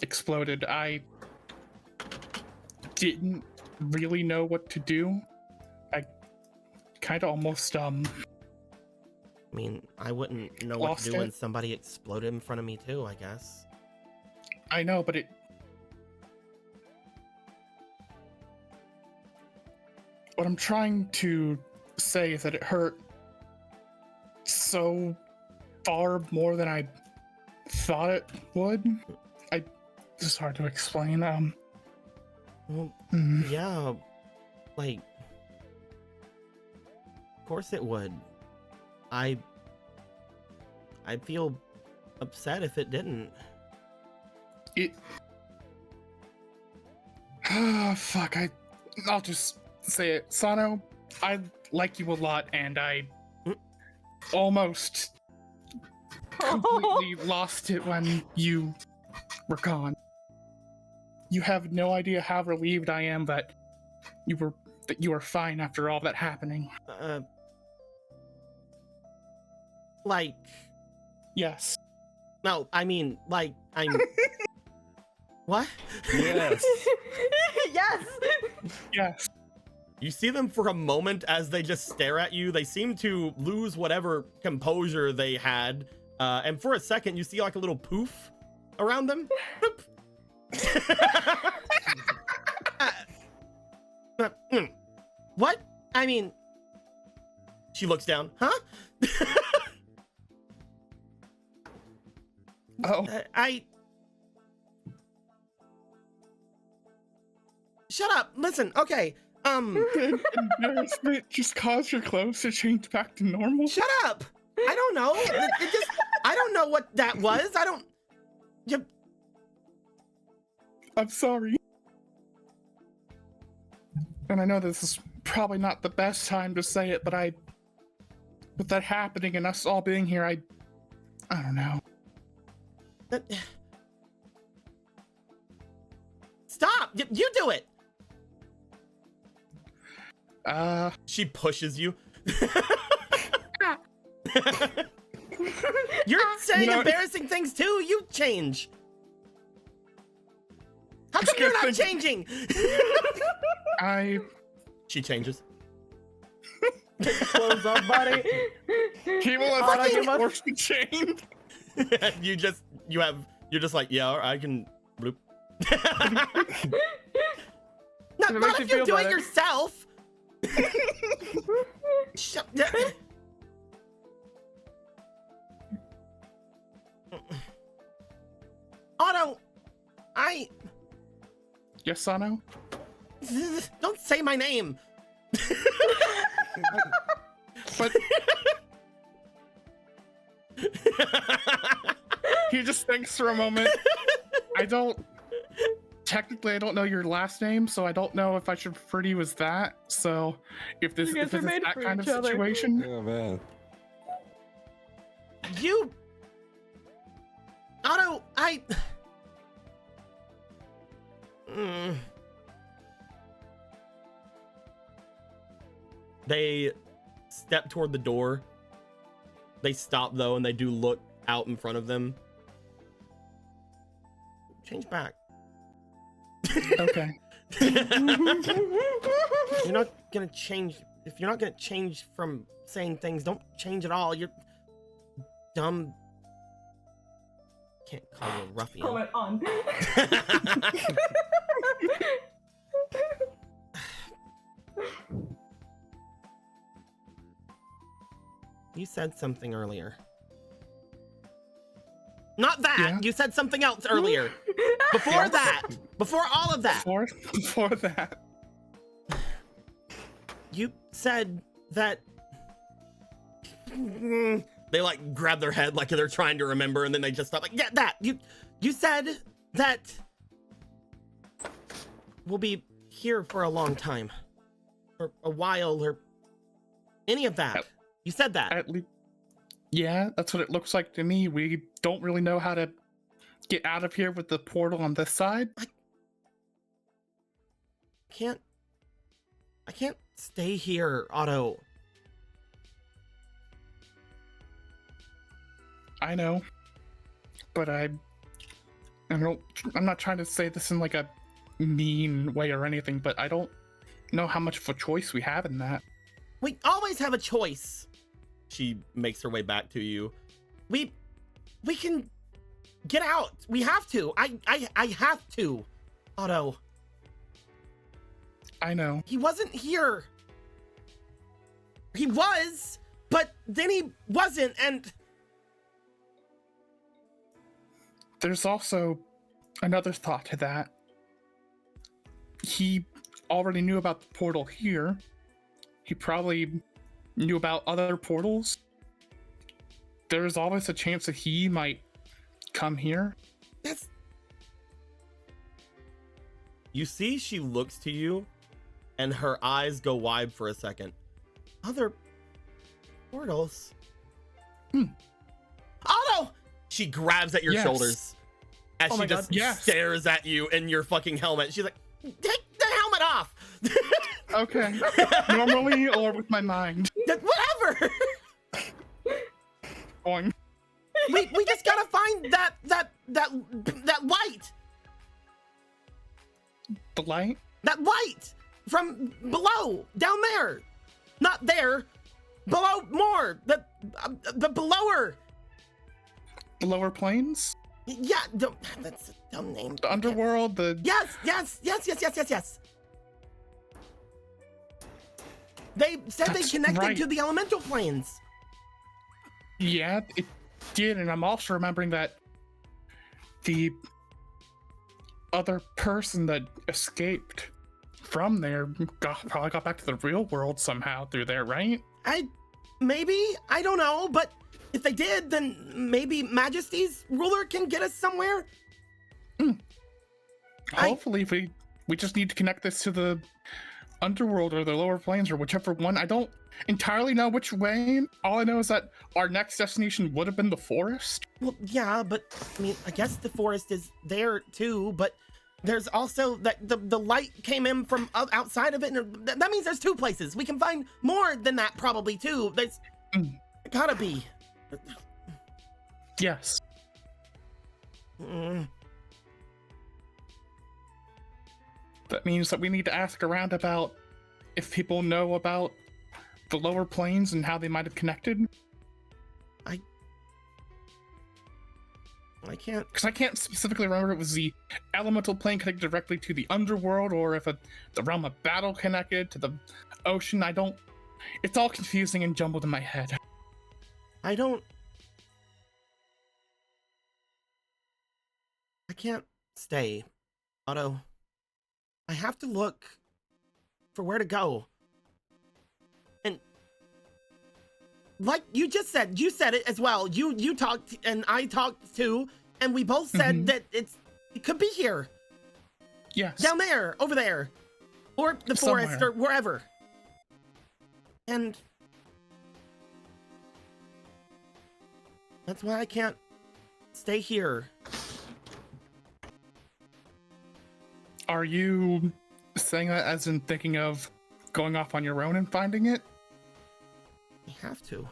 exploded, I didn't really know what to do. I kind of almost I mean, I wouldn't know what Lost to do when it. somebody exploded in front of me too, I guess. I know, but what I'm trying to say is that it hurt so far more than I thought it would. It's hard to explain. Well, mm. yeah, like, of course it would. I'd feel upset if it didn't. Fuck, I'll just say it. Sano, I like you a lot, and I almost completely lost it when you were gone. You have no idea how relieved I am that you were fine after all that happening. Like, Yes. no, I mean, like, I'm. What? Yes. Yes. Yes. You see them for a moment as they just stare at you. They seem to lose whatever composure they had. And for a second, you see like a little poof around them. What? I mean, she looks down. Huh? Oh. Shut up. Listen. Okay. Did embarrassment just cause your clothes to change back to normal? Shut up. I don't know. It just. I don't know what that was. I don't. I'm sorry. And I know this is probably not the best time to say it, but with that happening and us all being here, I don't know. Stop. You do it. She pushes you. You're saying embarrassing things too. You change. How come you're not changing? She changes. Clothes up, buddy. He will have forced to change. You're just like, yeah, I can bloop. not if you do it yourself. Shut Otto, Yes, Sano? Don't say my name. But he just thinks for a moment. Technically, I don't know your last name, so I don't know if I should refer to you as that. So, if this is that kind of situation, Oh man. Otto, They step toward the door. They stop though, and they do look out in front of them. Change back. okay. You're not gonna change. If you're not gonna change from saying things, don't change at all. You're dumb. Can't call you a ruffian. Comment on. You said something earlier. Not that! Yeah. You said something else earlier. Before that! Before all of that! Before that. You said that... They like grab their head like they're trying to remember, and then they just stop like, yeah, that! You said that... We'll be here for a long time. Or a while, or... Any of that. You said that. At least, yeah, that's what it looks like to me. We don't really know how to get out of here with the portal on this side. I can't stay here, Otto. I know, but I'm not trying to say this in like a mean way or anything, but I don't know how much of a choice we have in that. We always have a choice. She makes her way back to you. We can get out. We have to. I have to. Otto. I know. He wasn't here. He was, but then he wasn't, and... There's also another thought to that. He already knew about the portal here. He probably knew about other portals. There's always a chance that he might come here. You see, she looks to you, and her eyes go wide for a second. Other portals? Otto! She grabs at your Yes. shoulders as Oh she my just God. Yes. stares at you in your fucking helmet. She's like, take the helmet off. Okay. Normally or with my mind. Whatever. Going. We just gotta find that light. The light? That light from below, down there. Not there. Below more. The belower. The lower planes? Yeah, that's a dumb name. The underworld? The Yes. They said That's they connected right. to the elemental planes. Yeah, it did, and I'm also remembering that the other person that escaped from there probably got back to the real world somehow through there, right? I don't know, but if they did, then maybe Majesty's ruler can get us somewhere. Hopefully, we just need to connect this to the underworld or the lower planes or whichever one. I don't entirely know which way. All I know is that our next destination would have been the forest. Well, yeah, but I mean, I guess the forest is there too, but there's also that the light came in from outside of it, and that means there's two places. We can find more than that probably too. There's gotta be. Yes. Mm. That means that we need to ask around about if people know about the lower planes and how they might have connected. I can't. Because I can't specifically remember if it was the elemental plane connected directly to the underworld or if the realm of battle connected to the ocean. I don't. It's all confusing and jumbled in my head. I can't stay, Otto. I have to look for where to go. And like you just said, you said it as well. You talked and I talked too, and we both said that it could be here. Yes. Down there, over there. Or the forest Somewhere. or wherever. And that's why I can't stay here. Are you saying that as in thinking of going off on your own and finding it? We have to.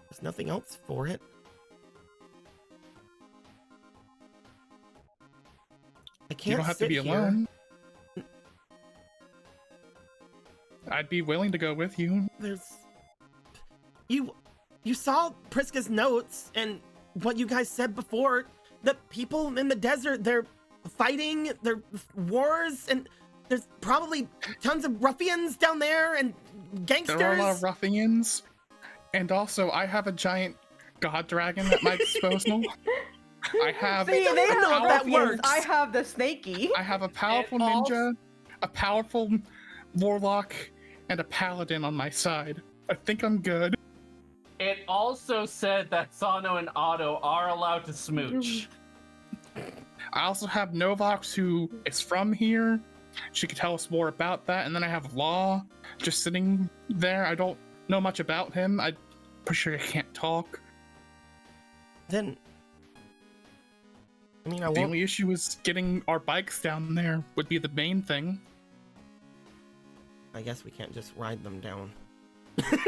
There's nothing else for it. I can't You don't have to sit be here. alone. I'd be willing to go with you. There's you saw Priska's notes and what you guys said before. The people in the desert, they're fighting, they're wars, and there's probably tons of ruffians down there and gangsters. There are a lot of ruffians. And also, I have a giant god dragon at my disposal. I have See, they even know have how that ruffians. works. I have the snaky. I have a powerful It also- ninja, a powerful warlock, and a paladin on my side. I think I'm good. It also said that Sano and Otto are allowed to smooch. I also have Novox, who is from here. She could tell us more about that. And then I have Law just sitting there. I don't know much about him. I'm pretty sure he can't talk. Then I mean, I The won't. only issue is getting our bikes down there would be the main thing. I guess we can't just ride them down.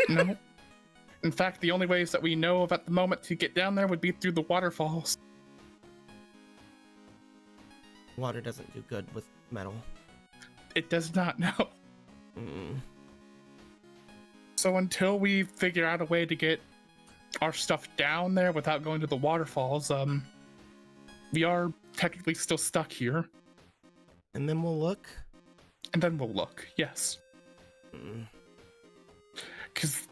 No. In fact, the only ways that we know of at the moment to get down there would be through the waterfalls. Water doesn't do good with metal. It does not know. Mm. So until we figure out a way to get our stuff down there without going to the waterfalls, we are technically still stuck here. And then we'll look. And then we'll look, yes. Mm. Because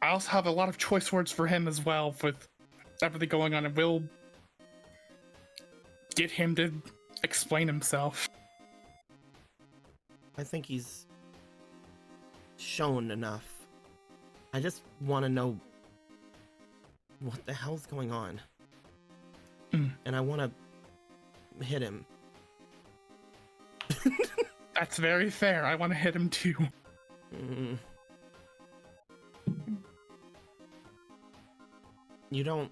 I also have a lot of choice words for him as well with everything going on, and we'll get him to explain himself. I think he's shown enough. I just want to know what the hell's going on. And I want to hit him. That's very fair. I want to hit him too. Mm. You don't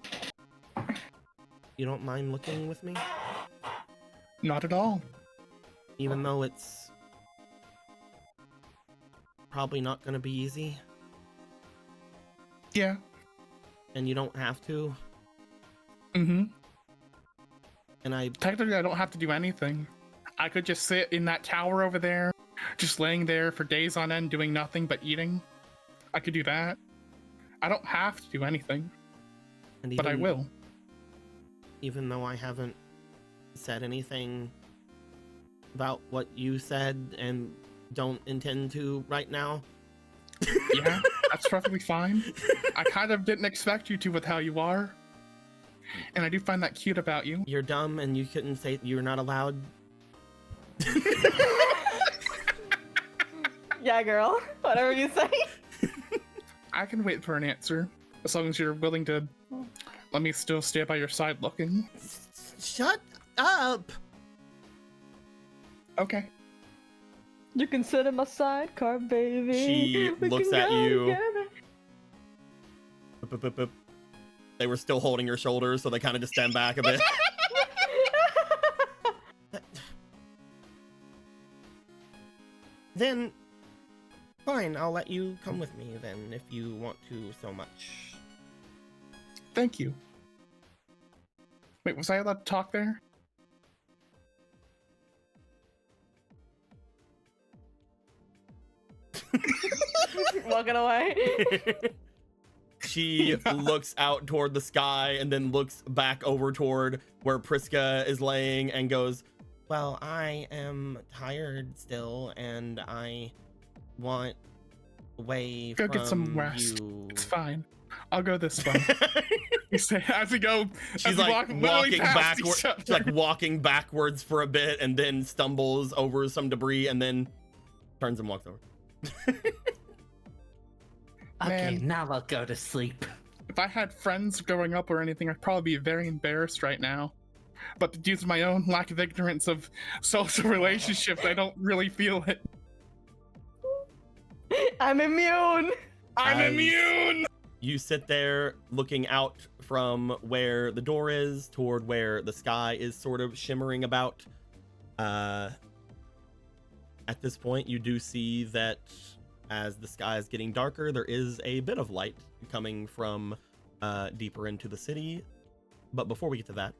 You don't mind looking with me? Not at all. Even though it's probably not gonna be easy, Yeah. and you don't have to, Mm-hmm. and Technically, I don't have to do anything. I could just sit in that tower over there, just laying there for days on end doing nothing but eating. I could do that. I don't have to do anything, and but I will. Even though I haven't said anything about what you said and don't intend to right now. Yeah, that's perfectly fine. I kind of didn't expect you to with how you are. And I do find that cute about you. You're dumb and you couldn't say you're not allowed. Yeah, girl. Whatever you say. I can wait for an answer, as long as you're willing to let me still stay by your side looking. Shut up! Okay. You can sit in my sidecar, baby. She We looks can at go you. together. They were still holding your shoulders, so they kind of just stand back a bit. Then, fine, I'll let you come with me then, if you want to so much. Thank you. Wait, was I allowed to talk there? Walking away. She looks out toward the sky and then looks back over toward where Priska is laying and goes, well, I am tired still, and I want away Go from get some rest. you. It's fine. I'll go this way. You say as we go. She's like walking backwards, like walking backwards for a bit, and then stumbles over some debris, and then turns and walks over. Okay, Man. now I'll go to sleep. If I had friends growing up or anything, I'd probably be very embarrassed right now. But due to my own lack of ignorance of social relationships, I don't really feel it. I'm immune. I'm As immune! You sit there looking out from where the door is toward where the sky is sort of shimmering about. At this point, you do see that as the sky is getting darker, there is a bit of light coming from deeper into the city. But before we get to that,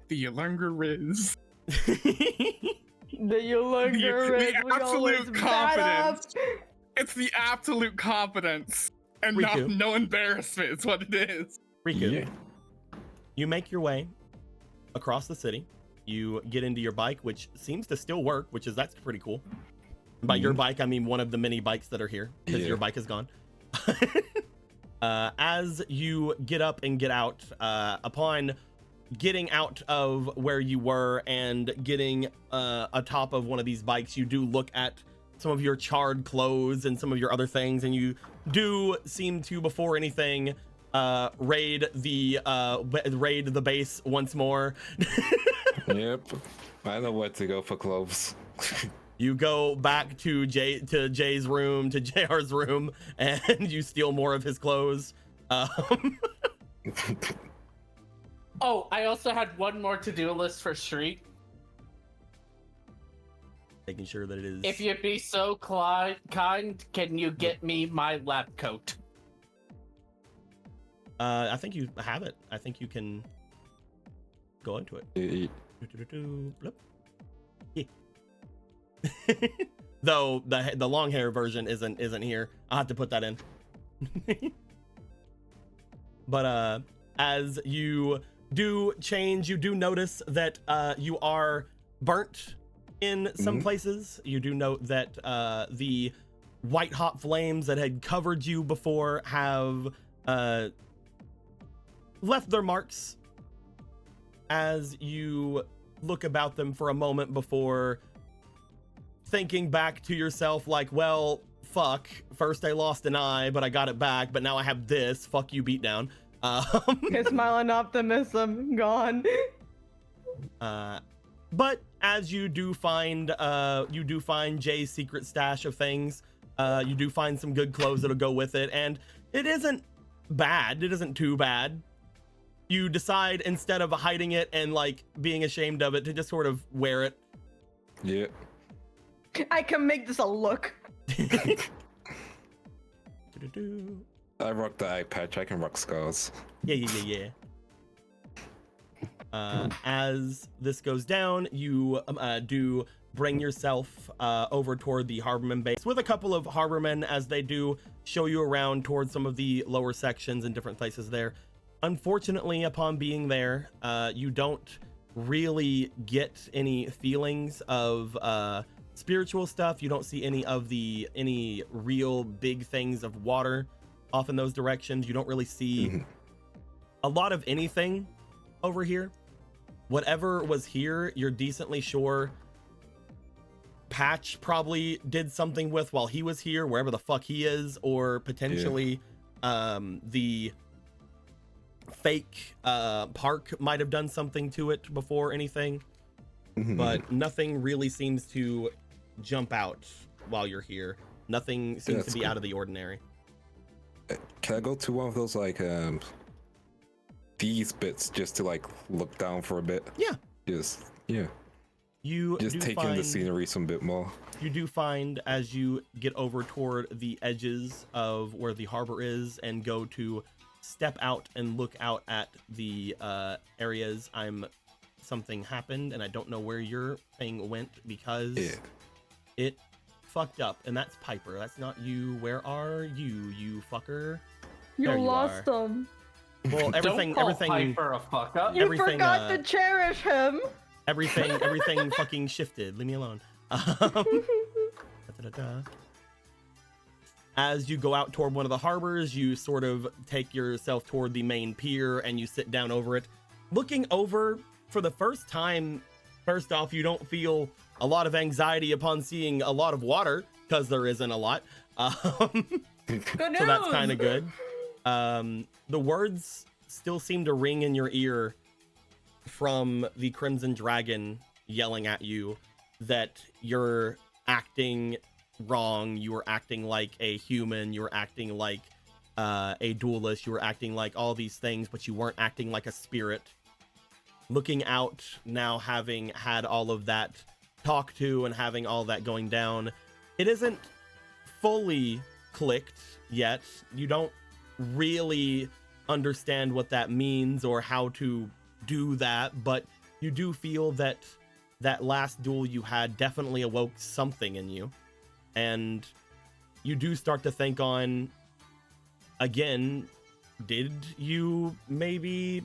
The Yulunga is. The Yulunga is. The absolute confidence. It's the absolute confidence. And Riku. no embarrassment is what it is. Riku, Yeah. you make your way across the city. You get into your bike, which seems to still work, that's pretty cool. By your bike, I mean one of the many bikes that are here, because Yeah. your bike is gone. As you get up and get out, upon getting out of where you were and getting atop of one of these bikes, you do look at some of your charred clothes and some of your other things, and you do seem to, before anything, raid the base once more. Yep. I know where to go for clothes. You go back to Jay's room, to JR's room, and you steal more of his clothes. Oh, I also had one more to-do list for Street. Making sure that it is. If you'd be so kind, can you get me my lab coat? I think you have it. I think you can go into it. Bloop. Yeah. Though the long hair version isn't here. I'll have to put that in. But as you do change, you do notice that you are burnt in some places. You do note that the white hot flames that had covered you before have left their marks as you look about them for a moment before thinking back to yourself like, well, fuck, first I lost an eye, but I got it back, but now I have this, fuck you, beatdown. His smiling optimism gone. But as you do find Jay's secret stash of things, you do find some good clothes that'll go with it, and it isn't bad. It isn't too bad. you decide instead of hiding it and like being ashamed of it to just sort of wear it. Yeah. I can make this a look. I rock the eye patch. I can rock scars. Yeah. As this goes down, you do bring yourself over toward the Harborman base with a couple of Harbormen as they do show you around towards some of the lower sections and different places there. Unfortunately, upon being there, you don't really get any feelings of spiritual stuff. You don't see any real big things of water off in those directions. You don't really see a lot of anything over here. Whatever was here, you're decently sure Patch probably did something with while he was here, wherever the fuck he is, or potentially the fake park might have done something to it before anything. But nothing really seems to jump out while you're here. Nothing seems to be out of the ordinary. Can I go to one of those like these bits just to like look down for a bit? Yeah. You just take in the scenery some bit more. You do find as you get over toward the edges of where the harbor is and go to step out and look out at the areas, something happened and I don't know where your thing went because it fucked up, and that's Piper. That's not you. Where are you, you fucker? You There lost him. Well, everything Piper a fuck up. You forgot to cherish him. Everything fucking shifted. Leave me alone. As you go out toward one of the harbors, you sort of take yourself toward the main pier and you sit down over it. Looking over for the first time, first off, you don't feel a lot of anxiety upon seeing a lot of water because there isn't a lot. Good news. So that's kind of good. The words still seem to ring in your ear from the Crimson Dragon yelling at you that you're acting wrong, you were acting like a human, you were acting like a duelist, you were acting like all these things, but you weren't acting like a spirit. Looking out now, having had all of that talk to and having all that going down, it isn't fully clicked yet. You don't really understand what that means or how to do that, but you do feel that that last duel you had definitely awoke something in you, and you do start to think on, again, did you maybe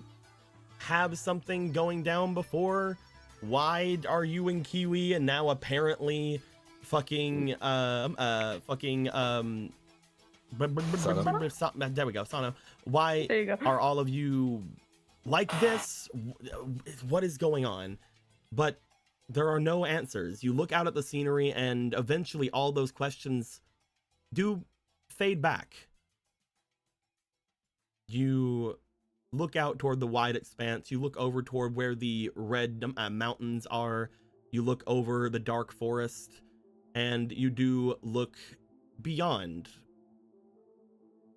have something going down before? Why are you in Kiwi and now apparently fucking there we go, Sano. Why are all of you like this? What is going on? But there are no answers. You look out at the scenery and eventually all those questions do fade back. You look out toward the wide expanse. You look over toward where the red mountains are. You look over the dark forest, and you do look beyond,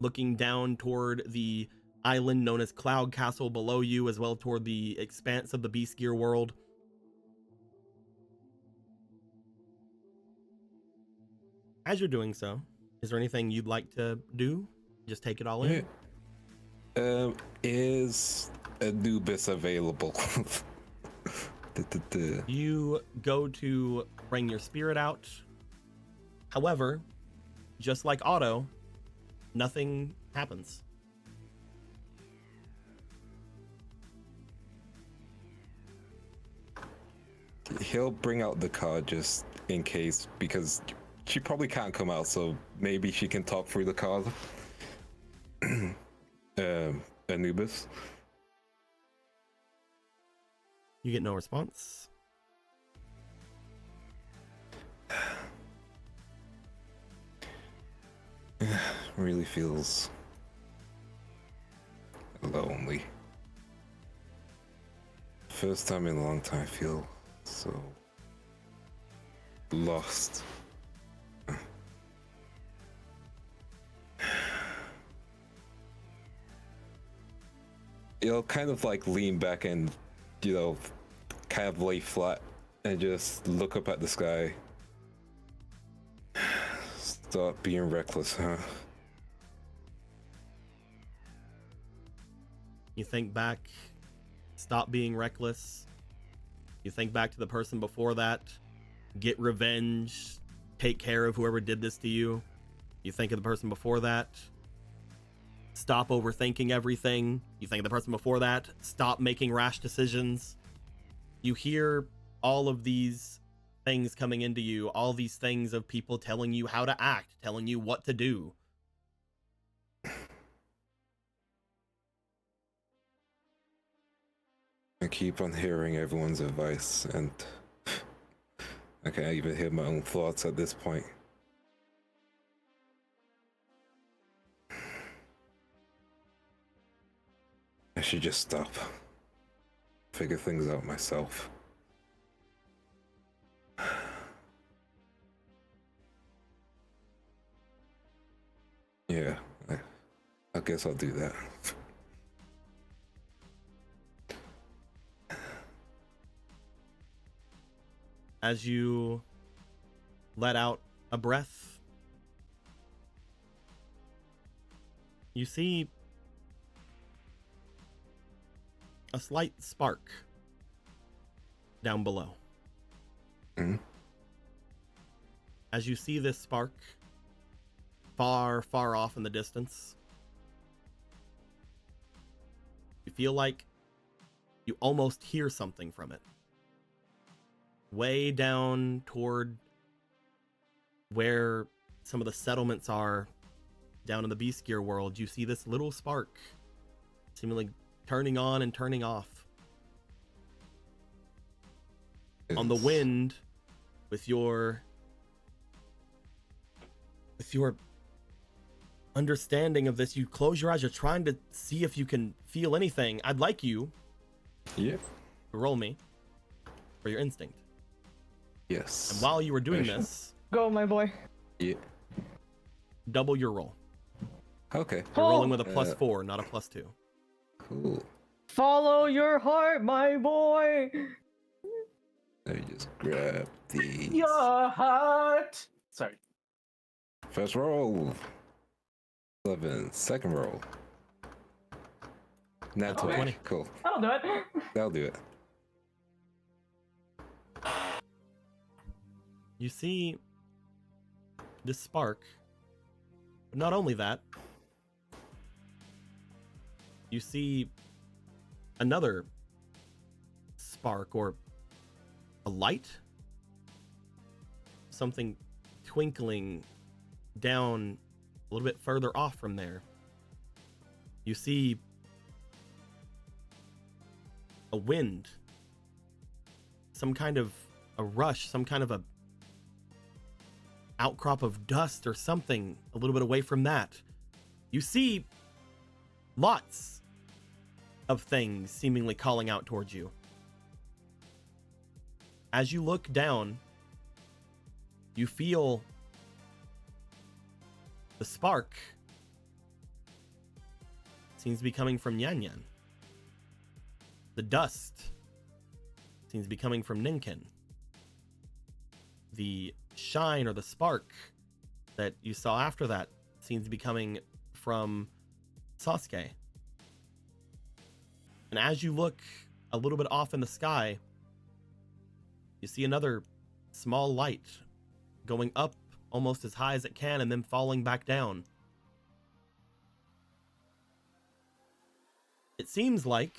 looking down toward the island known as Cloud Castle below you, as well toward the expanse of the Beast Gear world. As you're doing so, is there anything you'd like to do? Just take it all in? Is Anubis available? You go to bring your spirit out. However, just like Otto, nothing happens. He'll bring out the card just in case, because she probably can't come out, so maybe she can talk through the card. Anubis. You get no response. Really feels lonely. First time in a long time I feel so lost. You'll kind of like lean back and, you know, kind of lay flat and just look up at the sky. Stop being reckless, huh? You think back, stop being reckless. You think back to the person before that, get revenge, take care of whoever did this to you. You think of the person before that, stop overthinking everything. You think of the person before that, stop making rash decisions. You hear all of these things coming into you, all these things of people telling you how to act, telling you what to do. I keep on hearing everyone's advice, and I can't even hear my own thoughts at this point. I should just stop. Figure things out myself. Yeah, I guess I'll do that. As you let out a breath, you see a slight spark down below. Mm-hmm. As you see this spark far, far off in the distance, you feel like you almost hear something from it. Way down toward where some of the settlements are down in the Beast Gear world, you see this little spark seemingly turning on and turning off. On the wind, with your understanding of this, you close your eyes, you're trying to see if you can feel anything. I'd like you to roll me for your instinct. Yes. And while you were doing this, Go, my boy. Yeah. double your roll. Okay. You're rolling with a +4, not a +2. Cool. Follow your heart, my boy. Let me just grab these. Your heart. Sorry. First roll. 11. Second roll. Nat 20. 20. Cool. I'll do it. That'll do it. You see this spark, but not only that, you see another spark or a light, something twinkling down a little bit further off from there. You see a wind, some kind of a rush, some kind of a outcrop of dust or something a little bit away from that. You see lots of things seemingly calling out towards you. As you look down, you feel the spark seems to be coming from Yan Yan. The dust seems to be coming from Ninken. The shine or the spark that you saw after that seems to be coming from Sasuke. And as you look a little bit off in the sky, you see another small light going up almost as high as it can and then falling back down. It seems like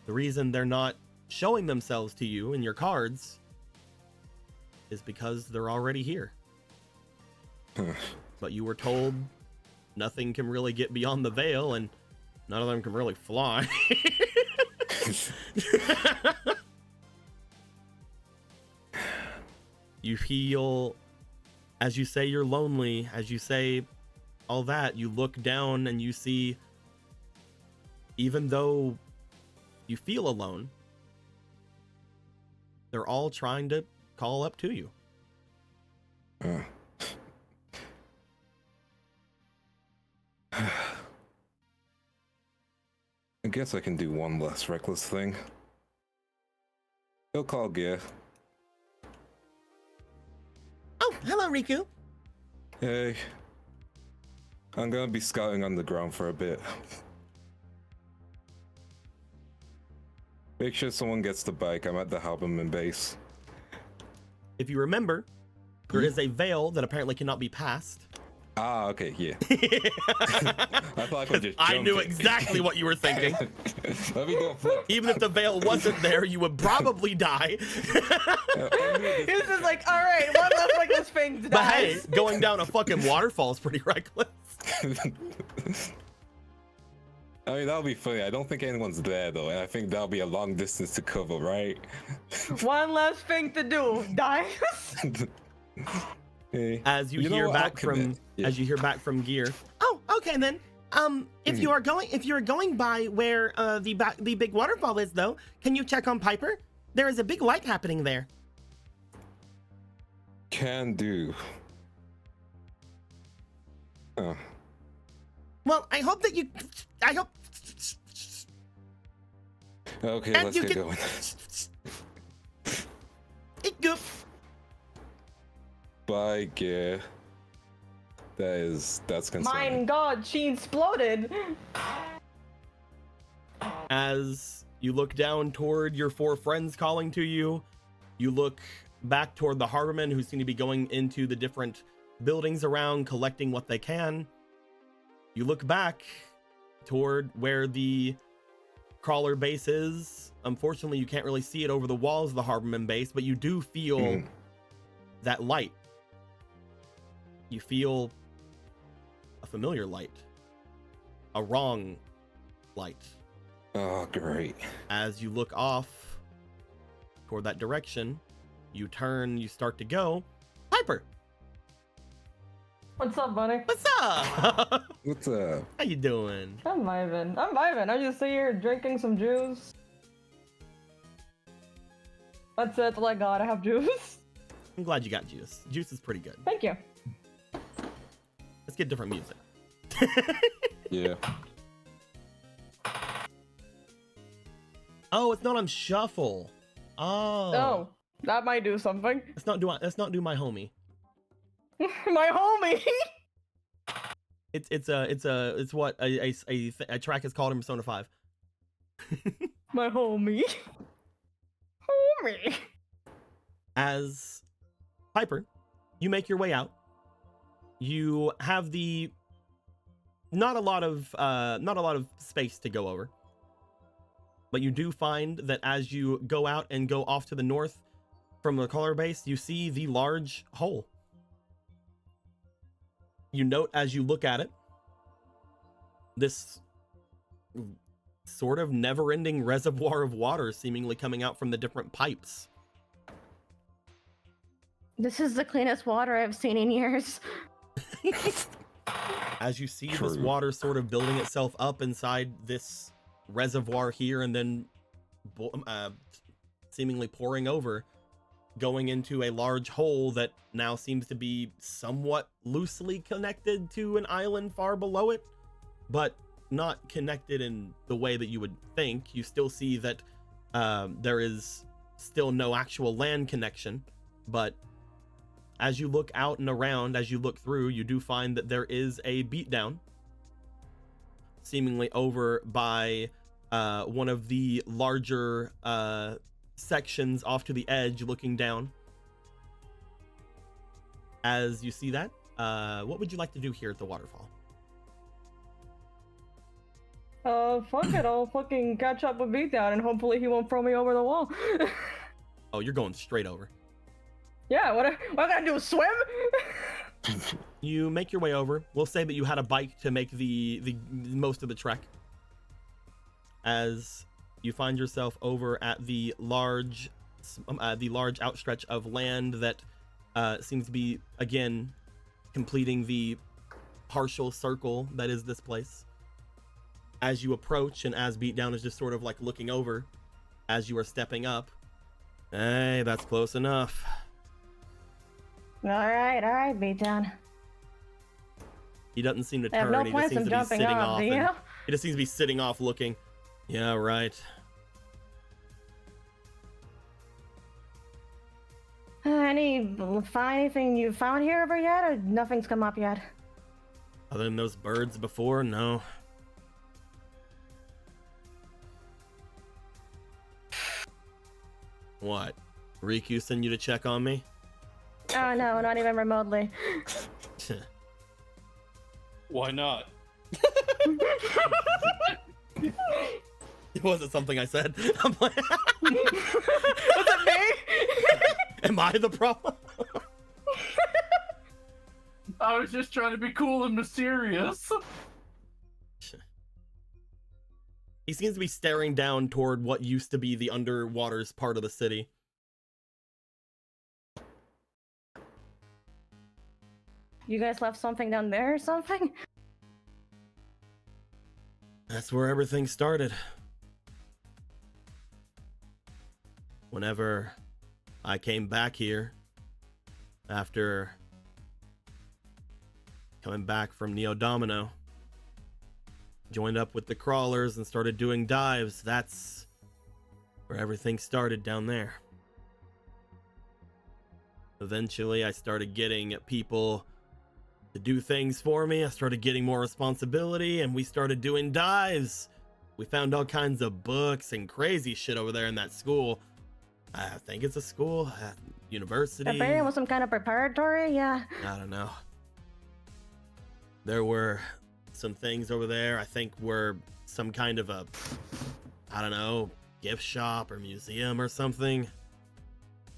the reason they're not showing themselves to you in your cards is because they're already here. But you were told nothing can really get beyond the veil and none of them can really fly. You feel, as you say you're lonely, as you say all that, you look down and you see, even though you feel alone, they're all trying to call up to you. guess I can do one less reckless thing. He'll call gear. Oh, hello, Riku. Hey. I'm gonna be scouting on the ground for a bit. Make sure someone gets the bike. I'm at the Halberman base. If you remember, there is a veil that apparently cannot be passed. Ah, okay, yeah. I thought I could just I jump knew it. exactly what you were thinking. Let me go flip. Even if the veil wasn't there, you would probably die. He was just like, all right, one less reckless thing to But hey, die. going down a fucking waterfall is pretty reckless. I mean, that'll be funny. I don't think anyone's there, though, and I think that'll be a long distance to cover, right? One less thing to do, die. Hey, As you know hear what? I'll back from commit. Yeah. as you hear back from Gear. Oh, okay then. If you are going by where the big waterfall is, though, can you check on Piper? There is a big light happening there. Can do. Oh. Well, I hope that you. I hope. Okay, And let's you get can- going. Goof. Bye, gear. That's concerning. Mein God, she exploded. As you look down toward your four friends calling to you, you look back toward the harbormen who seem to be going into the different buildings around, collecting what they can. You look back toward where the crawler base is. Unfortunately, you can't really see it over the walls of the harborman base, but you do feel that light. You feel a familiar light, a wrong light. Oh, great. As you look off toward that direction, you turn, you start to go. Piper, What's up, buddy? what's up? What's up? How you doing? I'm vibing. I'm just sitting here drinking some juice. That's it. All I got. I have juice. I'm glad you got juice. Juice is pretty good. Thank you. Let's get different music. Yeah. Oh, it's not on shuffle. Oh. Oh, that might do something. Let's not do my homie. My homie. It's what a track is called in Persona 5. My homie. Homie. As Piper, you make your way out. You have the not a lot of space to go over. But you do find that as you go out and go off to the north from the color base, you see the large hole. You note as you look at it, this sort of never-ending reservoir of water seemingly coming out from the different pipes. This is the cleanest water I've seen in years. As you see this True. water sort of building itself up inside this reservoir here and then seemingly pouring over, going into a large hole that now seems to be somewhat loosely connected to an island far below it, but not connected in the way that you would think. You still see that there is still no actual land connection, but as you look out and around, as you look through, you do find that there is a beatdown seemingly over by one of the larger sections off to the edge looking down. As you see that, what would you like to do here at the waterfall? Fuck it. I'll fucking catch up with Beatdown and hopefully he won't throw me over the wall. Oh, you're going straight over. Yeah, what I gotta do, swim? You make your way over. We'll say that you had a bike to make the most of the trek. As you find yourself over at the large outstretch of land that seems to be, again, completing the partial circle that is this place. As you approach, and as Beatdown is just sort of like looking over as you are stepping up. Hey, that's close enough. All right, Beatdown. He doesn't seem to I have turn. no He just plans seems on to be jumping sitting off, off. do you? He just seems to be sitting off looking. Yeah, right. Anything you found here ever yet, or nothing's come up yet? Other than those birds before, no. What? Riku send you to check on me? Oh no, not even remotely. Why not? It wasn't something I said. I'm like, Was it me? am I the problem? I was just trying to be cool and mysterious. He seems to be staring down toward what used to be the underwaters part of the city. You guys left something down there or something? That's where everything started. Whenever I came back here, after coming back from Neo Domino, joined up with the crawlers and started doing dives, that's where everything started down there. Eventually, I started getting people to do things for me. I started getting more responsibility, and we started doing dives. We found all kinds of books and crazy shit over there in that school. I think it's a school, university. The burial was some kind of preparatory, yeah. I don't know. There were some things over there I think were some kind of a, I don't know, gift shop or museum or something.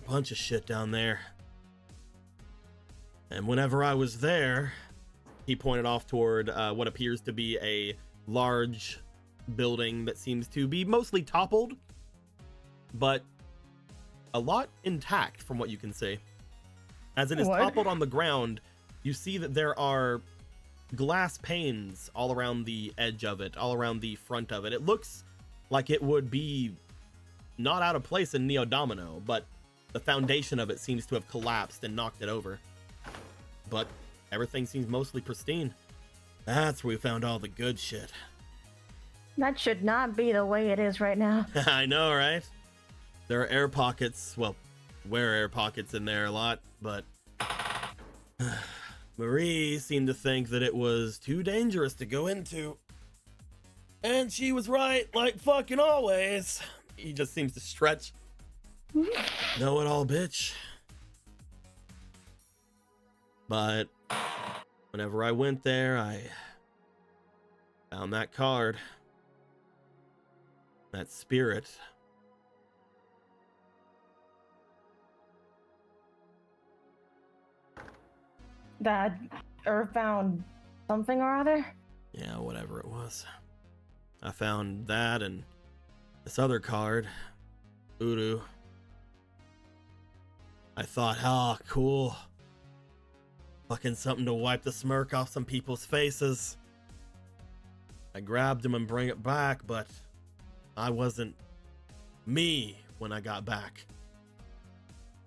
A bunch of shit down there. And whenever I was there, he pointed off toward what appears to be a large building that seems to be mostly toppled, but a lot intact from what you can see. As it is What? toppled on the ground, you see that there are glass panes all around the edge of it, all around the front of it. It looks like it would be not out of place in Neo Domino, but the foundation of it seems to have collapsed and knocked it over. But everything seems mostly pristine. That's where we found all the good shit. That should not be the way it is right now. I know, right? There are air pockets. Well, wear air pockets in there a lot, but Marie seemed to think that it was too dangerous to go into. And she was right, like fucking always. He just seems to stretch. Know it all, bitch. But whenever I went there, I found that card. That spirit. That Earthbound something or other? Yeah, whatever it was. I found that and this other card, Voodoo. I thought, oh, cool. Fucking something to wipe the smirk off some people's faces. I grabbed him and bring it back, but I wasn't me when I got back.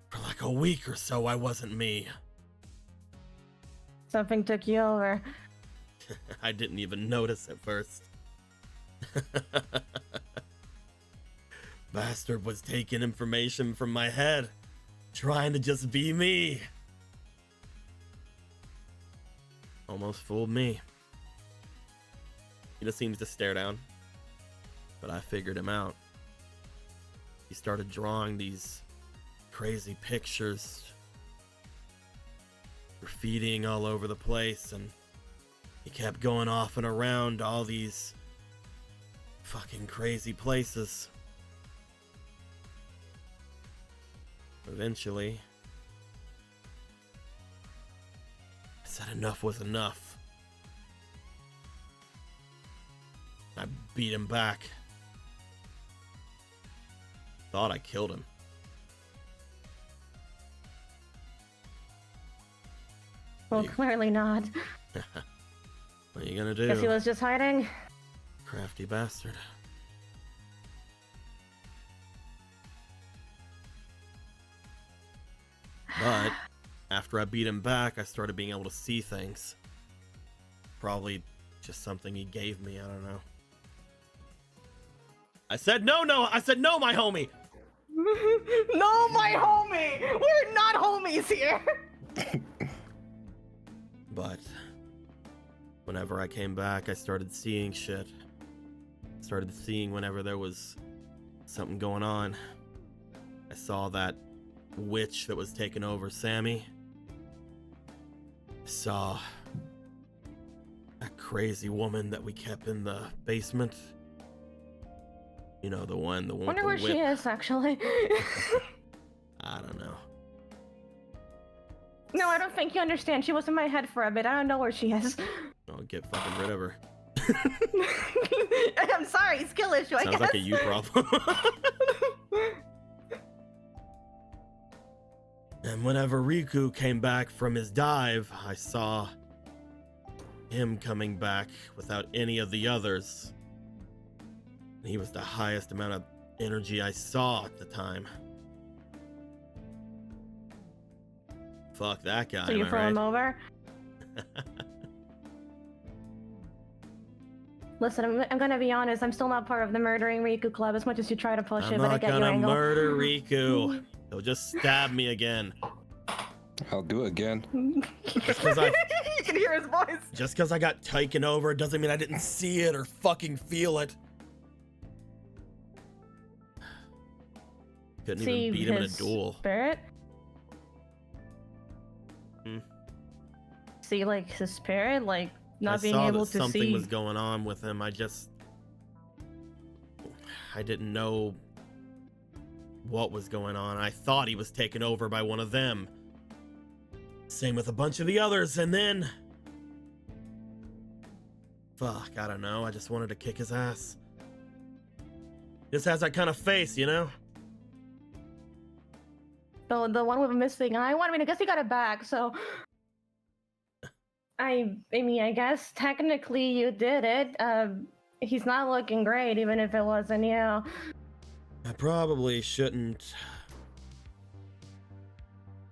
For like a week or so, I wasn't me. Something took you over. I didn't even notice at first. Bastard was taking information from my head, trying to just be me. Almost fooled me. He just seems to stare down. But I figured him out. He started drawing these crazy pictures, graffitiing all over the place, and he kept going off and around all these fucking crazy places. Eventually, I said enough was enough. I beat him back. Thought I killed him. Well, clearly not. What are you gonna do? Guess he was just hiding. Crafty bastard. But after I beat him back, I started being able to see things. Probably just something he gave me, I don't know. I said no, my homie. No, my homie! We're not homies here! But whenever I came back, I started seeing shit. Started seeing whenever there was something going on. I saw that witch that was taking over Sammy. I saw that crazy woman that we kept in the basement. You know, the one with Wonder the where whip. she is, actually. I don't know. No, I don't think you understand. She was in my head for a bit. I don't know where she is. I'll get fucking rid of her. I'm sorry, skill issue, I Sounds guess. like a you problem. And whenever Riku came back from his dive, I saw him coming back without any of the others. He was the highest amount of energy I saw at the time. Fuck that guy, So you am I throw him right? over? Listen, I'm gonna be honest. I'm still not part of the murdering Riku club as much as you try to push I'm it, but I not get your gonna angle. murder Riku. He'll just stab me again. I'll do it again. Just because I You can hear his voice. Just because I got taken over doesn't mean I didn't see it or fucking feel it. Couldn't See even beat him in a his duel. spirit? Hmm. See, like, his spirit? Like, not I being saw able that to something see. was going on with him. I didn't know what was going on. I thought he was taken over by one of them. Same with a bunch of the others, and then... Fuck, I don't know. I just wanted to kick his ass. Just has that kind of face, you know? The one with a missing eye one? I mean, I guess he got it back, so... I mean, I guess technically you did it. He's not looking great, even if it wasn't you. I probably shouldn't.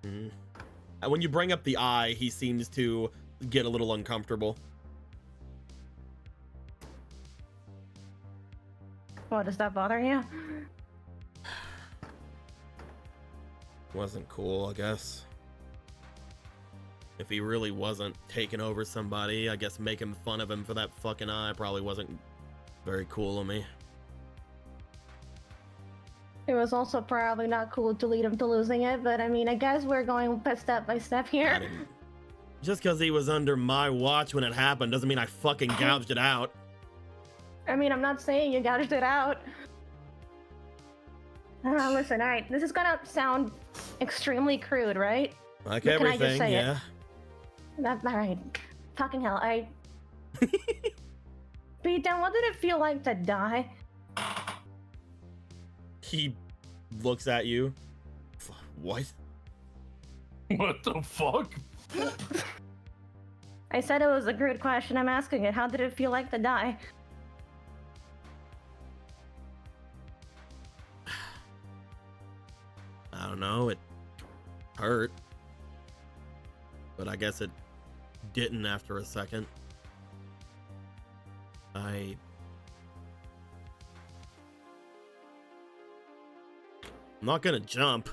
When you bring up the eye, he seems to get a little uncomfortable. What, does that bother you? Wasn't cool, I guess. If he really wasn't taking over somebody, I guess making fun of him for that fucking eye probably wasn't very cool of me. It was also probably not cool to lead him to losing it, but I mean, I guess we're going step by step I here. didn't- Just because he was under my watch when it happened doesn't mean I fucking gouged it out. I mean, I'm not saying you gouged it out. Listen, alright, this is gonna sound extremely crude, right? Like But can I just everything, say it? yeah. Alright. Fucking hell, Pete, what did it feel like to die? He looks at you. What? What the fuck? I said it was a crude question, I'm asking it. How did it feel like to die? I don't know, it hurt. But I guess it didn't after a second. I'm not gonna jump.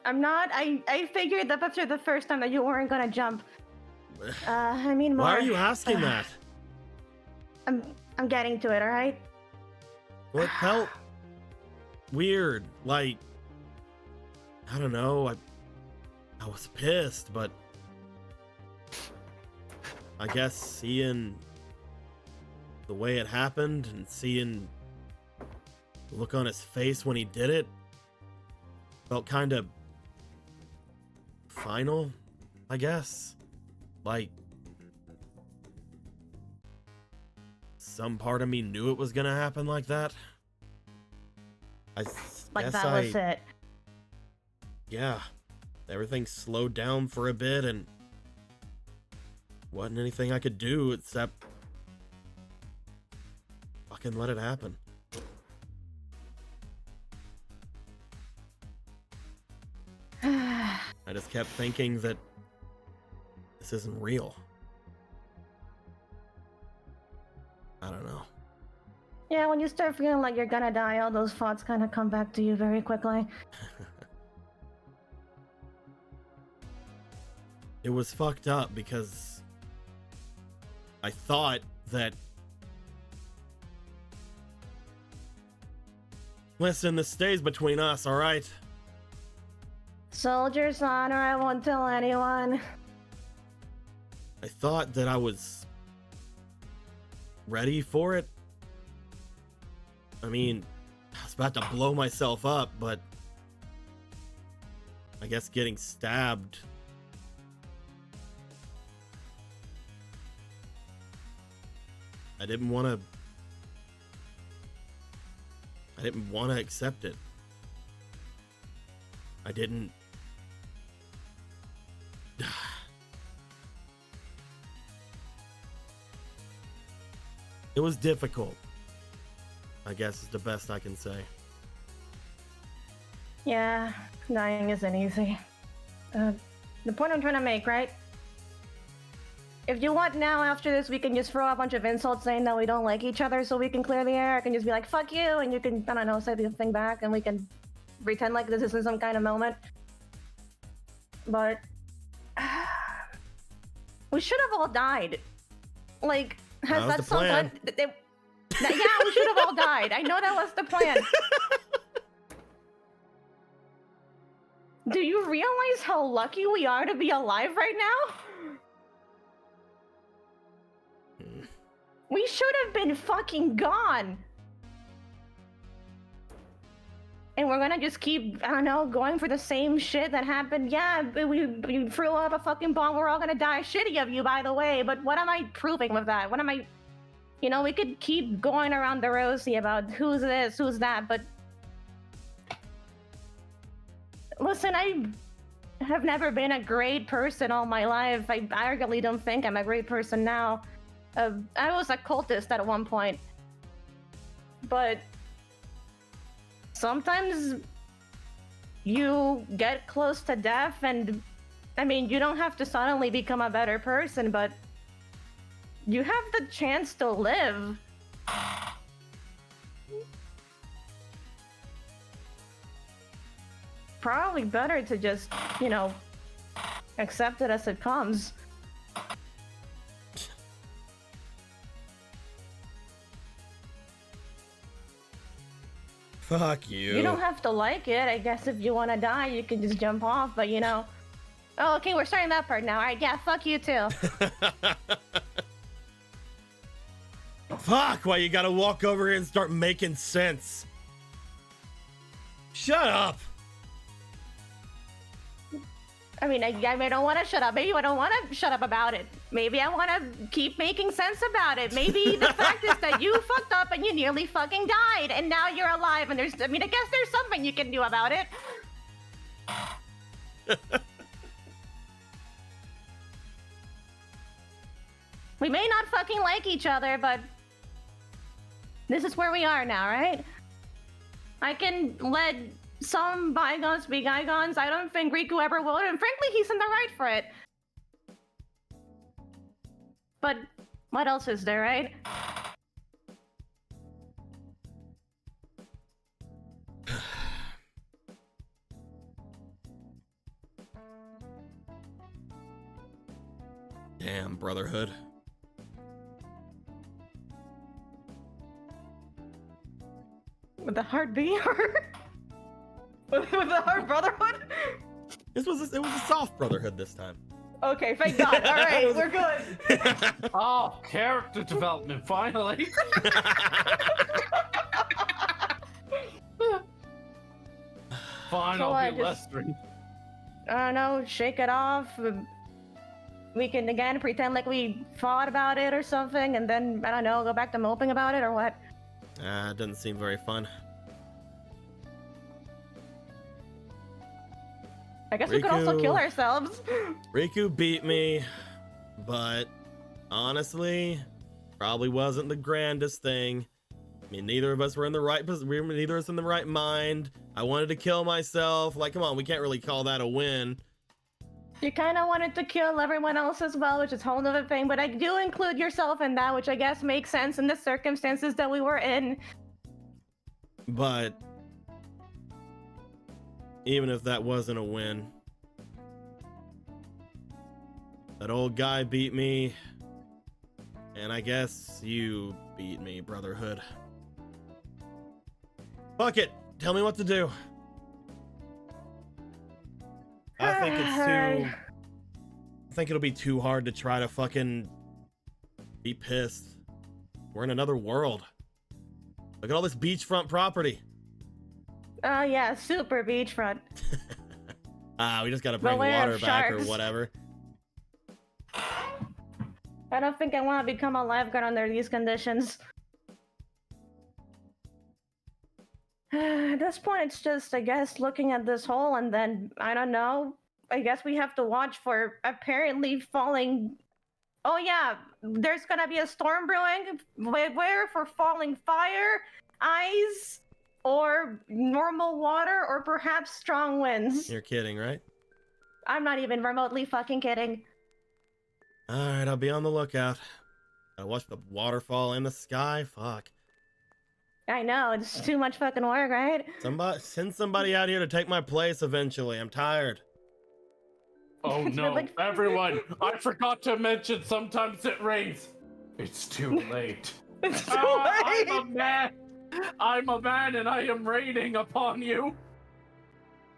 I'm not. I figured that after the first time that you weren't gonna jump. I mean more. Why are you asking that? I'm getting to it, alright? What felt weird, like, I don't know, I was pissed, but I guess seeing the way it happened and seeing the look on his face when he did it felt kind of final, I guess. Like, some part of me knew it was gonna happen like that. Like guess that was it. Yeah, everything slowed down for a bit and wasn't anything I could do except fucking let it happen. I just kept thinking that this isn't real. I don't know. Yeah, when you start feeling like you're gonna die, all those thoughts kind of come back to you very quickly. It was fucked up because I thought that. Listen, this stays between us, all right? Soldier's honor, I won't tell anyone. I thought that I was ready for it. I mean, I was about to blow myself up, but I guess getting stabbed. I didn't want to accept it. I didn't. It was difficult, I guess is the best I can say. Yeah, dying isn't easy. The point I'm trying to make, right? If you want now, after this, we can just throw a bunch of insults saying that we don't like each other so we can clear the air. I can just be like, fuck you, and you can, I don't know, say the thing back, and we can pretend like this isn't some kind of moment. But we should have all died. Like, has that sunk in? Yeah, we should have all died. I know that was the plan. Do you realize how lucky we are to be alive right now? We should have been fucking gone. And we're gonna just keep, I don't know, going for the same shit that happened. Yeah, we threw up a fucking bomb. We're all gonna die. Shitty of you, by the way. But what am I proving with that? What am I... You know, we could keep going around the rosy about who's this, who's that, but... Listen, I have never been a great person all my life. I arguably don't think I'm a great person now. I was a cultist at one point. But sometimes you get close to death and, I mean, you don't have to suddenly become a better person, but you have the chance to live. Probably better to just, you know, accept it as it comes. Fuck you. You don't have to like it. I guess if you want to die, you can just jump off, but you know. Oh, okay, we're starting that part now. All right, yeah, fuck you too. Fuck, why you gotta walk over here and start making sense? Shut up. I mean, I don't want to shut up. Maybe I don't want to shut up about it. Maybe I want to keep making sense about it. Maybe the fact is that you fucked up and you nearly fucking died, and now you're alive, and there's, I mean, I guess there's something you can do about it. We may not fucking like each other, but this is where we are now, right? I can let some bygones be bygones. I don't think Riku ever will, and frankly, he's in the right for it. But what else is there, right? Damn, Brotherhood. With the hard B or with the hard brotherhood? It was a soft Brotherhood this time. Okay, thank God. All right, we're good. Oh, character development, finally. Fine, So I'll be just- Lestering. I don't know, shake it off. We can again pretend like we thought about it or something, and then, I don't know, go back to moping about it or what? It doesn't seem very fun. I guess we could also Riku. kill ourselves. Riku beat me, but honestly, probably wasn't the grandest thing. I mean, neither of us were in the right neither of us in the right mind. I wanted to kill myself. Like, come on, we can't really call that a win. You kind of wanted to kill everyone else as well, which is a whole other thing, but I do include yourself in that, which I guess makes sense in the circumstances that we were in. But even if that wasn't a win, that old guy beat me, and I guess you beat me, Brotherhood. Fuck it. Tell me what to do. I think it'll be too hard to try to fucking be pissed. We're in another world. Look at all this beachfront property. Oh yeah, super beachfront. We just gotta bring Beware of water back or sharks. whatever. I don't think I want to become a lifeguard under these conditions. At this point, it's just, I guess, looking at this hole and then, I don't know, I guess we have to watch for apparently falling... Oh yeah, there's gonna be a storm brewing. Beware for falling fire, ice, or normal water, or perhaps strong winds. You're kidding, right? I'm not even remotely fucking kidding. Alright, I'll be on the lookout. Gotta watch the waterfall in the sky. Fuck. I know, it's too much fucking work, right? Send somebody out here to take my place eventually. I'm tired. Oh no, everyone! I forgot to mention sometimes it rains. It's too late. It's too I'm late. a man. I'm a man, and I am raining upon you.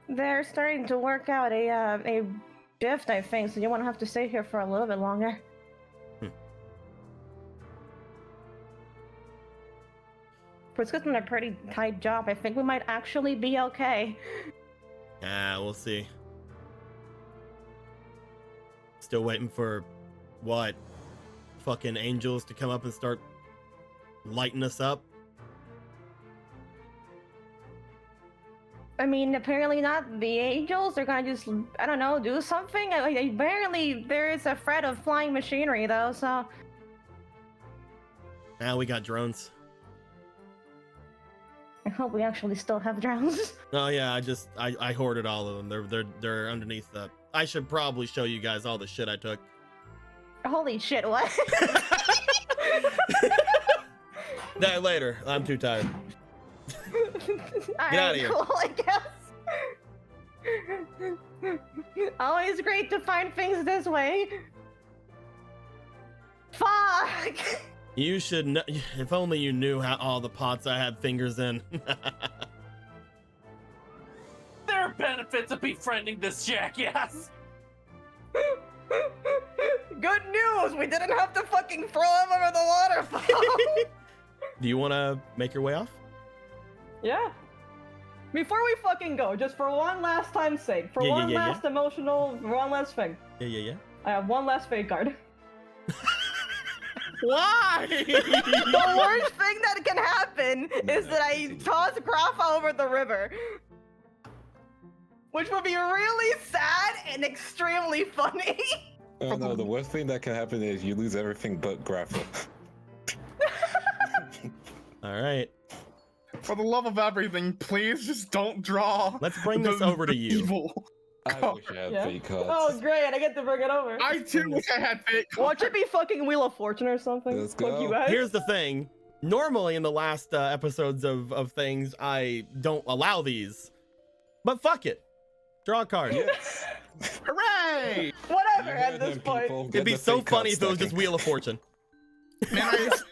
They're starting to work out a shift, I think, so you won't have to stay here for a little bit longer. Prisca's done a pretty tight job. I think we might actually be okay. Yeah, we'll see. Still waiting for what? Fucking angels to come up and start lighting us up? I mean, apparently not the angels. They're gonna just, I don't know, do something. Apparently there is a threat of flying machinery, though, so... Now we got drones. I hope we actually still have drones. Oh yeah, I hoarded all of them. They're underneath the... I should probably show you guys all the shit I took. Holy shit, what? That later. I'm too tired. Get out of here. Cool, I guess. Always great to find things this way. Fuck! You should know. If only you knew how all the pots I had fingers in. There are benefits of befriending this jackass. Good news! We didn't have to fucking throw him over the waterfall! Do you want to make your way off? Yeah. Before we fucking go, just for one last time's sake, for Yeah, one yeah. last emotional, one last thing, Yeah. I have one last fate card. Why? The worst thing that can happen is that I toss Grafa over the river. Which would be really sad and extremely funny. Oh no, the worst thing that can happen is you lose everything but Grappa. All right. For the love of everything, please just don't draw. Let's bring this over to you. Evil. I wish I had Yeah. fake cards. Oh great, I get to bring it over. I too wish I had fake Watch it be fucking Wheel of Fortune or something. Let's Fuck go. you guys. Here's the thing. Normally in the last episodes of things, I don't allow these. But fuck it. Draw a card. Yes. Hooray! Whatever You at heard this them, point. people. Get It'd be the so fake card funny if it was just stacking. Wheel of Fortune.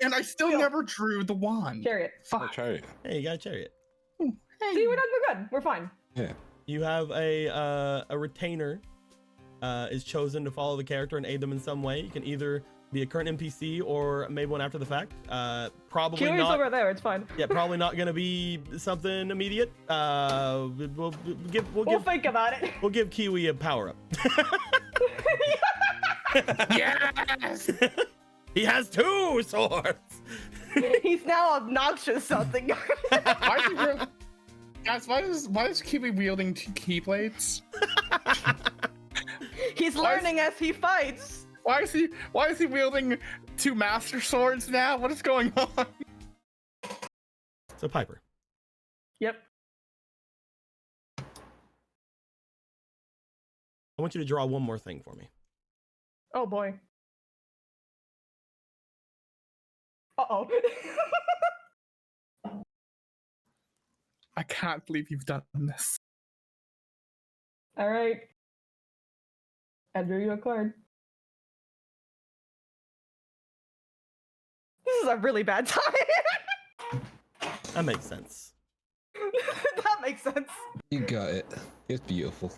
And I still never drew the wand. Chariot. Oh, Fuck. try it. Hey, you got a chariot. See, we're good. We're fine. Yeah. You have a retainer is chosen to follow the character and aid them in some way. You can either be a current NPC or maybe one after the fact. Probably Kiwi's not. over there, it's fine. Yeah, probably not gonna be something immediate. We'll Think about it. we'll give Kiwi a power up. Yes! He has 2 swords. He's now obnoxious something. Why is he real- Guys, why is Kiwi wielding 2 keyblades? He's Why is- learning as he fights. Why is he wielding 2 master swords now? What is going on? So Piper. Yep. I want you to draw one more thing for me. Oh boy. Uh-oh. I can't believe you've done this. All right. I drew you a card. This is a really bad time. That makes sense. That makes sense. You got it. It's beautiful.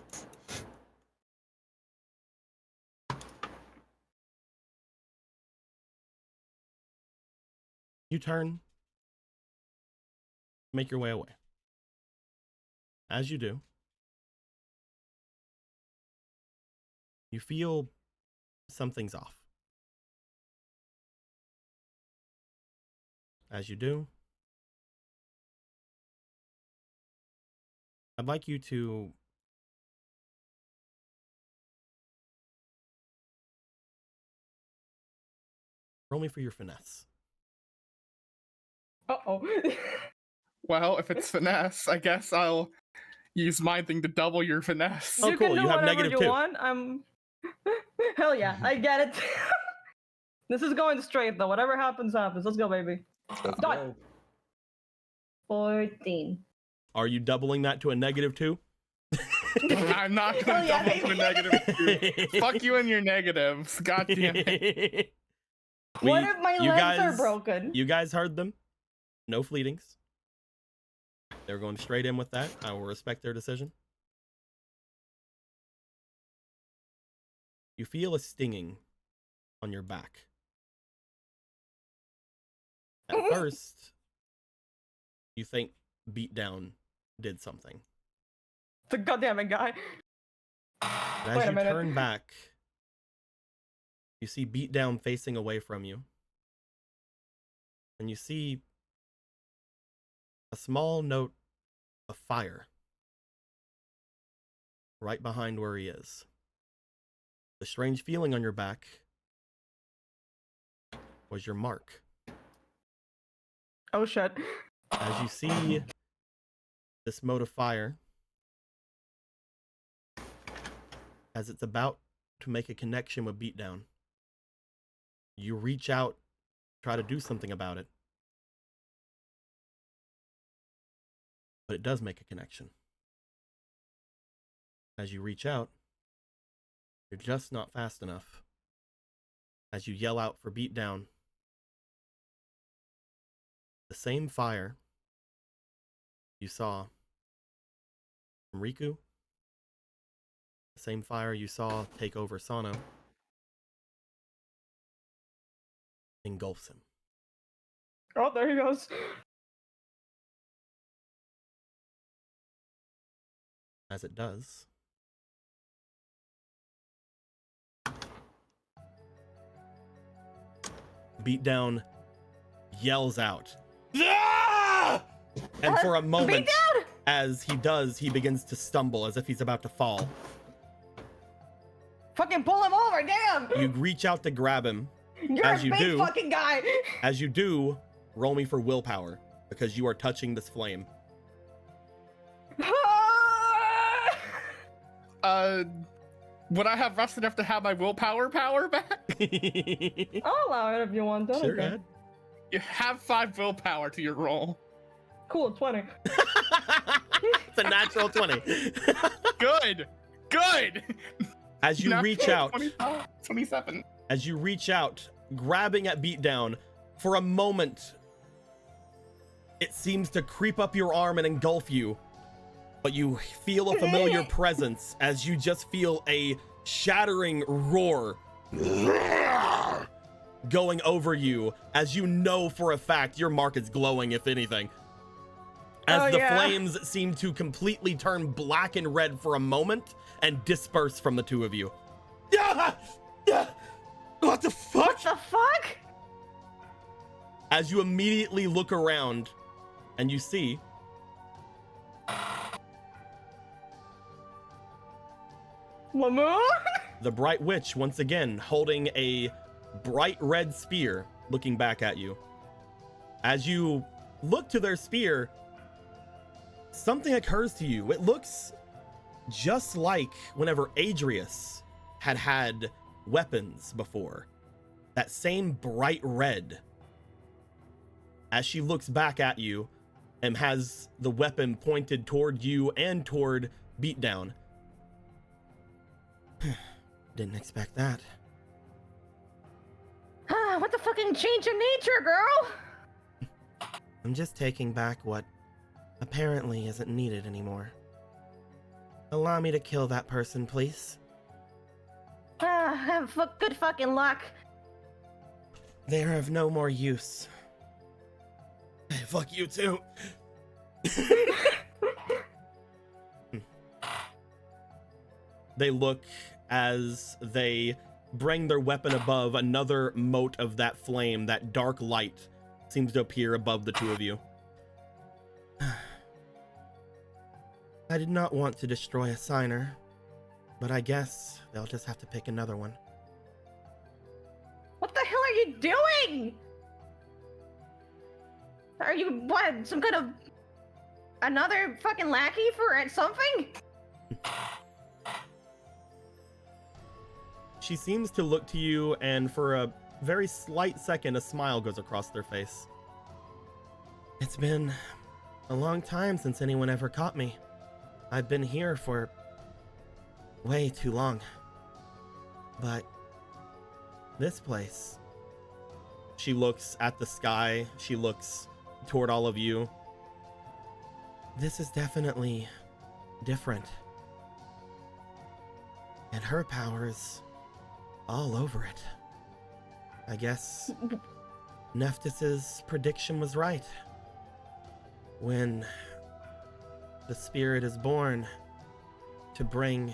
You turn, make your way away. As you do, you feel something's off. As you do, I'd like you to roll me for your finesse. Uh-oh. Well, if it's finesse, I guess I'll use my thing to double your finesse. Oh, You cool. can do You have whatever negative you 2. want. Hell yeah, I get it. This is going straight though. Whatever happens, happens. Let's go, baby. Let's Done. 14. Are you doubling that to a negative 2? I'm not Hell going to yeah, double to a negative 2. Fuck you and your negatives. God damn it. What if my legs are broken? You guys heard them. No fleetings. They're going straight in with that. I will respect their decision. You feel a stinging on your back. At first, you think Beatdown did something. The goddamn guy. But Wait as a you minute. turn back, you see Beatdown facing away from you. And you see a small note of fire right behind where he is. The strange feeling on your back was your mark. Oh shit. As you see this mote of fire, as it's about to make a connection with Beatdown, you reach out, try to do something about it. But it does make a connection. As you reach out, you're just not fast enough. As you yell out for Beatdown, the same fire you saw from Riku, the same fire you saw take over Sano, engulfs him. Oh, there he goes. As it does, Beatdown yells out, "Ah!" And for a moment, Beatdown! as he does, he begins to stumble as if he's about to fall. Fucking pull him over, damn! You reach out to grab him. You're as a you big do- fucking guy! As you do, roll me for willpower, because you are touching this flame. Would I have rest enough to have my willpower power back? I'll allow it if you want. That Sure, okay. go ahead. You have 5 willpower to your roll. Cool, 20. It's a natural 20. Good! Good! As you reach out, 27. as you reach out, grabbing at Beatdown, for a moment, it seems to creep up your arm and engulf you, but you feel a familiar presence as you just feel a shattering roar going over you, as you know for a fact your mark is glowing, if anything. As the flames seem to completely turn black and red for a moment and disperse from the two of you. What the fuck? What the fuck? As you immediately look around and you see Lamoon? the Bright Witch once again holding a bright red spear looking back at you. As you look to their spear, something occurs to you. It looks just like whenever Adrius had weapons before, that same bright red. As she looks back at you and has the weapon pointed toward you and toward Beatdown. Didn't expect that. What the fucking change in nature, girl? I'm just taking back what apparently isn't needed anymore. Allow me to kill that person, please. Have good fucking luck. They are of no more use. Fuck you too. They look as they bring their weapon above. Another mote of that flame, that dark light, seems to appear above the two of you. I did not want to destroy a signer, but I guess they'll just have to pick another one. What the hell are you doing? Are you, what, some kind of another fucking lackey for something? She seems to look to you, and for a very slight second, a smile goes across their face. It's been a long time since anyone ever caught me. I've been here for way too long. But this place... She looks at the sky. She looks toward all of you. This is definitely different. And her powers all over it. I guess Nephthys's prediction was right. When the spirit is born to bring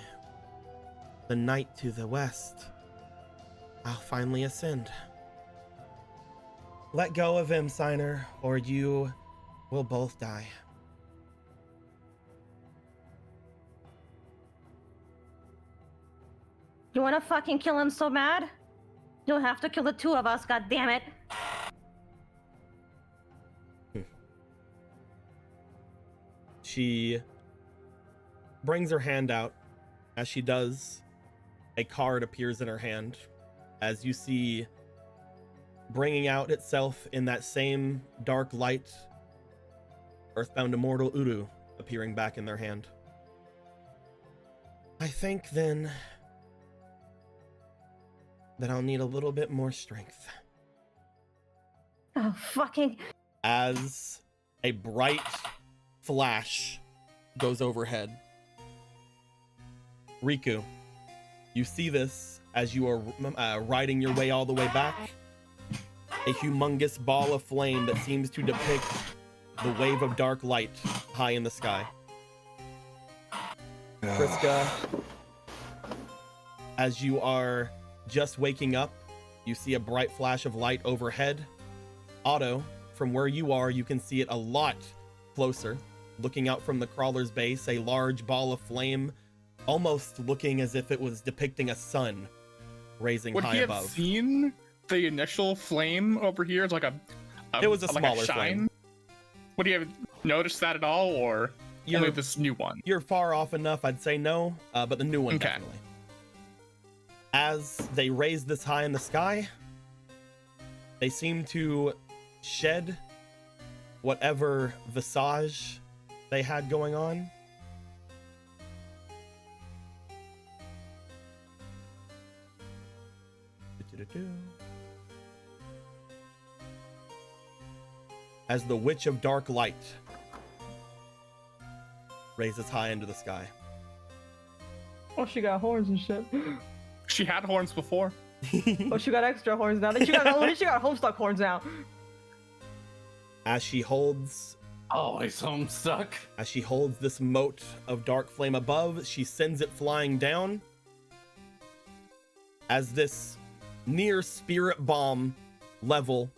the night to the west, I'll finally ascend. Let go of him, Signer, or you will both die. You wanna fucking kill him so bad? You'll have to kill the two of us, goddammit. She brings her hand out. As she does, a card appears in her hand. As you see, bringing out itself in that same dark light, Earthbound Immortal Uru appearing back in their hand. I think then that I'll need a little bit more strength. Oh, fucking... As a bright flash goes overhead. Riku, you see this as you are riding your way all the way back. A humongous ball of flame that seems to depict the wave of dark light high in the sky. Kriska, as you are just waking up, you see a bright flash of light overhead. Otto, from where you are, you can see it a lot closer. Looking out from the crawler's base, a large ball of flame, almost looking as if it was depicting a sun raising high above. Would he have seen the initial flame over here? It's like it was a like smaller shine. flame. Would you have noticed that at all, or only this new one? You're far off enough, I'd say no, but the new one Okay. definitely. As they raise this high in the sky, they seem to shed whatever visage they had going on. As the Witch of Dark Light raises high into the sky. Oh, she got horns and shit. She had horns before. Oh, she got extra horns now. Then she got Homestuck horns now. As she holds Always Homestuck. As she holds this mote of dark flame above, she sends it flying down. As this near spirit bomb level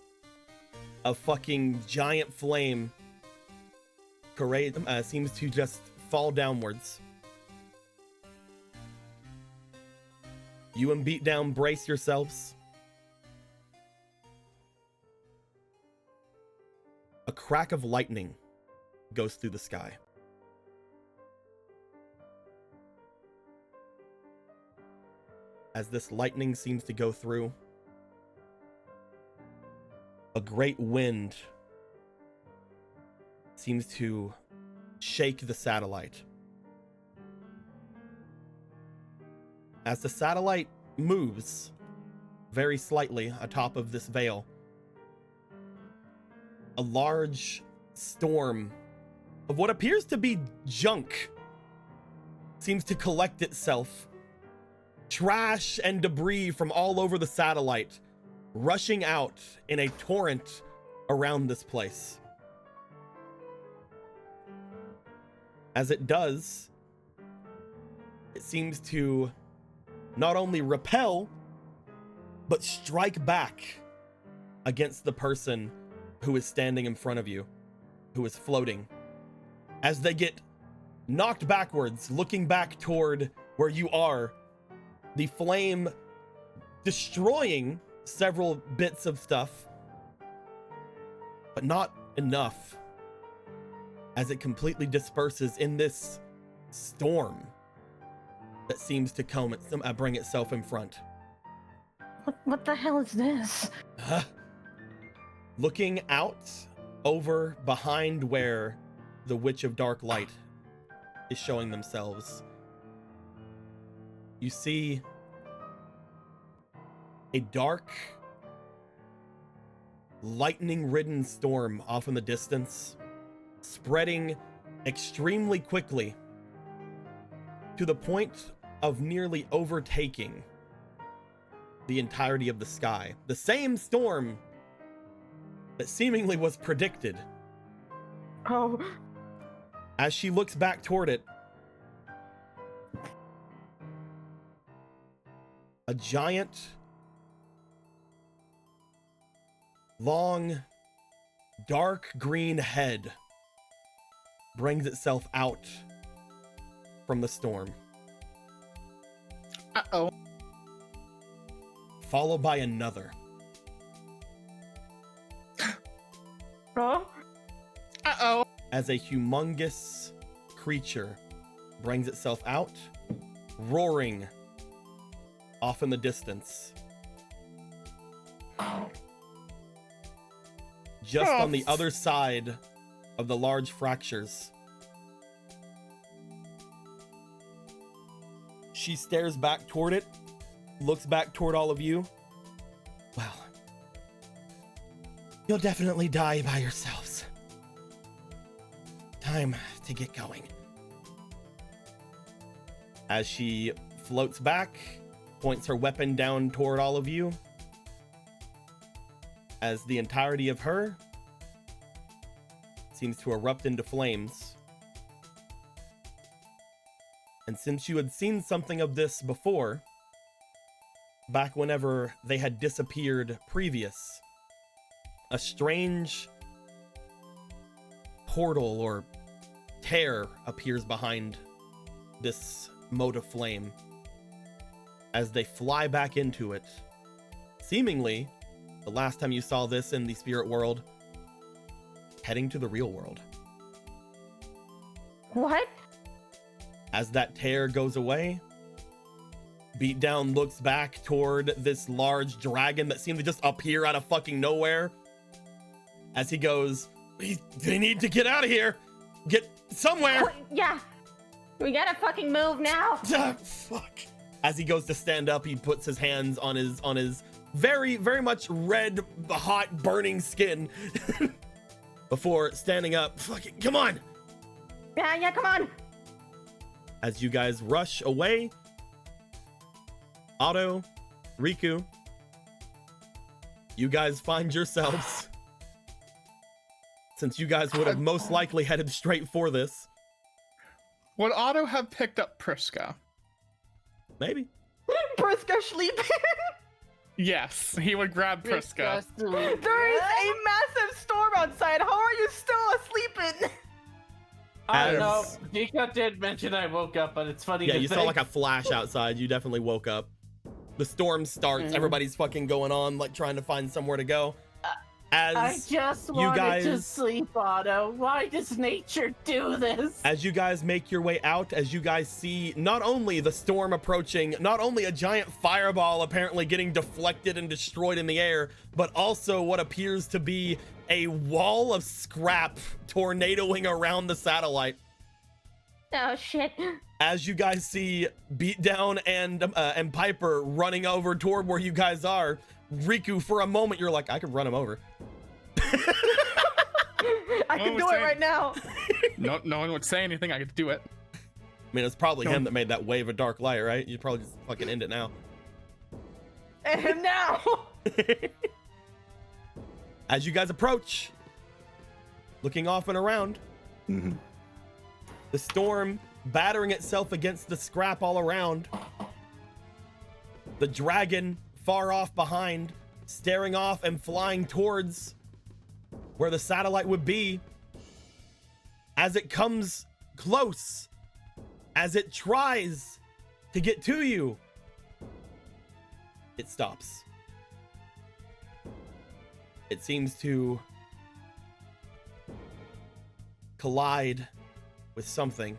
of fucking giant flame seems to just fall downwards. You and Beatdown brace yourselves. A crack of lightning goes through the sky. as this lightning seems to go through, a great wind seems to shake the satellite. As the satellite moves very slightly atop of this veil, a large storm of what appears to be junk seems to collect itself. Trash and debris from all over the satellite rushing out in a torrent around this place. As it does, it seems to not only repel, but strike back against the person who is standing in front of you, who is floating. As they get knocked backwards, looking back toward where you are, the flame destroying several bits of stuff, but not enough, as it completely disperses in this storm that seems to bring itself in front. What the hell is this? Looking out over behind where the Witch of Dark Light is showing themselves, you see a dark, lightning-ridden storm off in the distance, spreading extremely quickly to the point of nearly overtaking the entirety of the sky. The same storm that seemingly was predicted. Oh. As she looks back toward it, a giant, long, dark green head brings itself out from the storm. Uh-oh. Followed by another. Huh? Uh-oh. As a humongous creature brings itself out, roaring off in the distance. Just on the other side of the large fractures. She stares back toward it, looks back toward all of you. Well, you'll definitely die by yourselves. Time to get going. As she floats back, points her weapon down toward all of you, as the entirety of her seems to erupt into flames. And since you had seen something of this before, back whenever they had disappeared previous, a strange portal or tear appears behind this mote of flame as they fly back into it. Seemingly, the last time you saw this in the spirit world, heading to the real world. What? As that tear goes away, Beatdown looks back toward this large dragon that seemed to just appear out of fucking nowhere. As he goes, they need to get out of here. Get somewhere. Yeah. We gotta fucking move now. Fuck. As he goes to stand up, he puts his hands on his very, very much red, hot, burning skin before standing up. Fucking, come on. Yeah, come on. As you guys rush away, Otto, Riku, you guys find yourselves, since you guys would have most likely headed straight for this. Would Otto have picked up Priska? Maybe. Priska sleeping. Yes, he would grab Priska. There is a massive storm outside. How are you still asleep? I don't know. As- Dika did mention I woke up, but it's funny. Yeah, to you saw think. like a flash outside. You definitely woke up. The storm starts. Everybody's fucking going on, like trying to find somewhere to go. As I just you wanted to guys- sleep, Otto. Why does nature do this? As you guys make your way out, as you guys see not only the storm approaching, not only a giant fireball apparently getting deflected and destroyed in the air, but also what appears to be a wall of scrap tornadoing around the satellite. Oh shit. As you guys see Beatdown and Piper running over toward where you guys are, Riku, for a moment, you're like, I could run him over. I can do it right now. No one would say anything. I could do it. I mean, it's probably him that made that wave of dark light, right? You'd probably just fucking end it now. And now. As you guys approach, looking off and around, the storm battering itself against the scrap all around, the dragon far off behind, staring off and flying towards where the satellite would be. As it comes close, as it tries to get to you, it stops. It seems to collide with something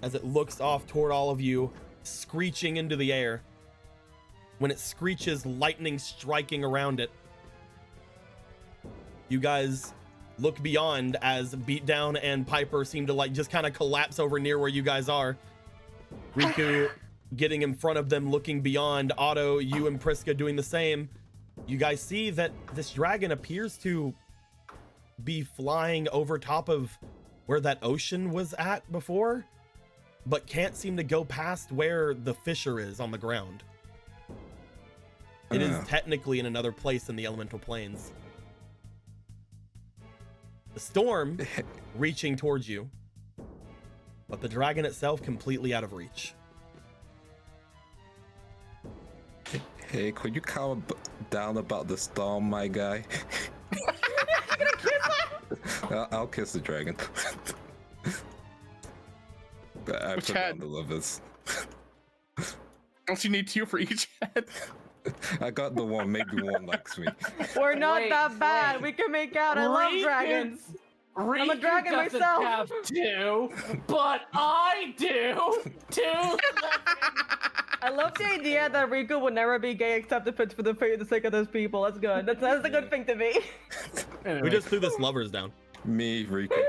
as it looks off toward all of you, screeching into the air. When it screeches, lightning striking around it. You guys look beyond as Beatdown and Piper seem to like just kind of collapse over near where you guys are. Riku getting in front of them, looking beyond. Otto, you and Priska doing the same. You guys see that this dragon appears to be flying over top of where that ocean was at before, but can't seem to go past where the fissure is on the ground. It is technically in another place in the elemental planes. The storm reaching towards you, but the dragon itself completely out of reach. Hey, could you calm down about the storm, my guy? I'll kiss the dragon. I Which put head? down the lovers. Don't you need two for each head? I got the one, maybe one likes me. We're not Wait, that bad. wait. We can make out. I love Riku- dragons. I'm a Riku dragon doesn't myself. have two, but I do. Two. I love the idea that Riku would never be gay except if it's for the sake of those people. That's good. That's a good thing to be. We just threw this lovers down. Me, Riku.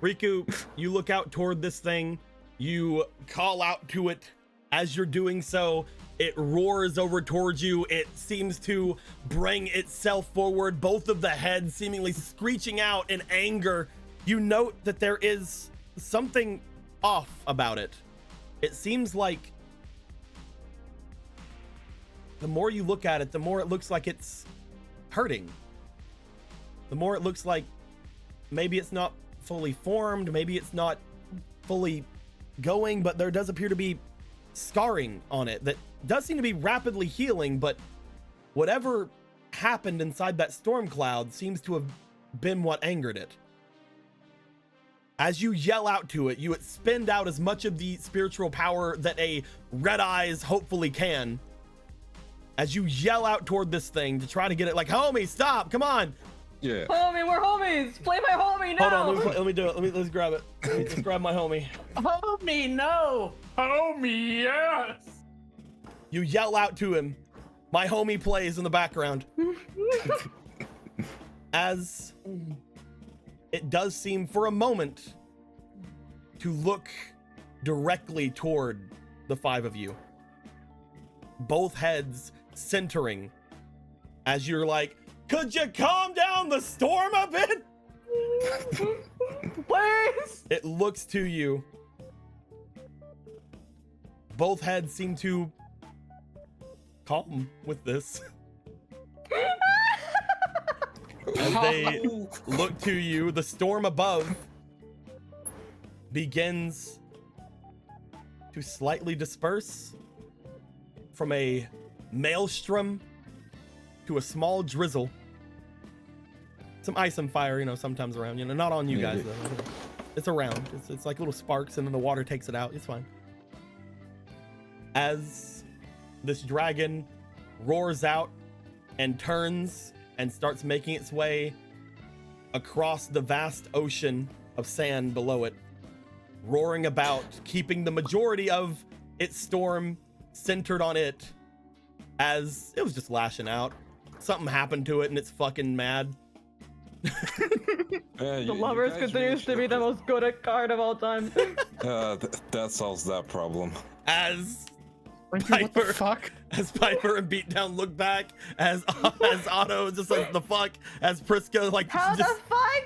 Riku, you look out toward this thing. You call out to it. As you're doing so, it roars over towards you. It seems to bring itself forward, both of the heads seemingly screeching out in anger. You note that there is something off about it. It seems like the more you look at it, the more it looks like it's hurting. The more it looks like maybe it's not fully formed, maybe it's not fully going, but there does appear to be scarring on it that does seem to be rapidly healing, but whatever happened inside that storm cloud seems to have been what angered it. As you yell out to it, you expend out as much of the spiritual power that a Red Eyes hopefully can. As you yell out toward this thing to try to get it like, homie, stop, come on. Yeah. Homie, we're homies. Play my homie now. Hold on, let me do it. Let's grab it. Let's grab my homie. Homie, no. Homie, yes. You yell out to him. My homie plays in the background. As it does seem for a moment to look directly toward the five of you. Both heads centering as you're like, could you calm down the storm a bit? Please. It looks to you. Both heads seem to calm with this. As they look to you, the storm above begins to slightly disperse from a maelstrom to a small drizzle. Some ice and fire, you know, sometimes around, you know, not on you guys though. It's around. It's like little sparks and then the water takes it out. It's fine. As this dragon roars out and turns and starts making its way across the vast ocean of sand below it, roaring about, keeping the majority of its storm centered on it, as it was just lashing out. Something happened to it and it's fucking mad. The lovers continues to be the most good at card of all time. That solves that problem. As What Piper, the fuck? as Piper and Beatdown look back, as Otto just like the fuck, as Priska like How just, the fuck?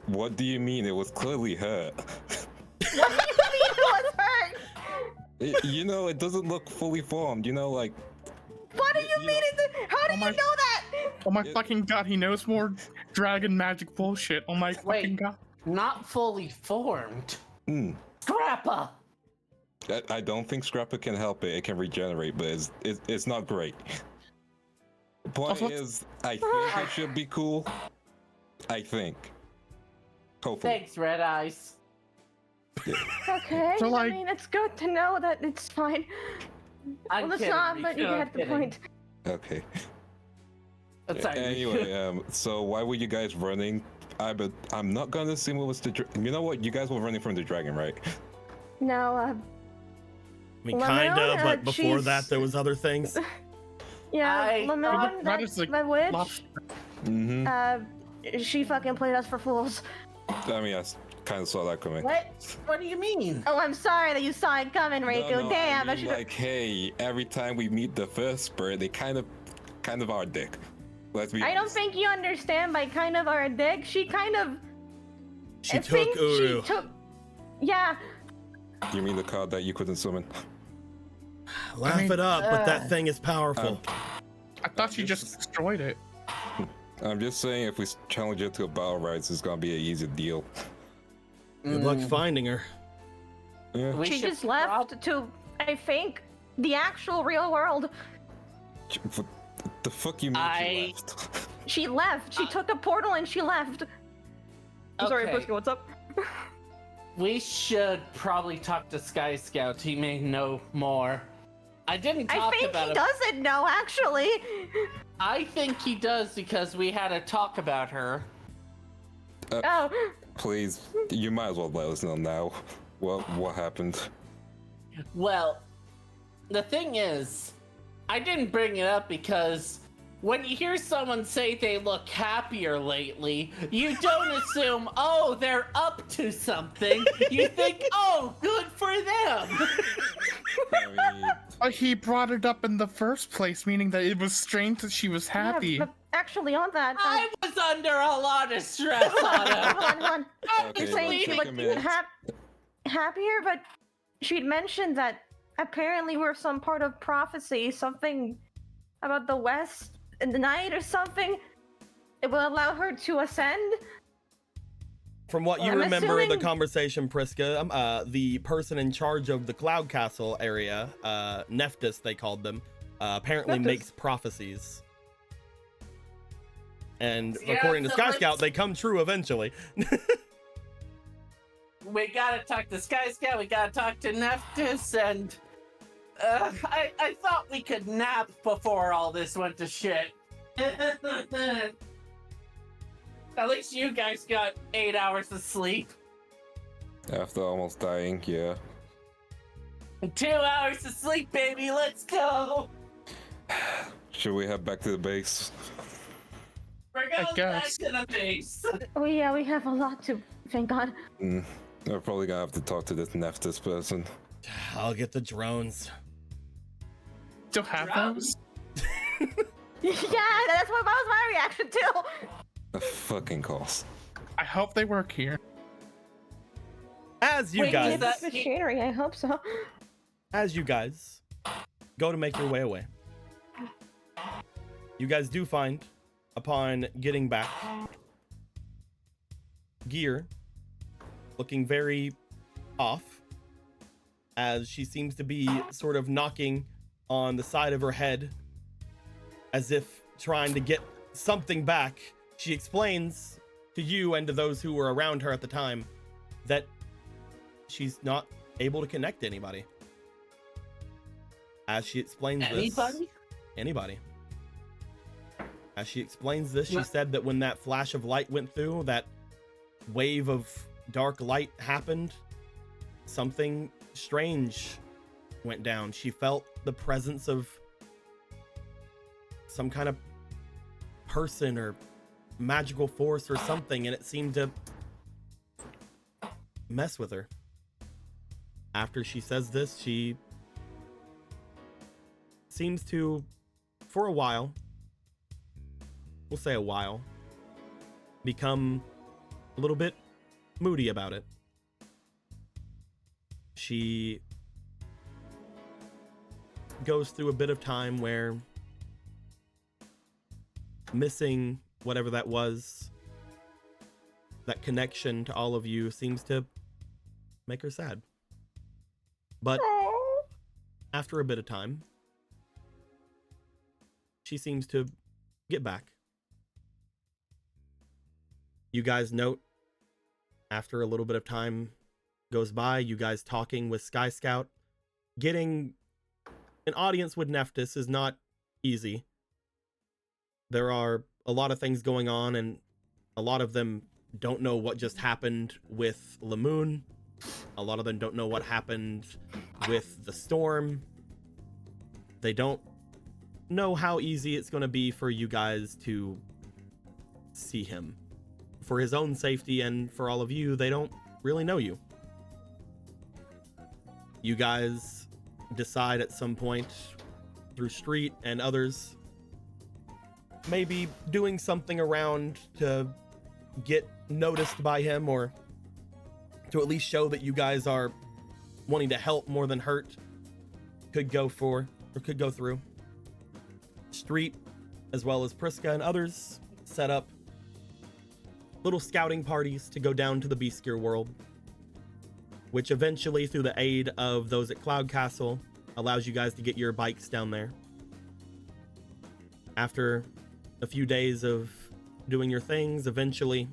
What do you mean? It was clearly hurt. What do you mean it was hurt? You know, it doesn't look fully formed. You know, like. What do you mean it? How do you my- know that? Oh my fucking god, he knows more dragon magic bullshit. Oh my fucking god. Not fully formed. Hmm. Scrappa! I don't think Scrappa can help it. It can regenerate, but it's not great. The point is, I think it should be cool. I think. Hopefully. Thanks, Red Eyes. Okay, So, like- I mean, it's good to know that it's fine. I'm Well, it's kidding, not, but you Rico, get the kidding. point. Okay. That's all right. Anyway, so why were you guys running? I'm not gonna assume it was you know what? You guys were running from the dragon, right? No, I mean, Lemon, kinda, but before she's- that there was other things. yeah, I- Lemon, That is like the witch, lobster. Mm-hmm. she fucking played us for fools. I mean, I kind of saw that coming. What? What do you mean? Oh, I'm sorry that you saw it coming, Riku. No, Damn, I I mean, should. like, hey, every time we meet the first spirit, they kind of are a dick. Let's be I don't honest. think you understand by kind of our dick. She kind of. She I took think Uru. She took. Yeah, You mean the card that you couldn't summon? Laugh it up, but that thing is powerful. I thought she just destroyed it. I'm just saying, if we challenge it to a battle rights, it's gonna be an easy deal. Good luck finding her. Yeah. We she should just left to, I think, the actual real world. What the fuck you mean she left? She left. She took a portal and she left. I'm sorry, Okay. Prisca, what's up? We should probably talk to Sky Scout. He may know more. I didn't I talk think about he it. doesn't know, actually. I think he does because we had a talk about her. Oh, Please, you might as well let us know now. What happened? Well, the thing is, I didn't bring it up because when you hear someone say they look happier lately, you don't assume, oh, they're up to something. You think, oh, good for them. I mean, He brought it up in the first place, meaning that it was strange that she was happy. yeah, but actually, on that. I was under a lot of stress, Otto. Hold on. okay, You're saying she take looked a minute. happier, but she'd mentioned that apparently we're some part of prophecy, something about the West in the night or something. It will allow her to ascend. From what you I'm remember of the assuming- conversation, Priska, the person in charge of the Cloud Castle area, Nephthys they called them, apparently Nephthys. makes prophecies. And Yeah, according to so Sky let's- Scout, they come true eventually. We gotta talk to Sky Scout, we gotta talk to Nephthys, and I thought we could nap before all this went to shit. At least you guys got 8 hours of sleep. After almost dying, yeah. 2 hours of sleep, baby, let's go! Should we head back to the base? We're going back guess. to the base. Oh yeah, we have a lot to. Thank God. We're probably gonna have to talk to this Nephthys person. I'll get the drones. Still have those? Yeah, that was my reaction too. The fucking cost. I hope they work here. As you Wait, guys, is that- Machinery, I hope so. go to make your way away, you guys do find, upon getting back, Gear looking very off, as she seems to be sort of knocking on the side of her head as if trying to get something back. She explains to you and to those who were around her at the time that she's not able to connect to anybody. As she explains this, Anybody? Anybody? As she explains this, she said that when that flash of light went through, that wave of dark light happened, something strange went down. She felt the presence of some kind of person or magical force or something, and it seemed to mess with her. After she says this, she seems to, for a while, we'll say a while, become a little bit moody about it. She goes through a bit of time where missing whatever that was, that connection to all of you, seems to make her sad. But after a bit of time, she seems to get back. You guys note, after a little bit of time goes by, you guys talking with Sky Scout, getting an audience with Nephthys is not easy. There are a lot of things going on, and a lot of them don't know what just happened with Lamoon. A lot of them don't know what happened with the storm. They don't know how easy it's going to be for you guys to see him. For his own safety and for all of you, they don't really know you. You guys decide at some point, through Street and others, maybe doing something around to get noticed by him, or to at least show that you guys are wanting to help more than hurt, could go through. Street, as well as Priska and others, set up little scouting parties to go down to the Beastgear world, which eventually, through the aid of those at Cloud Castle, allows you guys to get your bikes down there. After a few days of doing your things, eventually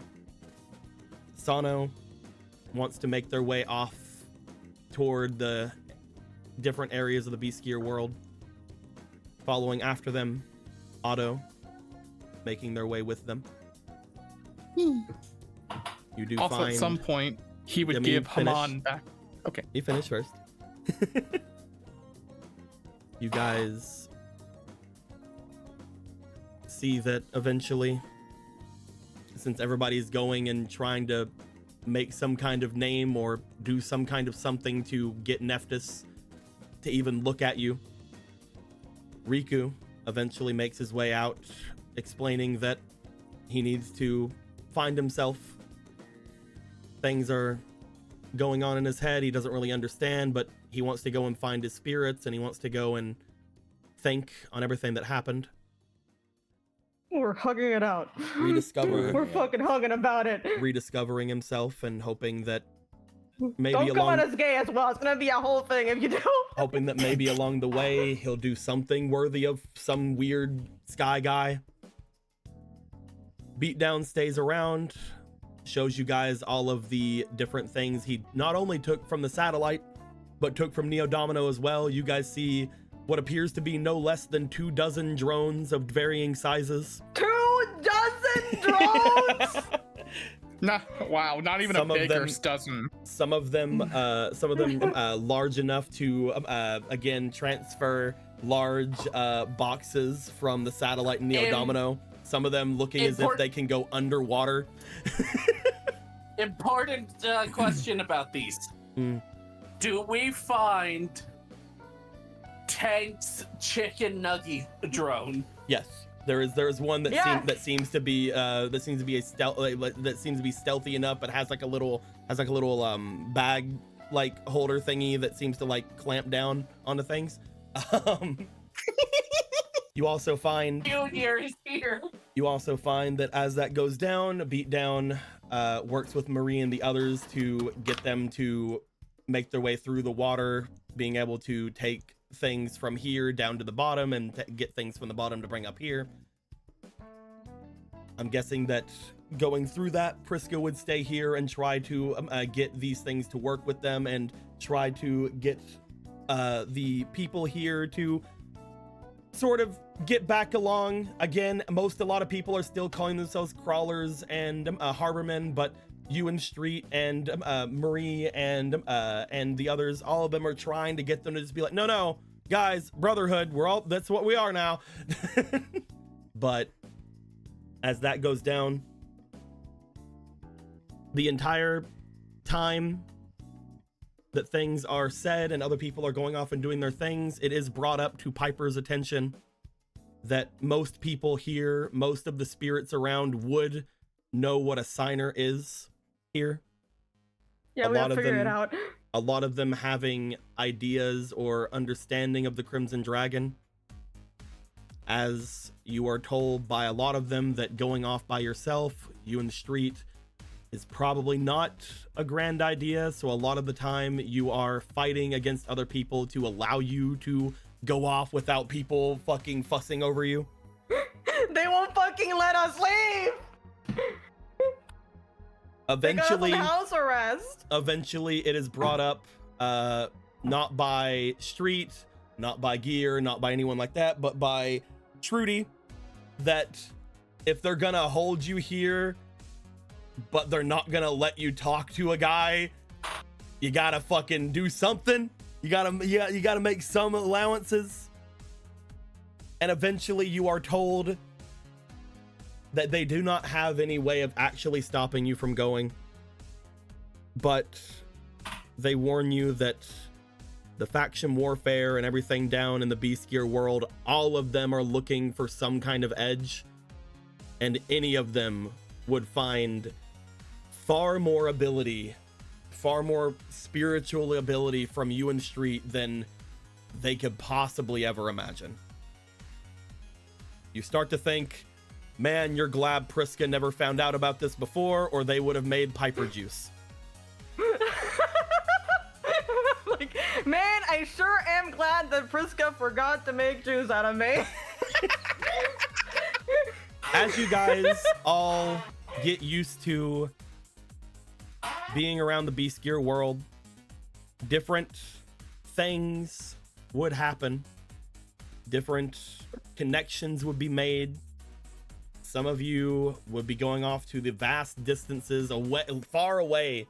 Sano wants to make their way off toward the different areas of the Beastgear world. Following after them, Otto making their way with them. You do Also, find... at some point, he would give Haman back. Okay. You finish first. You guys see that eventually, since everybody's going and trying to make some kind of name or do some kind of something to get Nephthys to even look at you, Riku eventually makes his way out, explaining that he needs to find himself. Things are going on in his head he doesn't really understand, but he wants to go and find his spirits, and he wants to go and think on everything that happened. We're hugging it out. We're fucking hugging about it. Rediscovering himself and hoping that maybe Don't come on as gay as well. It's gonna be a whole thing if you do. Hoping that maybe along the way he'll do something worthy of some weird sky guy. Beatdown stays around, shows you guys all of the different things he not only took from the satellite, but took from Neo Domino as well. You guys see what appears to be no less than 24 drones of varying sizes. 24 drones? Nah, wow, not even a baker's dozen. Some of them large enough to again transfer large boxes from the satellite Neo Domino. Some of them looking as if they can go underwater. Important question about these. Do we find Tank's chicken nugget drone? Yes, there is one that seems to be stealthy enough, but has like a little bag like holder thingy that seems to like clamp down onto things. You also find Junior is here. You also find that as that goes down, Beatdown works with Marie and the others to get them to make their way through the water, being able to take things from here down to the bottom and get things from the bottom to bring up here. I'm guessing that going through that, Priska would stay here and try to get these things to work with them and try to get the people here to sort of get back along. Again, a lot of people are still calling themselves crawlers and harbormen, but you and Street and Marie and the others, all of them are trying to get them to just be like, no, guys, brotherhood, that's what we are now. But as that goes down, the entire time that things are said and other people are going off and doing their things, it is brought up to Piper's attention that most people here, most of the spirits around would know what a signer is here. Yeah, we have to figure it out. A lot of them having ideas or understanding of the Crimson Dragon, as you are told by a lot of them that going off by yourself, you in the street, is probably not a grand idea. So a lot of the time you are fighting against other people to allow you to go off without people fucking fussing over you. They won't fucking let us leave. Eventually, they got us on house arrest. Eventually it is brought up, not by Street, not by Gear, not by anyone like that, but by Trudy, that if they're gonna hold you here but they're not gonna let you talk to a guy, you gotta fucking do something. You gotta make some allowances. And eventually you are told that they do not have any way of actually stopping you from going, but they warn you that the faction warfare and everything down in the Beast Gear world, all of them are looking for some kind of edge, and any of them would find far more ability, far more spiritual ability from you and Street than they could possibly ever imagine. You start to think, man, you're glad Priska never found out about this before, or they would have made Piper juice. Like, man, I sure am glad that Priska forgot to make juice out of me. As you guys all get used to being around the Beast Gear world, different things would happen. Different connections would be made. Some of you would be going off to the vast distances away, far away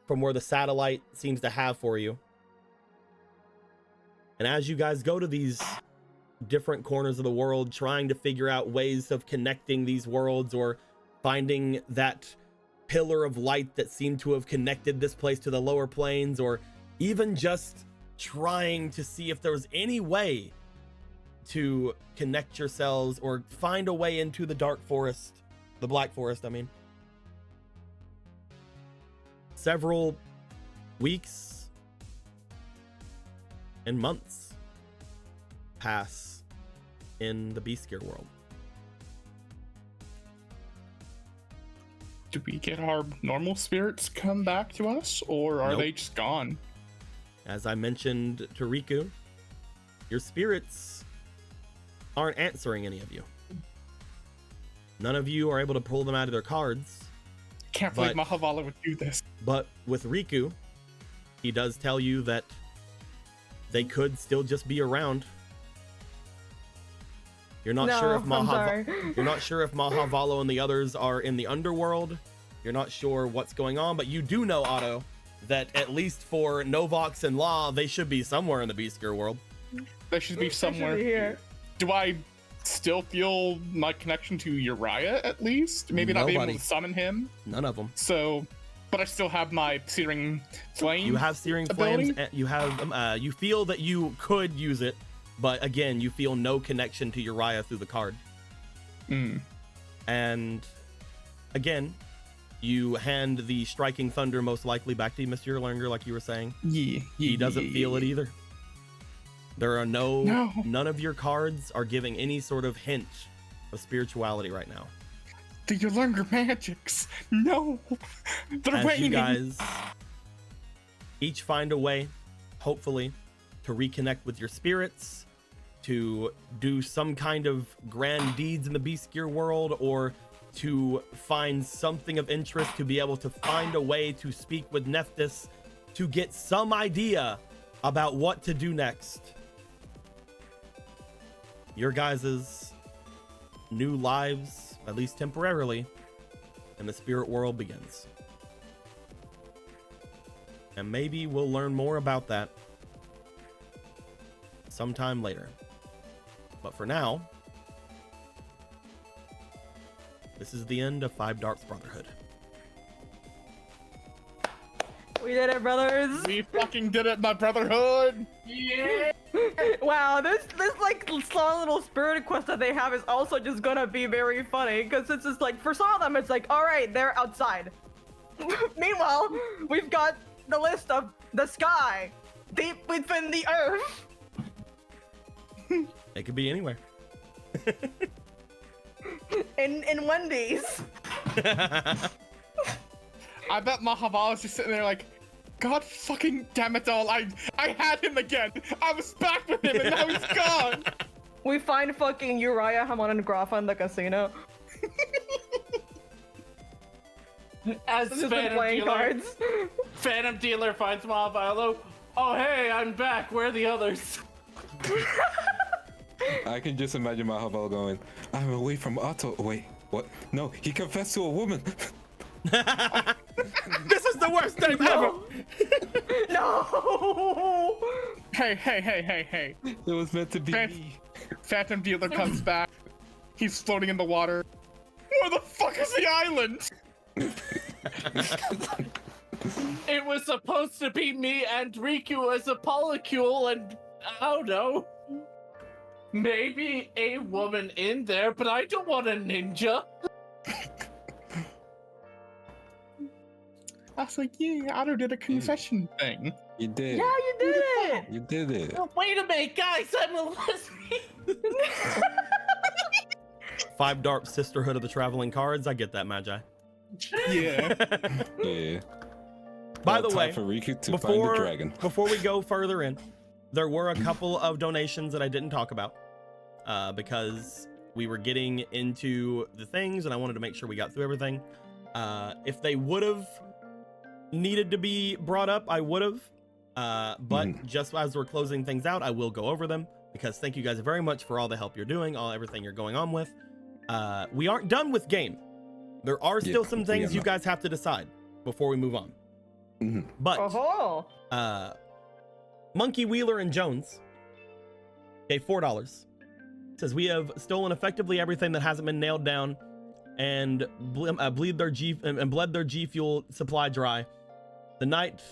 from where the satellite seems to have for you. And as you guys go to these different corners of the world, trying to figure out ways of connecting these worlds or finding that pillar of light that seemed to have connected this place to the lower planes, or even just trying to see if there was any way to connect yourselves or find a way into the dark forest, the Black Forest, I mean. Several weeks and months pass in the Beast Gear world. Do we get our normal spirits come back to us, or are they just gone? As I mentioned to Riku, your spirits aren't answering any of you. None of you are able to pull them out of their cards. Can't believe Mahavala would do this. But with Riku, he does tell you that they could still just be around. You're not sure if Mahavalo and the others are in the underworld. You're not sure what's going on, but you do know, Otto, that at least for Novox and Law, they should be somewhere in the Beast Gear world. They should be somewhere. Here. Do I still feel my connection to Uriah at least? Maybe not be able to summon him. None of them. So, but I still have my Searing Flame. You have Searing Flames. And you have. You feel that you could use it. But again, you feel no connection to Uriah through the card. And again, you hand the Striking Thunder most likely back to Mr. Lernger, like you were saying. He doesn't feel it either. There are none of your cards are giving any sort of hint of spirituality right now. The Lernger magics. No. They're As waiting. you guys each find a way, hopefully, to reconnect with your spirits, to do some kind of grand deeds in the Beast Gear world, or to find something of interest, to be able to find a way to speak with Nephthys, to get some idea about what to do next. your guys' new lives, at least temporarily, in the spirit world begins. And maybe we'll learn more about that sometime later. But for now, this is the end of 5Darps Brotherhood. We did it, brothers. We fucking did it, my brotherhood. Yeah. Wow, this like small little spirit quest that they have is also just gonna be very funny because it's just like for some of them it's like, all right, they're outside. Meanwhile, we've got the list of the sky deep within the earth. It could be anywhere. in Wendy's. I bet Mahaval is just sitting there like, God fucking damn it all, I had him again. I was back with him and now he's gone. We find fucking Uriah Hamon and Grafa in the casino. As Just been Phantom playing Dealer, cards. Phantom Dealer finds Mahavilo. Oh hey, I'm back. Where are the others? I can just imagine Mahabal going, I'm away from Otto. Wait, what? No, he confessed to a woman. This is the worst name ever. No. Hey. It was meant to be me. Phantom Dealer comes back. He's floating in the water. Where the fuck is the island? It was supposed to be me and Riku as a polycule, and I don't know. Maybe a woman in there, but I don't want a ninja. I was like, yeah, Otto did a confession thing. You did. Yeah, you did it. You did it. Oh, wait a minute, guys, I'm a lesbian. 5Darps Sisterhood of the Traveling Cards. I get that, Magi. Yeah. Yeah. By Well, the time way, for Riku to find the dragon. before we go further in, there were a couple of donations that I didn't talk about because we were getting into the things and I wanted to make sure we got through everything. If they would have needed to be brought up, I would have. But just as we're closing things out, I will go over them because thank you guys very much for all the help you're doing, everything you're going on with. We aren't done with game. There are still some things you guys have to decide before we move on. But Monkey Wheeler and Jones gave $4. Says we have stolen effectively everything that hasn't been nailed down and bled their G Fuel supply dry. The night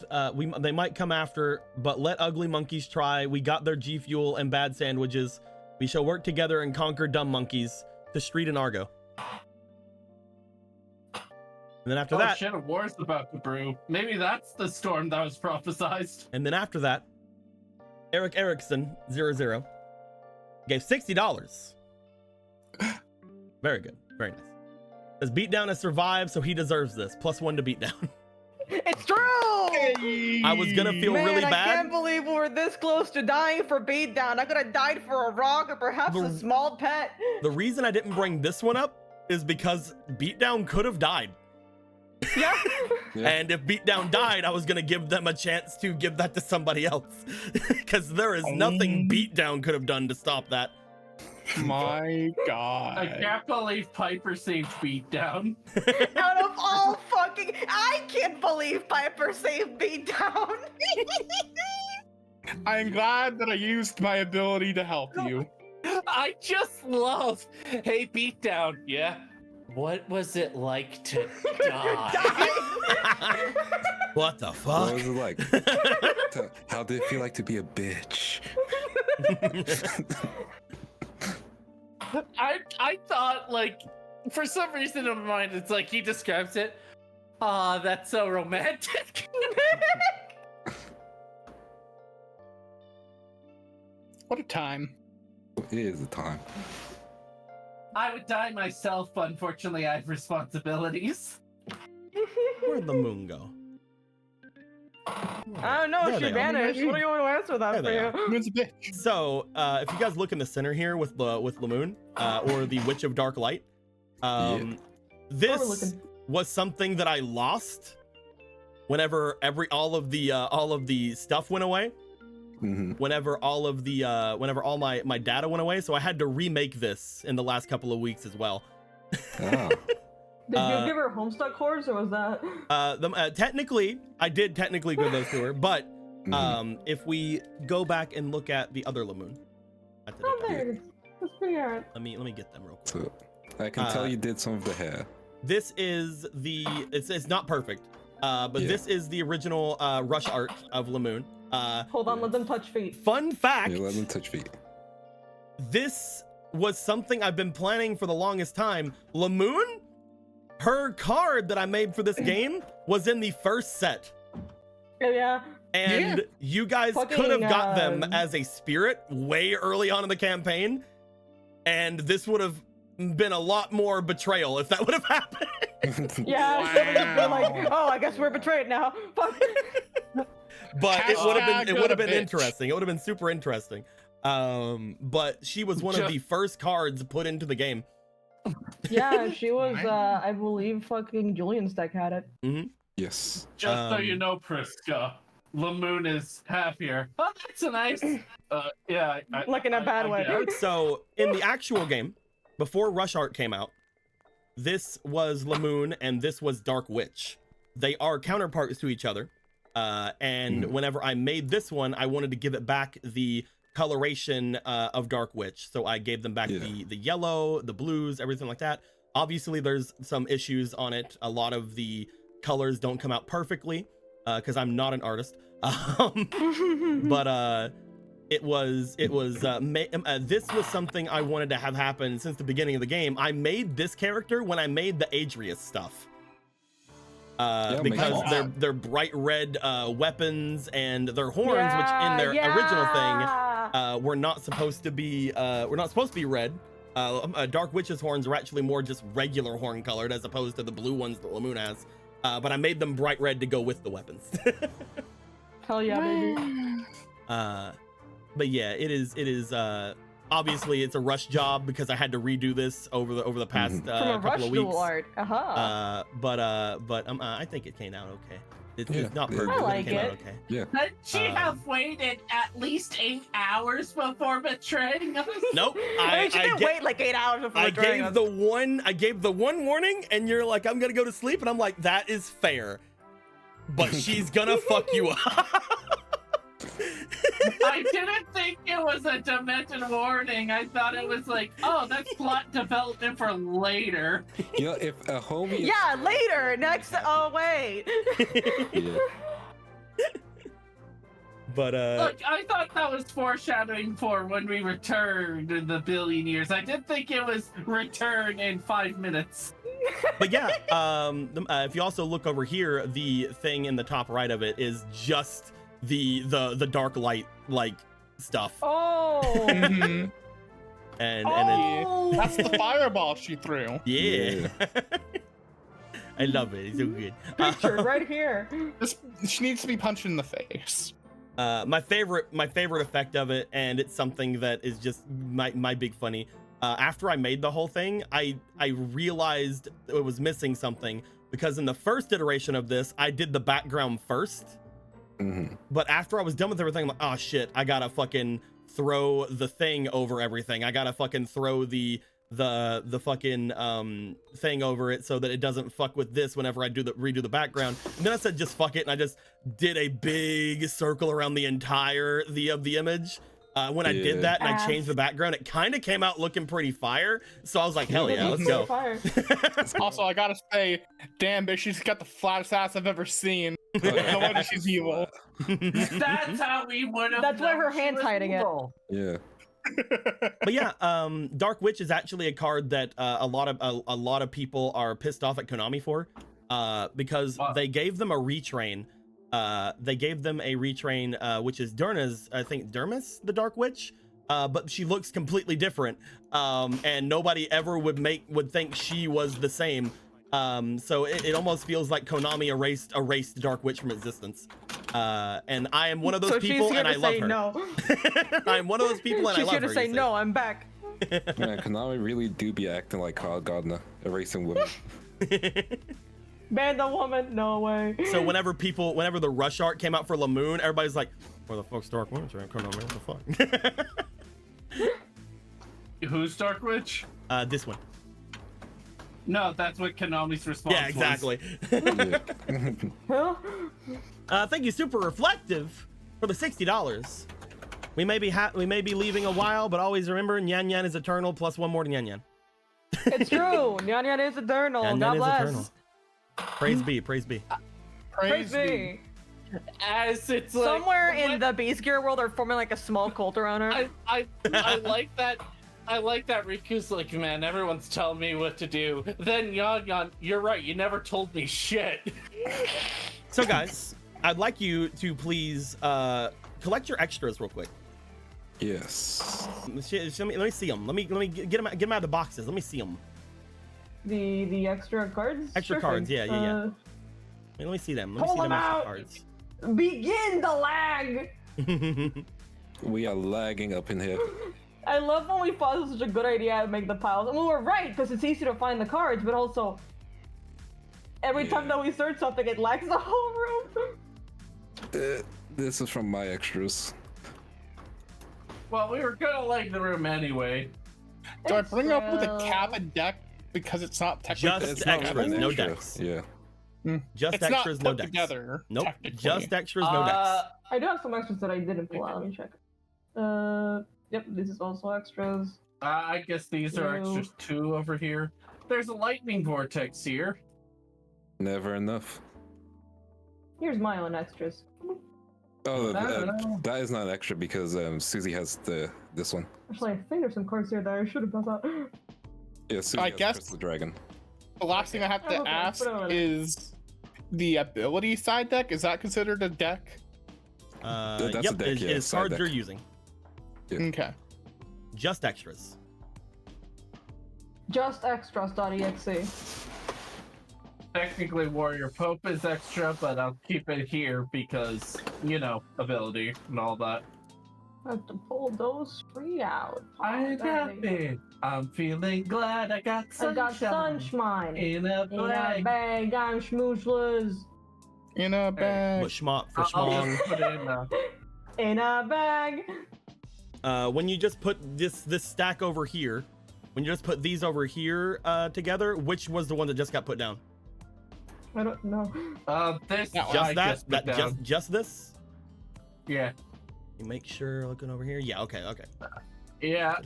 they might come after, but let ugly monkeys try. We got their G Fuel and bad sandwiches. We shall work together and conquer dumb monkeys. To Street and Argo. And then after that, shit, a war's about to brew. Maybe that's the storm that was prophesized. And then after that, Eric Erickson 00 gave $60. Very good, very nice. Says Beatdown has survived, so he deserves this. +1 to Beatdown. It's true. I was gonna feel really bad. I can't believe we were this close to dying for Beatdown. I could have died for a rock or perhaps a small pet. The reason I didn't bring this one up is because Beatdown could have died. Yeah. And if Beatdown died, I was gonna give them a chance to give that to somebody else. Because there is nothing Beatdown could have done to stop that. My God. I can't believe Piper saved Beatdown. Out of all fucking... I can't believe Piper saved Beatdown. I'm glad that I used my ability to help you. I just love... Hey, Beatdown, yeah? What was it like to die? What the fuck? What was it like? How did it feel like to be a bitch? I thought, like, for some reason in my mind, it's like he describes it. Ah, that's so romantic. What a time. It is a time. I would die myself, but unfortunately I have responsibilities. Where'd the moon go? I don't know, There she they are. vanished. What do you want to answer that There they for you? Moon's a bitch. So, if you guys look in the center here with Lamoon, or the Witch of Dark Light, this was something that I lost whenever all of the stuff went away. whenever all of the whenever all my data went away, so I had to remake this in the last couple of weeks as well. Ah. Did you give her Homestuck cores, or was that? Technically, I did technically give those to her, but if we go back and look at the other Lamoon, Oh, there it is. That's pretty alright. let me get them real quick. So I can tell you did some of the hair. This is the it's not perfect, but this is the original rush art of Lamoon. Hold on, let them touch feet. Fun fact. Yeah, let them touch feet. This was something I've been planning for the longest time. Lamoon, her card that I made for this game was in the first set. Yeah. And you guys could have got them as a spirit way early on in the campaign. And this would have been a lot more betrayal if that would have happened. Yeah, Wow. so we just been like, oh, I guess we're betrayed now. But it would have been bitch. interesting. It would have been super interesting. But she was one of the first cards put into the game. Yeah, she was, I believe fucking Julian's deck had it. Yes. Just so you know, Priska, Lamoon is happier. Oh, that's nice. Yeah. Like in a bad way. guess. So in the actual game, before Rush Art came out, this was Lamoon and this was Dark Witch. They are counterparts to each other. And whenever I made this one, I wanted to give it back the coloration of Dark Witch. So I gave them back the yellow, the blues, everything like that. Obviously, there's some issues on it. A lot of the colors don't come out perfectly because I'm not an artist. But this was something I wanted to have happen since the beginning of the game. I made this character when I made the Adrius stuff. Because they're bright red weapons and their horns, which in their original thing were not supposed to be red. Dark Witch's horns are actually more just regular horn colored as opposed to the blue ones that Lamoon has. But I made them bright red to go with the weapons. Hell yeah, baby. But yeah, it is obviously it's a rush job because I had to redo this over the past couple of weeks. Art. But I think it came out okay. It's not perfect. I like but it came it. out okay. Yeah. Could she have waited at least 8 hours before betraying us? Nope. I mean, she didn't wait like 8 hours before betraying us. I gave the one warning, and you're like, I'm gonna go to sleep, and I'm like, that is fair, but she's gonna fuck you up. I didn't think it was a demented warning. I thought it was like, oh, that's plot development for later. You know, if a homie. Yeah, later. Next. Oh wait. Yeah. But Look, I thought that was foreshadowing for when we returned in the billion years. I did think it was return in 5 minutes. But yeah, if you also look over here, the thing in the top right of it is just the dark light like stuff. Oh. And That's the fireball she threw. yeah. I love it. It's so good. Pictured right here. She needs to be punched in the face. My favorite effect of it, and it's something that is just my big funny. After I made the whole thing, I realized it was missing something because in the first iteration of this, I did the background first. But after I was done with everything, I'm like, oh shit, I gotta fucking throw the thing over everything. I gotta fucking throw the fucking thing over it so that it doesn't fuck with this whenever I redo the background. And then I said just fuck it, and I just did a big circle around the entire of the image. When I did that and I changed the background, it kind of came out looking pretty fire. So I was like, hell yeah, let's go. Also, I gotta say, damn bitch, she's got the flattest ass I've ever seen. No wonder she's evil. That's how we would have. That's why her hand's hiding it. Yeah. But yeah, Dark Witch is actually a card that a lot of people are pissed off at Konami for, because they gave them a retrain. They gave them a retrain, which is Derna's, I think Dermis, the Dark Witch, but she looks completely different, and nobody ever would think she was the same. So it almost feels like Konami erased Dark Witch from existence. And I am one of those people, and I love her. No. I'm one of those people, and I love her. She's here to say no. I'm back. Man, Konami really do be acting like Kyle Gardner, erasing women. Ban the woman. No way. So whenever the rush art came out for Lamoon, everybody's like, where the fuck's Dark Witch? Come on, man. What the fuck? Who's Dark Witch? This one. No, that's what Konami's response Yeah, exactly. Huh? Thank you, Super Reflective, for the $60. We may be leaving a while, but always remember, Nyan Nyan is eternal. Plus one more to Nyan Nyan. It's true. Nyan Nyan is eternal. Nyan God Nyan is bless. eternal. Praise be. Praise be. Praise be. As it's like, Somewhere in the Beast Gear world, they're forming like a small cult around her. I like that. I like that Riku's like, man, everyone's telling me what to do. Then Yan, you're right. You never told me shit. So guys, I'd like you to please collect your extras real quick. Yes. Let me see them. Let me get them out of the boxes. Let me see them. The extra cards. Extra Sure cards, thing. yeah. Let me see them. Let me Pull see them them extra out. cards. Begin the lag. We are lagging up in here. I love when we thought it was such a good idea to make the piles. And we were right, because it's easy to find the cards, but also every time that we search something, it lags the whole room. This is from my extras. Well, we were gonna lag the room anyway. Do I bring up with a Extra. cap and deck because it's not technically Just It's not extras, an no extra. decks. Yeah. Just it's extras, not no put decks. together. Nope. technically. Just extras, no decks. I do have some extras that I didn't pull out. Let me check. Yep, this is also extras. I guess these are No. extras 2 over here. There's a lightning vortex here. Never enough. Here's my own extras. Oh, No. that is not extra because Susie has this one. Actually, I think there's some cards here that I should have brought out. Yeah, Susie I has guess- Crystal Dragon. The last thing I have to Okay, ask put it on. is the ability side deck. Is that considered a deck? That's a Yep, deck, it yeah, is side cards deck. you're using. Yeah. Okay. Just extras. Just extras.exe. Technically, Warrior Pope is extra, but I'll keep it here because, you know, ability and all that. I have to pull those 3 out. I'm Okay. happy. I'm feeling glad I got I sunshine. got sunshine. In a In a bag. bag, I'm schmoozless. In a bag. But schmop for I'll schmong. just put it in In a bag. When you just put this stack over here, when you just put these over here together, which was the one that just got put down? I don't know. This That one. Just I that? just put down. Just this? Yeah. You make sure looking over here. Yeah. Okay. Yeah,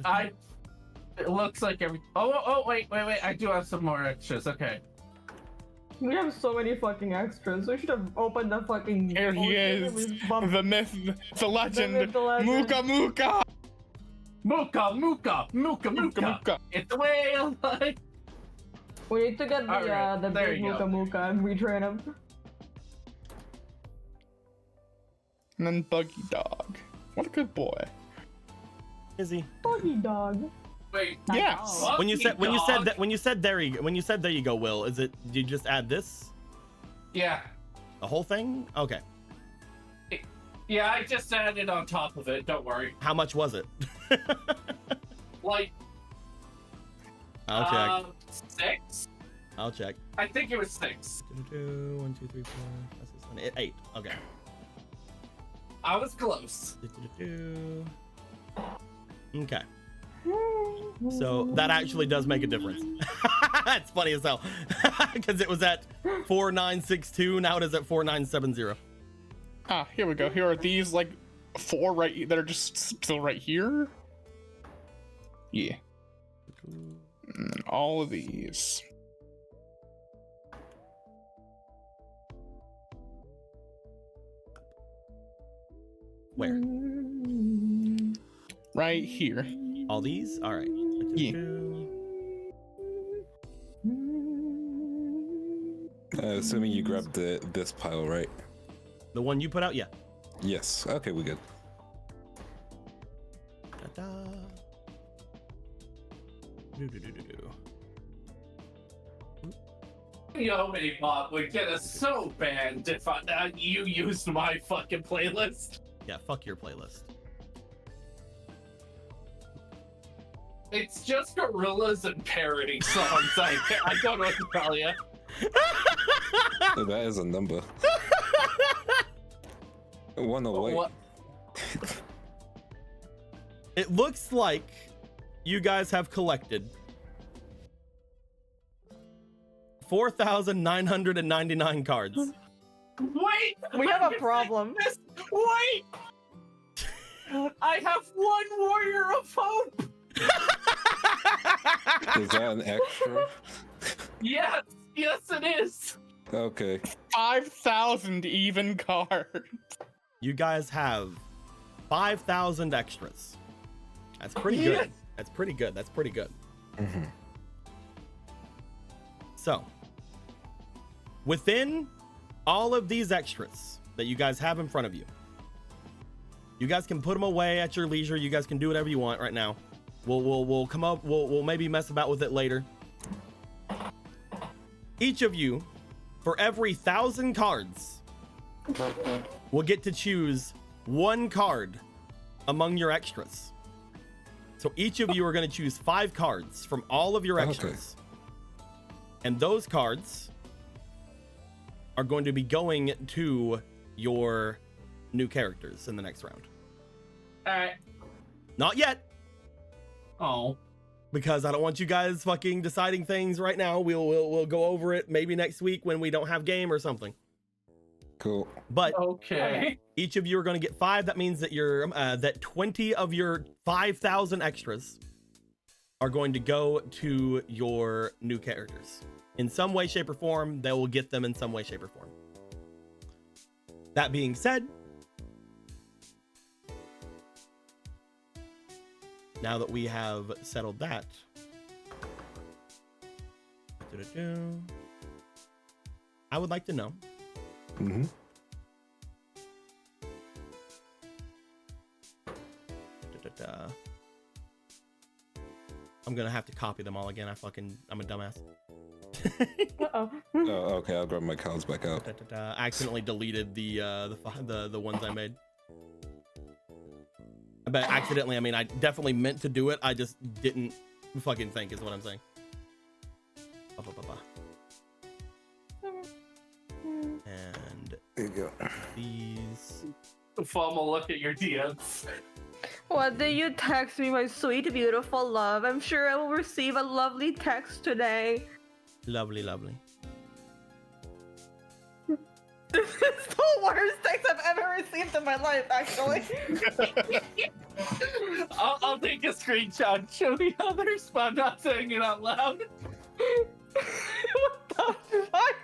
it looks like every. Wait. I do have some more extras. Okay. We have so many fucking extras. We should have opened the fucking. Here he ocean and is. we bumped- The myth, the legend. myth, the legend. Muka Muka. Muka. Muka. It's the way of life. We need to get the Alright, the there big you go. Muka and retrain him. And then Buggy Dog. What a good boy. Is he? Buggy dog. Wait. Yes. Fuck When you said dog. that when you said there you go, Will, is it, did you just add this? Yeah. The whole thing? Okay. Yeah, I just added on top of it. Don't worry. How much was it? Like. I'll check. 6. I'll check. I think it was 6. 1, 2, 3, 4, 5, 6, 7, 8. Okay. I was close. Okay. So that actually does make a difference. It's funny as hell. Because it was at 4962, now it is at 4970. Ah, here we go. Here are these like 4 right that are just still right here. Yeah. And then all of these. Where? Right here. All these? All right. Yeah. Assuming you grabbed this pile, right? The one you put out? Yeah. Yes. Okay, we good. Ta-da. Do-do-do-do-do. Yo, Bob would get us so banned if you used my fucking playlist. Yeah, fuck your playlist. It's just gorillas and parody songs. I don't know what to tell you. That is a number. One away. What? It looks like you guys have collected 4,999 cards. Wait! We have a problem. Wait! I have one warrior of hope! Is that an extra? Yes! Yes, it is! Okay. 5,000 even cards. You guys have 5,000 extras. That's pretty Yes. good. That's pretty good. That's pretty good. Mm-hmm. So, within all of these extras that you guys have in front of you, you guys can put them away at your leisure. You guys can do whatever you want right now. We'll come up. We'll maybe mess about with it later. Each of you, for every 1,000 cards, will get to choose one card among your extras. So each of you are going to choose 5 cards from all of your extras. And those cards are going to be going to your new characters in the next round. Alright. Not yet, Oh. because I don't want you guys fucking deciding things right now. We'll go over it maybe next week when we don't have game or something. Cool. But Okay. each of you are going to get 5. That means that that 20 of your 5,000 extras are going to go to your new characters. In some way, shape, or form, they will get them in some way, shape, or form. That being said, now that we have settled that, I would like to know. Mm-hmm. I'm gonna have to copy them all again. I'm a dumbass. Uh-oh. Oh, okay. I'll grab my cards back out. I accidentally deleted the ones I made. But accidentally, I mean, I definitely meant to do it. I just didn't fucking think, is what I'm saying. And There you go. these. Fama, look at your DMs. What did you text me, my sweet, beautiful love? I'm sure I will receive a lovely text today. Lovely, lovely. This is the worst text I've ever received in my life, actually. I'll take a screenshot and show the others, but I'm not saying it out loud. What the fuck?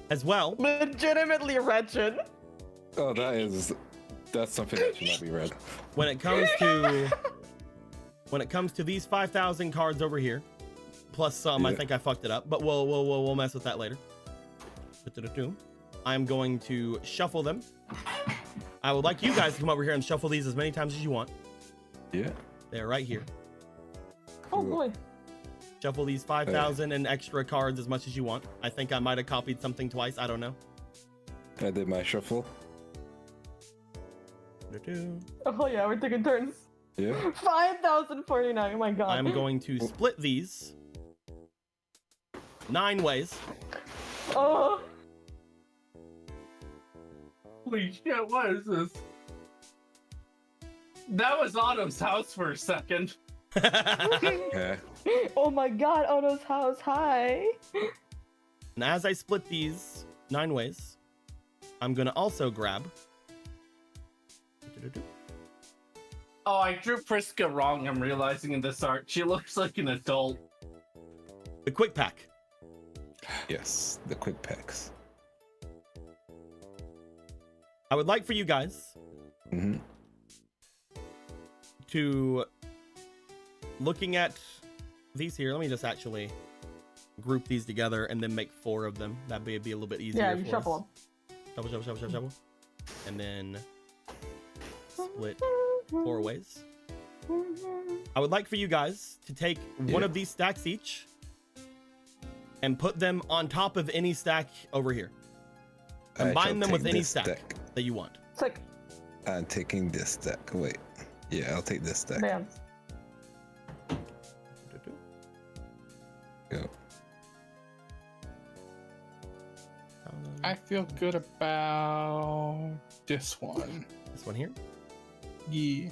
As well, Legitimately wretched. Oh, that's something that should not be read. when it comes to these 5,000 cards over here, plus some, I Yeah. think I fucked it up, but we'll mess with that later. I'm going to shuffle them. I would like you guys to come over here and shuffle these as many times as you want. Yeah. They're right here. Oh boy. Shuffle these 5,000 and extra cards as much as you want. I think I might have copied something twice. I don't know. I did my shuffle. Oh yeah, we're taking turns. Yeah. 5,049. Oh my god. I'm going to split these 9 ways. Oh. Holy shit, what is this? That was Otto's house for a second. Yeah. Oh my god, Odo's house. Hi. And as I split these 9 ways, I'm going to also grab. Oh, I drew Priska wrong, I'm realizing in this art. She looks like an adult. The quick pack. Yes. The quick packs. I would like for you guys Mm-hmm. to, looking at these here, let me just actually group these together and then make 4 of them. That'd be a little bit easier. Yeah, you for shuffle us. Shuffle. And then split 4 ways. I would like for you guys to take one of these stacks each and put them on top of any stack over here. Combine them with any stack that you want. It's like, I'm taking this stack. Wait. Yeah, I'll take this stack. Bam. Go. I feel good about this one. This one here. Yeah.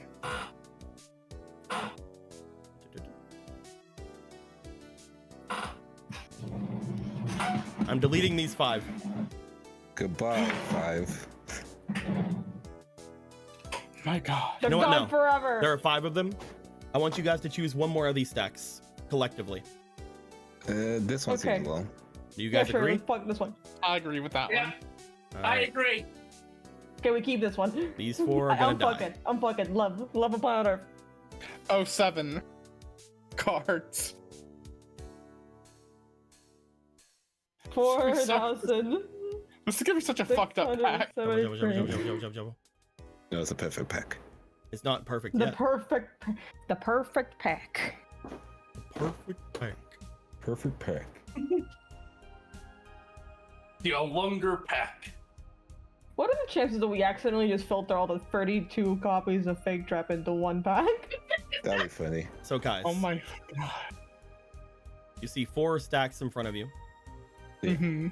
I'm deleting these 5. Goodbye, 5. My God. They're know what? gone No. forever. There are 5 of them. I want you guys to choose one more of these stacks collectively. This one Okay. seems long. Do you Yeah, guys sure. agree? Let's fuck this one. I agree with that Yeah, one. All I right. agree. Okay, we keep this one. These 4 are I'm gonna die. fucking. I'm fucking. Love upon Earth. Oh, 7 cards. 4,000. This is gonna be such a fucked up pack. Jumble, jumble, jumble, jumble, jumble, jumble, jumble. No, it's a perfect pack. It's not perfect The yet. perfect pack. Perfect pack. Perfect pack. The longer pack. What are the chances that we accidentally just filter all the 32 copies of Fake Trap into one pack? That'd be funny. So guys, Oh my God. you see 4 stacks in front of you. Mm-hmm.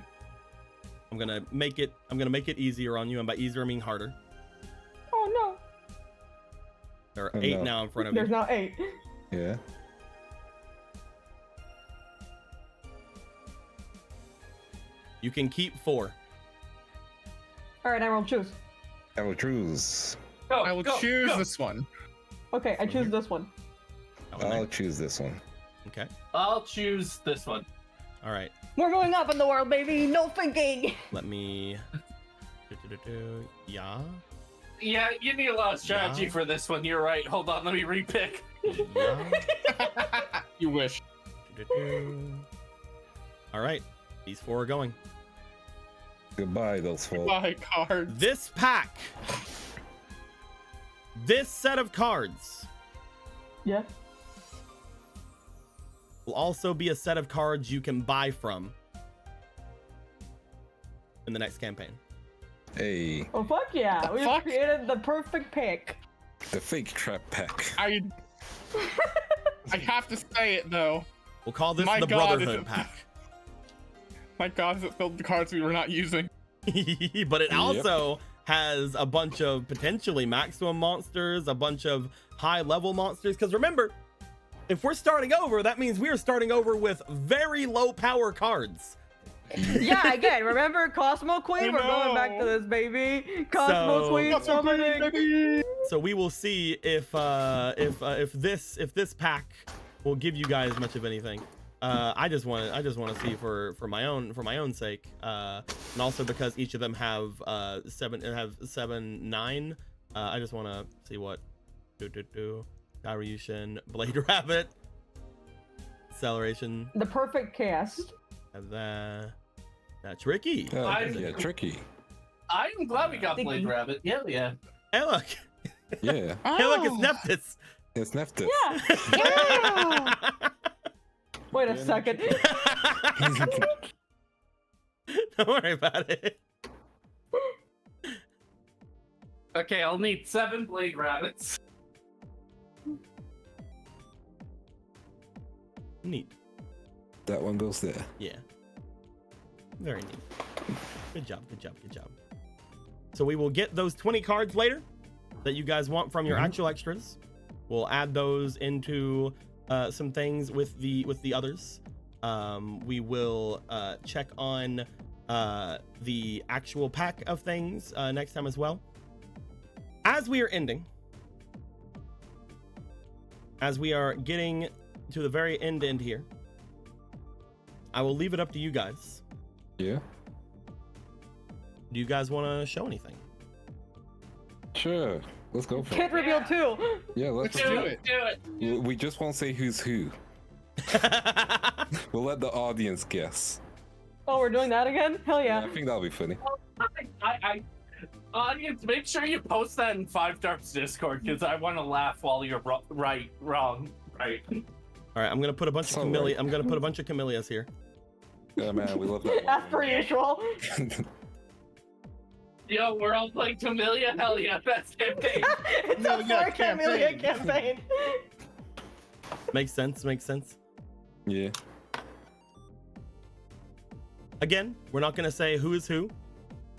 I'm gonna make it easier on you, and by easier I mean harder. Oh no. There are Oh, 8 no. now in front of There's you. now 8. Yeah. You can keep 4. Alright, I will choose. I will choose. Go, I will go, choose go. this one. Okay, I choose this one. That one there. I'll choose this one. Okay. I'll choose this one. All right. We're going up in the world, baby. No thinking. Let me. Yeah. Yeah, you need a lot of strategy Yeah. for this one. You're right. Hold on, let me repick. Yeah. You wish. All right. These 4 are going. Goodbye, those 4. Buy cards. This pack. This set of cards Yeah. will also be a set of cards you can buy from in the next campaign. Hey, Oh fuck yeah! The We fuck? just created the perfect pick. the fake trap pack. I have to say it though. We'll call this My the God, Brotherhood is it- pack. My God, is it filled with cards we were not using? But it also has a bunch of potentially maximum monsters, a bunch of high level monsters. Because remember, if we're starting over, that means we are starting over with very low power cards. Yeah, again, remember Cosmo Queen? I We're going back to know. this, baby. Cosmo So- Queen Cosmo Queen, summoning. baby! So we will see if this pack will give you guys much of anything. I just want to see for my own sake, and also because each of them have 7, 9. I just want to see what Gyrution, Blade Rabbit, Acceleration, The perfect cast. have that. Tricky. Oh, I'm- yeah, tricky. I'm glad we got Thinking. Blade Rabbit. Yeah, yeah. Hey look, Yeah, hey look, it's Oh. Nephthys. it's Nephthys. Yeah. Wait a second. Don't worry about it. Okay, I'll need 7 Blade Rabbits. Neat. That one goes there. Yeah. Very neat. Good job, good job, good job. So we will get those 20 cards later that you guys want from your actual extras. We'll add those into some things with the others. We will check on the actual pack of things next time as well. As we are ending, as we are getting to the very end here, I will leave it up to you guys. Yeah, Do you guys want to show anything? sure. Let's go for Kid it. reveal 2. Yeah, let's Let's do it. Do it. We just won't say who's who. We'll let the audience guess. Oh, we're doing that again? Hell Yeah, yeah. I think that'll be funny. Audience, make sure you post that in 5Darps Discord because I want to laugh while you're wrong. Right. All right, I'm gonna put a bunch of So camellia. right. I'm gonna put a bunch of camellias here. Yeah, man, we love that. As per usual. Yo, we're all playing Camellia? Hell yeah, best campaign. It's No, a yeah, 4 Camellia campaign. campaign. Makes sense. Makes sense. Yeah. Again, we're not gonna say who is who.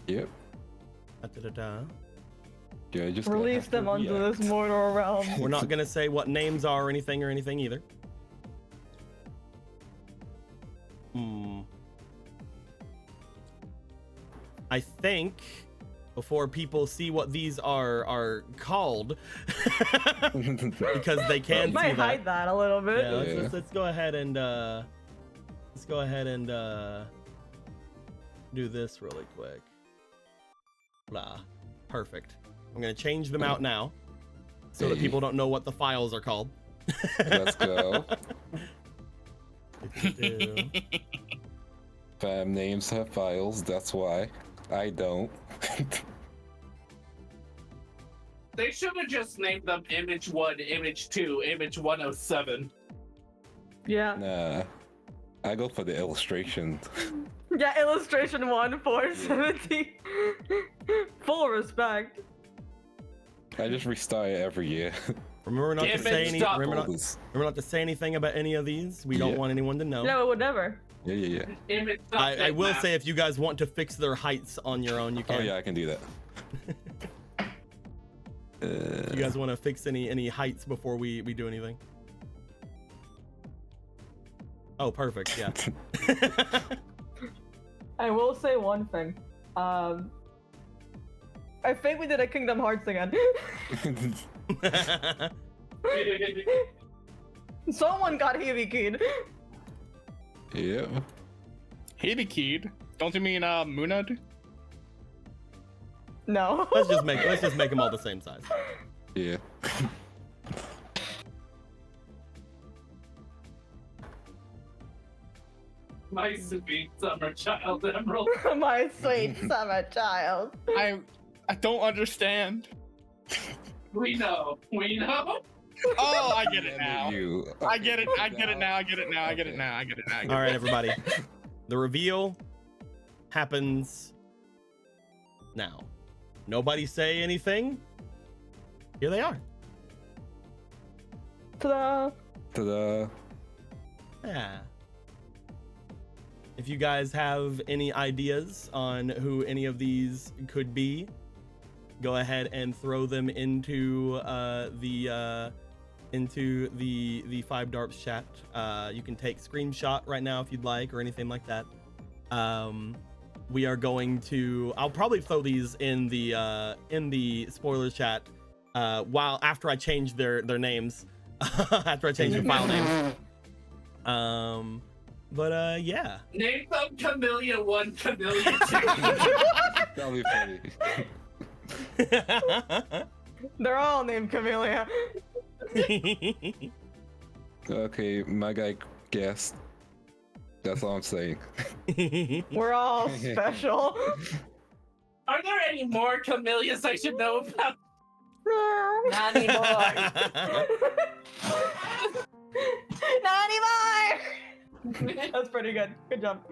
Yep. Da-da-da-da. Yeah, just gonna Release have to them onto react. this mortal realm. We're not gonna say what names are or anything either. I think before people see what these are called, because they can see Might that. hide that a little bit. Yeah, Yeah. let's go ahead and do this really quick. Blah. Perfect. I'm gonna change them out now so that Hey. people don't know what the files are called. Let's go. Fam names have files, that's why. I don't. They should have just named them Image 1, Image 2, Image 107. Yeah. Nah. I go for the illustration. Yeah, illustration 1, 470. Full respect. I just restart it every year. Remember not to Damn say it, any. stop. Remember not to say anything about any of these. We don't Yeah. want anyone to know. No, it would never. Yeah. Image I will say if you guys want to fix their heights on your own, you can. Oh yeah, I can do that. If you guys want to fix any heights before we do anything. Oh, perfect. Yeah. I will say one thing. I think we did a Kingdom Hearts again. Someone got Heavy Keyed. Yeah. Heavy keyed. Don't you mean Munad? No. let's just make them all the same size. Yeah. My sweet summer child Emerald. My sweet summer child. I don't understand. We know. Oh, I get it now. You. I get it now. I get it now. All right, everybody. The reveal happens now. Nobody say anything. Here they are. Ta-da. Ta-da. Yeah. If you guys have any ideas on who any of these could be, go ahead and throw them into the 5Darps chat. You can take screenshot right now if you'd like, or anything like that. We are going to. I'll probably throw these in the spoilers chat after I change their names, after I change their file names. But yeah. Name them Camellia 1, Camellia 2. That'll be funny. They're all named Camellia. Okay, my guy guessed. That's all I'm saying. We're all special. Are there any more Camellias I should know about? Not anymore. Not anymore. That's pretty good. Good job.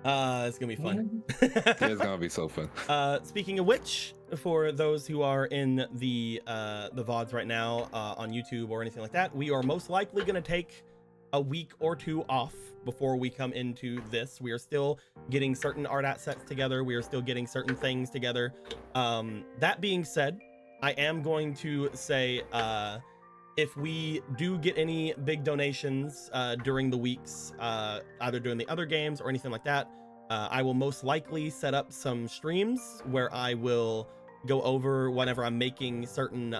It's gonna be fun. It's gonna be so fun. Speaking of which, for those who are in the VODs right now on YouTube or anything like that, we are most likely gonna take a week or two off before we come into this. We are still getting certain art assets together. We are still getting certain things together. That being said, I am going to say if we do get any big donations during the weeks, either during the other games or anything like that, I will most likely set up some streams where I will go over whenever I'm making certain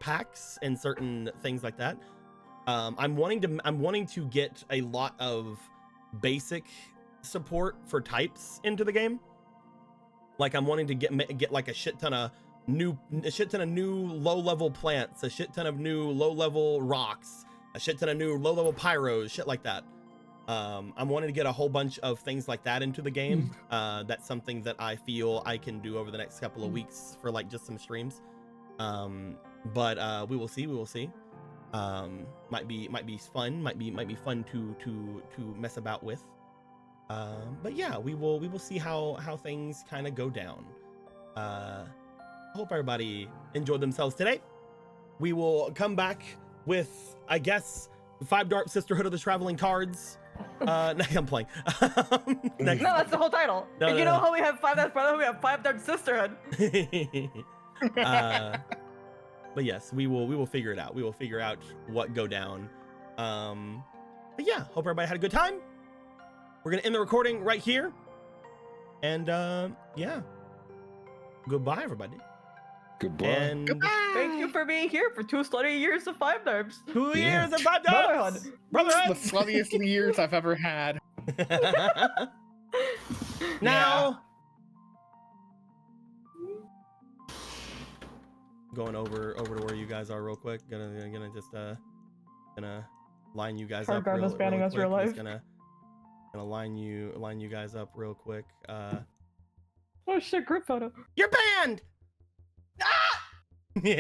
packs and certain things like that. I'm wanting to get a lot of basic support for types into the game. Like I'm wanting to get like a shit ton of new low-level plants, a shit ton of new low-level rocks, a shit ton of new low-level pyros, shit like that. I'm wanting to get a whole bunch of things like that into the game. That's something that I feel I can do over the next couple of weeks for like just some streams. But we will see. Might be fun. Might be fun to mess about with. But yeah, we will see how things kind of go down. Hope everybody enjoyed themselves today. We will come back with, I guess, 5Darps Sisterhood of the Traveling Cards. No, I'm playing. No, that's the whole title. No, and no, you know no. how we have 5Darps Brotherhood, we have 5Darps Sisterhood. But yes, we will figure it out. We will figure out what go down. But yeah, hope everybody had a good time. We're gonna end the recording right here. And yeah. Goodbye, everybody. Goodbye. And Thank you for being here for 2 slutty years of 5Darps. 2 Yeah. years of 5 Brotherhood. Darps! Brotherhood! The sluttiest years I've ever had. Now, going over to where you guys are real quick. Gonna just gonna line you guys up. Hardground is banning us real quick. Just life. gonna line you guys up real quick. Oh shit, group photo. You're banned. Ah! No!